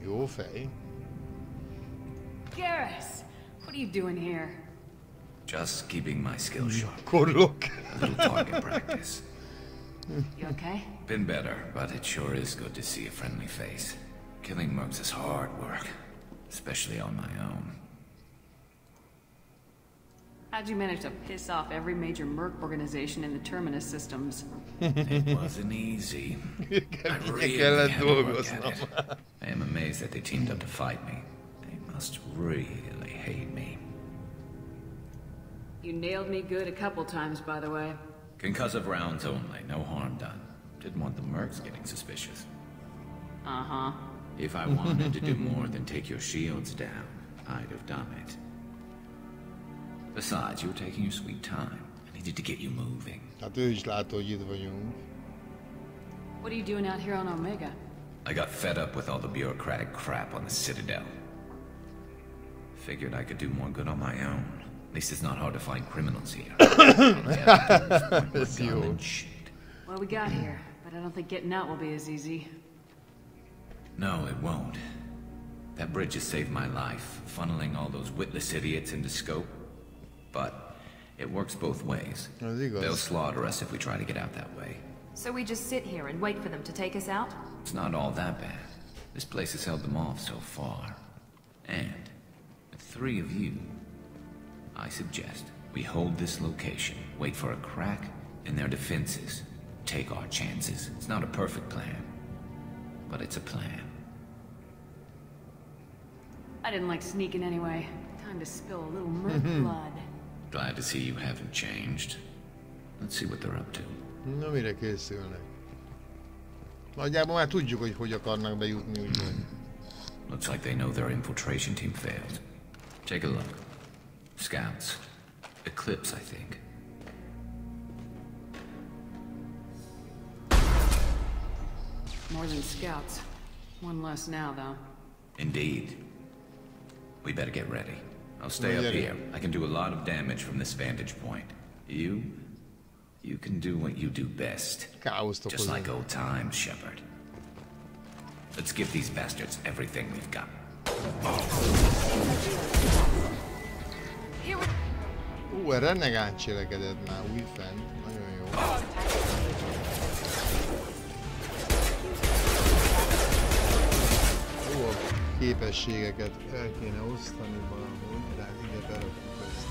Jó fej. Garrus, what are you doing here? Just keeping my skills sharp. Korlok. A little target practice. You okay? Been better, but it sure is good to see a friendly face. Killing mercs is hard work, especially on my own. How'd you manage to piss off every major merc organization in the Terminus systems? It wasn't easy. I really had to work at it. I am amazed that they teamed up to fight me. They must really hate me. You nailed me good a couple times, by the way. Concussive rounds only, no harm done. Didn't want the mercs getting suspicious. Uh-huh. If I wanted to do more than take your shields down, I'd have done it. Besides, you were taking your sweet time. I needed to get you moving. Hát ő is látó, hogy itt vagyunk. What are you doing out here on Omega? I got fed up with all the bureaucratic crap on the Citadel. Figured I could do more good on my own. At least it's not hard to find criminals here. That's you. Well, we got here, but I don't think getting out will be as easy. No, it won't. That bridge has saved my life, funneling all those witless idiots into scope. But it works both ways. They'll slaughter us if we try to get out that way. So we just sit here and wait for them to take us out? It's not all that bad. This place has held them off so far. And with 3 of you, I suggest we hold this location, wait for a crack in their defenses, take our chances. It's not a perfect plan, but it's a plan. I didn't like sneaking anyway. Time to spill a little merc blood. Glad to see you haven't changed. Let's see what they're up to. Na, mire készülnek? Nagyjából már tudjuk, hogy hogy akarnak bejutni, úgyhogy. Looks like they know their infiltration team failed. Take a look. Scouts. Eclipse, I think. More than scouts. One less now, though. Indeed. We better get ready. I'll stay up here. I can do a lot of damage from this vantage point. You can do what you do best. Just like old times, Shepard. Let's give these bastards everything we've got. Renegán cselekedett már újfent. Nagyon jó. Jó, a képességeket el kéne osztani valahogy, de ide berakjuk ezt.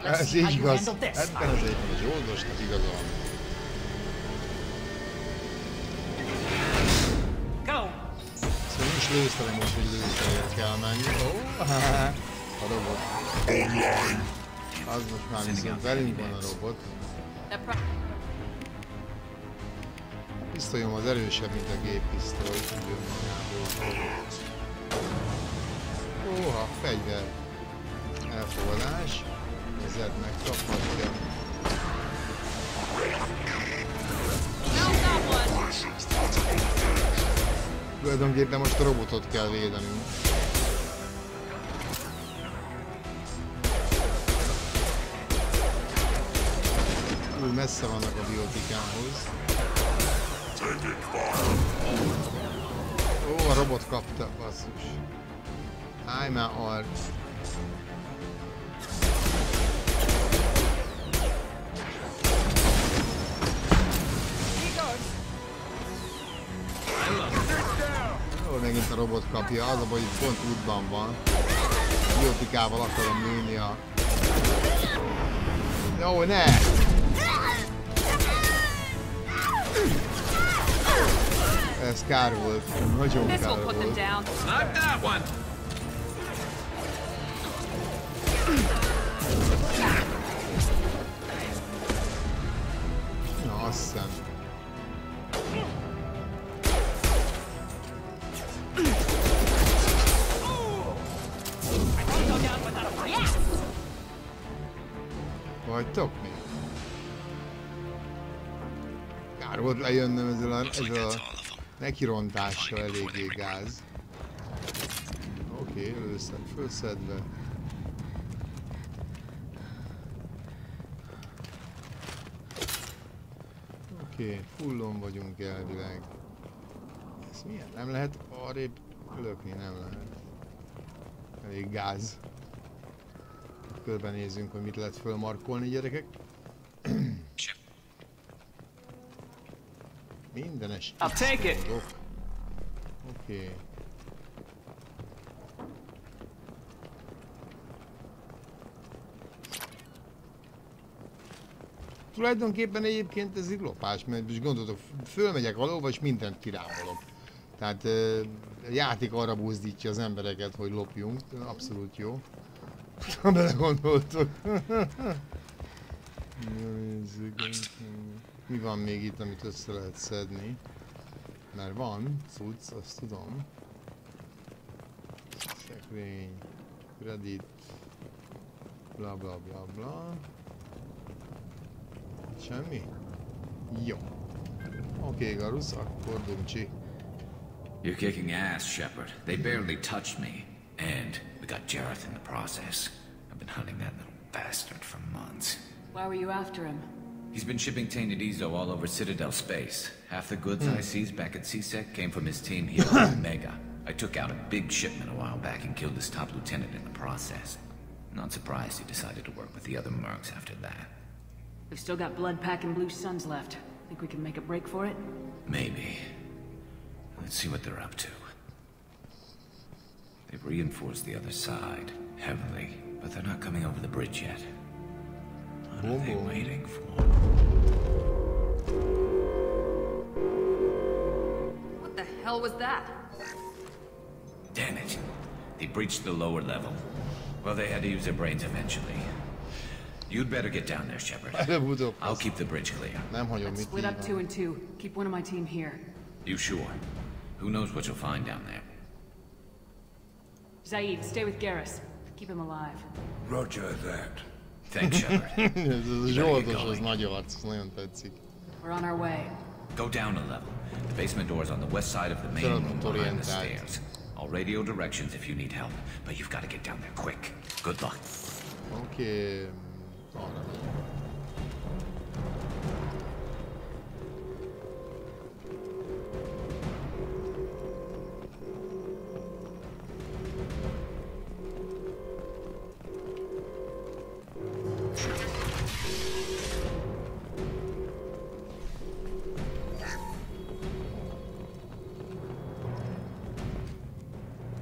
Ez így igaz, ebben az egyben az oldosnak igaza van. Szóval nincs lőszerem most, hogy lőszerért kell menni. A robot. Az most már viszont velünk van a robot. Pisztolyom az erősebb, mint a géppisztoly, úgy önmagából. Óha, fegyver. Elfogadás. Zed megkaphatja. Tulajdonképpen most a robotot kell védenünk. Túl messze vannak a biotikához. Ó, a robot kapta, basszus. Állj már arra. Megint a robot kapja, az a baj, hogy pont útban van. Biotikával akarom lőni a... Jó, ne! Ez kár volt, nagyon kár volt. Na, azt hiszem. Vagytok még? Kár volt lejönnöm ezzel a nekirontással, eléggé gáz. Oké, először fölszedve. Oké, fullon vagyunk elvileg. Ez milyen? Nem lehet arrébb lökni, nem lehet. Elég gáz. Körbenézzünk, hogy mit lehet fölmarkolni, gyerekek. Mindenes. I'll take it. Oké. Tulajdonképpen egyébként ez egy lopás, mert most gondoltok, fölmegyek alóba és mindent kirámolok. Tehát a játék arra buzdítja az embereket, hogy lopjunk. Abszolút jó. Ha belegondoltok. Mi van még itt, amit össze lehet szedni? Mert van cucc, azt tudom. Szekrény, kredit, bla bla bla bla. Semmi? Jó. Oké, Garus, akkor dumcsi. You're kicking ass, Shepard. They barely touched me. And we got Jareth in the process. I've been hunting that little bastard for months. Why were you after him? He's been shipping tainted Ezo all over Citadel space. Half the goods I seized back at CSEC came from his team here at Omega. I took out a big shipment a while back and killed his top lieutenant in the process. Not surprised he decided to work with the other mercs after that. We've still got blood pack and blue suns left. Think we can make a break for it? Maybe. Let's see what they're up to. They've reinforced the other side, heavily, but they're not coming over the bridge yet. What are they waiting for? What the hell was that? Damn it. They breached the lower level. Well, they had to use their brains eventually. You'd better get down there, Shepard. I'll keep the bridge clear. Let's split up 2 and 2. Keep one of my team here. You sure? Who knows what you'll find down there? Zaid, stay with Garrus. Keep him alive. Roger that. Thanks, Shepard. Ez a zsoldos, az nagy arc, nagyon tetszik. We're on our way. Go down a level. The basement door's on the west side of the main room behind the stairs. I'll radio directions if you need help, but you've got to get down there quick. Good luck. Okay.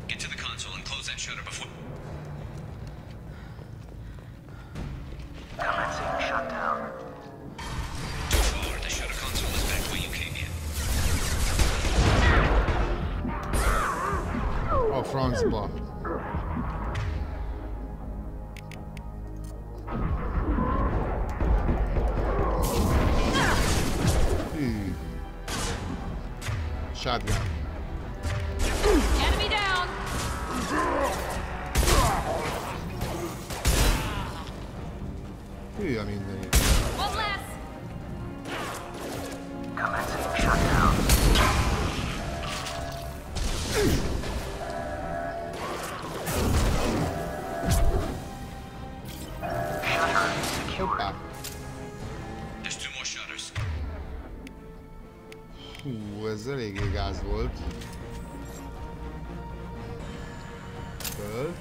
Get to the console and close that shutter before... Commencing shutdown. Too far. The shutter console is back where you came in. Oh, francba. Shotgun. Enemy down! Hülye mindenit. One less! Commencing shutdown. Shutter secure. There's 2 more shutters. Hú, ez eléggé gáz volt. Föld.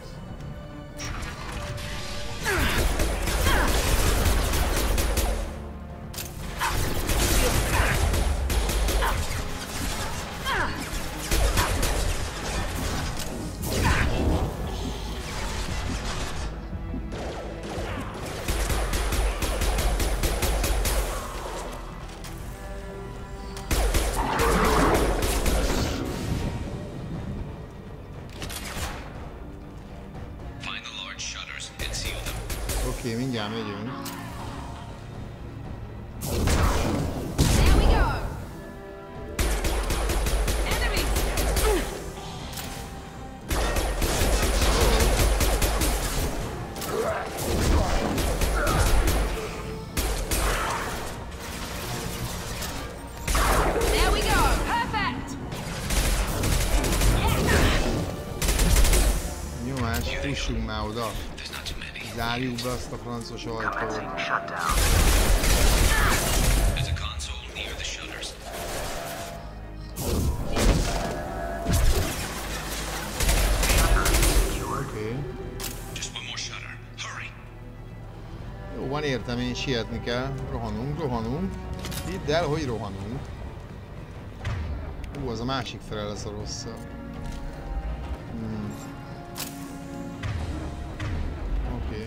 Oké, mindjárt megyünk. There we go! Enemies! There we go! Perfect! Nyomás, fussunk már oda. Zárjuk be azt a francos ajtót. Oké. Jó, van értelmény, sietni kell. Rohanunk, rohanunk. Hidd el, hogy rohanunk. Az a másik fele lesz a rosszabb. Oké.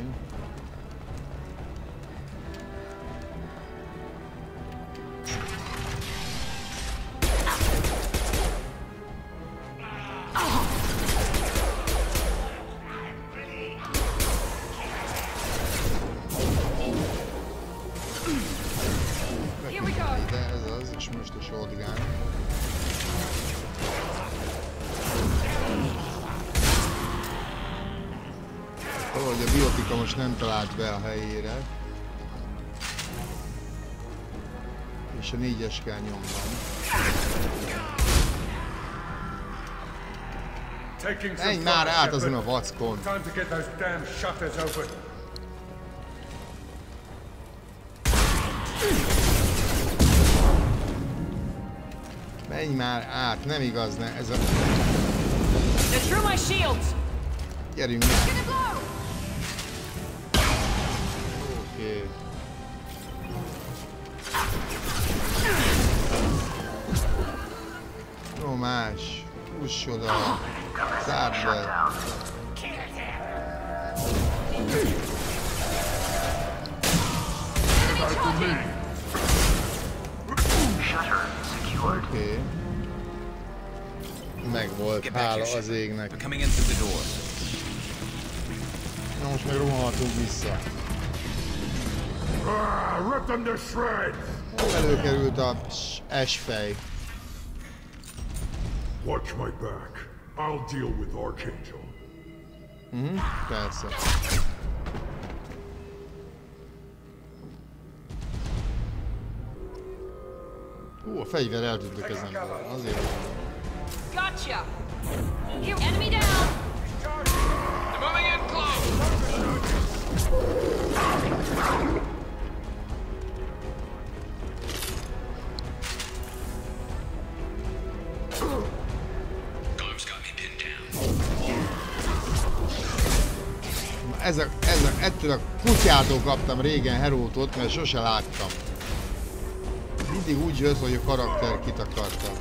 Most nem talált be a helyére. És a 4-es kell nyomnom. Menj már át azon a vackon! Menj már át, nem igaz, ne, ez a... Gyerünk már! No más, fuss oda, zárd le. Oké. Megvolt, hála az égnek. Na most meg rohanhatunk vissza. Előkerült a S-fej. Watch my back. I'll deal with Archangel. Persze. A fegyver eltűnt a kezemből. Azért van. Gotcha! Here, enemy down! They're moving in close! Ettől a kutyától kaptam régen herótot, mert sose láttam. Mindig úgy jött, hogy a karakter kitakarta.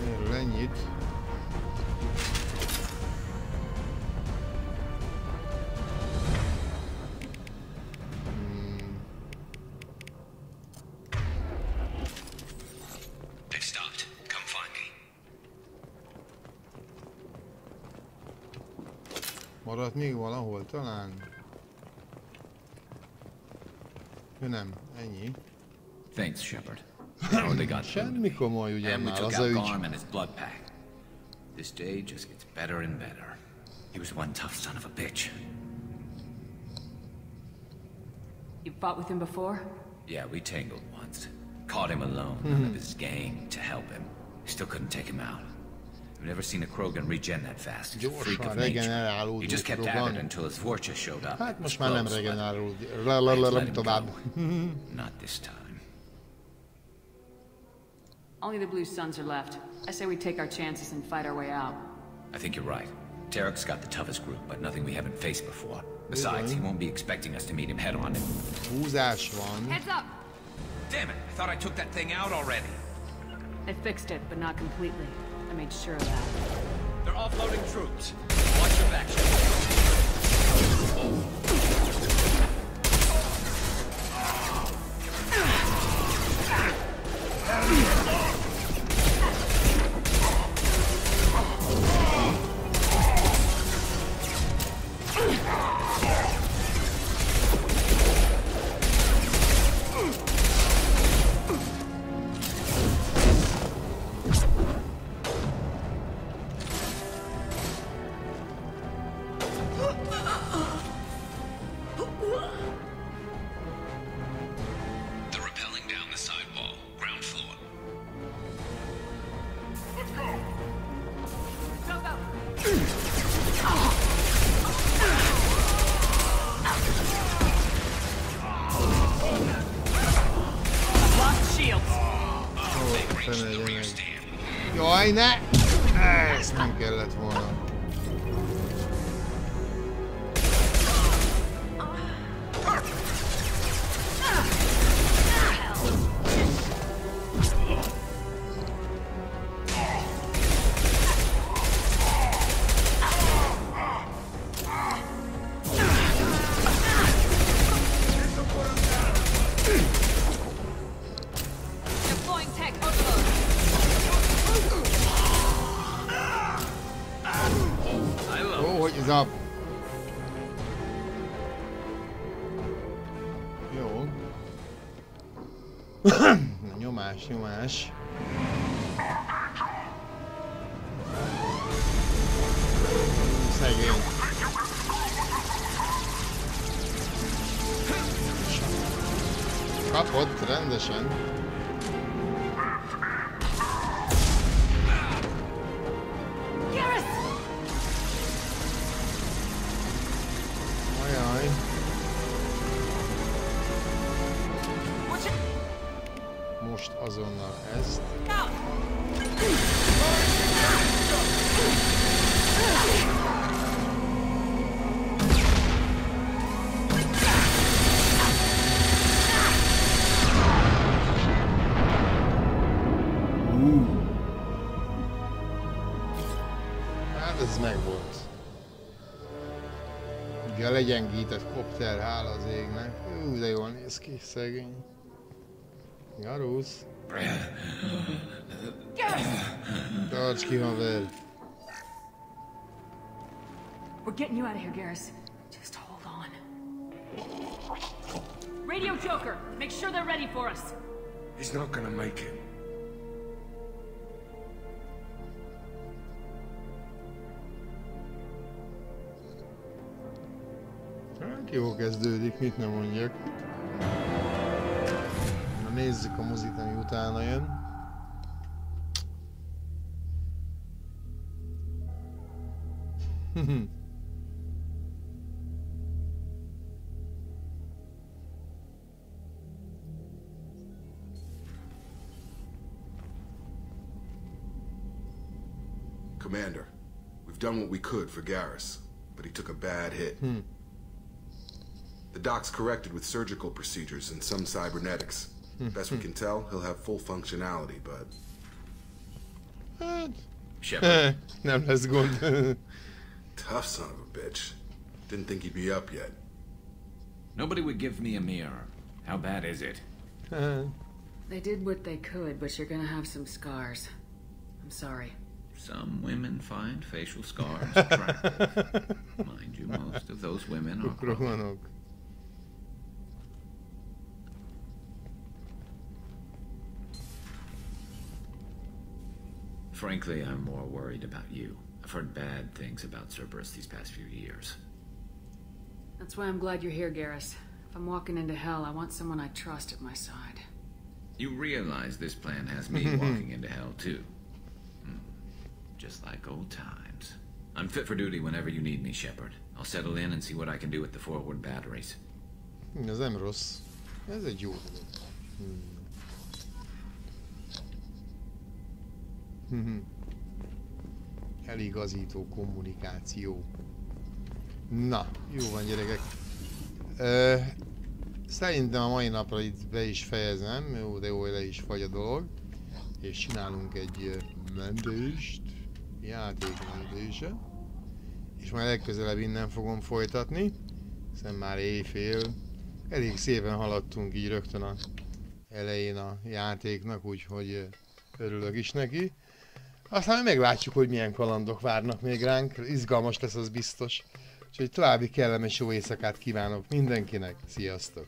Erről ennyit. Maradt még valahol talán? Nem, ennyi. Thanks, Shepard. Semmi komoly ugyannál az a ügy. This day just gets better and better. He was one tough son of a bitch. You fought with him before? Yeah, we tangled once. Caught him alone, none of his gang to help him. Still couldn't take him out. I've never seen a Krogan regen that fast. He's a freak of nature. He just kept at it until his fortune showed up. Hát most már nem regenerálódik tovább. Not this time. Only the Blue Suns are left. I say we take our chances and fight our way out. I think you're right. Tarek's got the toughest group, but nothing we haven't faced before. Besides, he won't be expecting us to meet him head on. Húzás van. Heads up! Damn it! I thought I took that thing out already. They fixed it, but not completely. I made sure of that. They're offloading troops. Watch your back, fene legyen meg. Jaj, ne! Ezt nem kellett volna. Nyomás. Szegény. Kapott rendesen. Ajaj. Most azonnal ezt. Hát ez megvolt. Ugye a legyengített kopter, hála az égnek. De jól néz ki, szegény. Garusz. Tarts ki, haver. We're getting you out of here, Garrus. Just hold on. Radio Joker, make sure they're ready for us. He's not gonna make it. Hát jó kezdődik, mit nem mondjak. Na nézzük a mozit, ami utána jön. Commander, we've done what we could for Garrus, but he took a bad hit. The doc's corrected with surgical procedures and some cybernetics. Best we can tell, he'll have full functionality, but... Shepard. Nem lesz gond. Tough son of a bitch. Didn't think he'd be up yet. Nobody would give me a mirror. How bad is it? They did what they could, but you're gonna have some scars. I'm sorry. Some women find facial scars attractive. Mind you, most of those women are colored. Frankly, I'm more worried about you. I've heard bad things about Cerberus these past few years. That's why I'm glad you're here, Garrus. If I'm walking into hell, I want someone I trust at my side. You realize this plan has me walking into hell, too. Just like old times. I'm fit for duty whenever you need me, Shepard. I'll settle in and see what I can do with the forward batteries. Ez nem rossz. Ez egy jó. Eligazító kommunikáció. Na, jó van, gyerekek. Szerintem a mai napra itt be is fejezem. Jó, de jó, le is fagy a dolog. És csinálunk egy mentést. Játékmentése. És majd legközelebb innen fogom folytatni. Hiszen már éjfél. Elég szépen haladtunk így rögtön a elején a játéknak, úgyhogy örülök is neki. Aztán meglátjuk, hogy milyen kalandok várnak még ránk. Izgalmas lesz, az biztos. Úgyhogy további kellemes jó éjszakát kívánok mindenkinek. Sziasztok!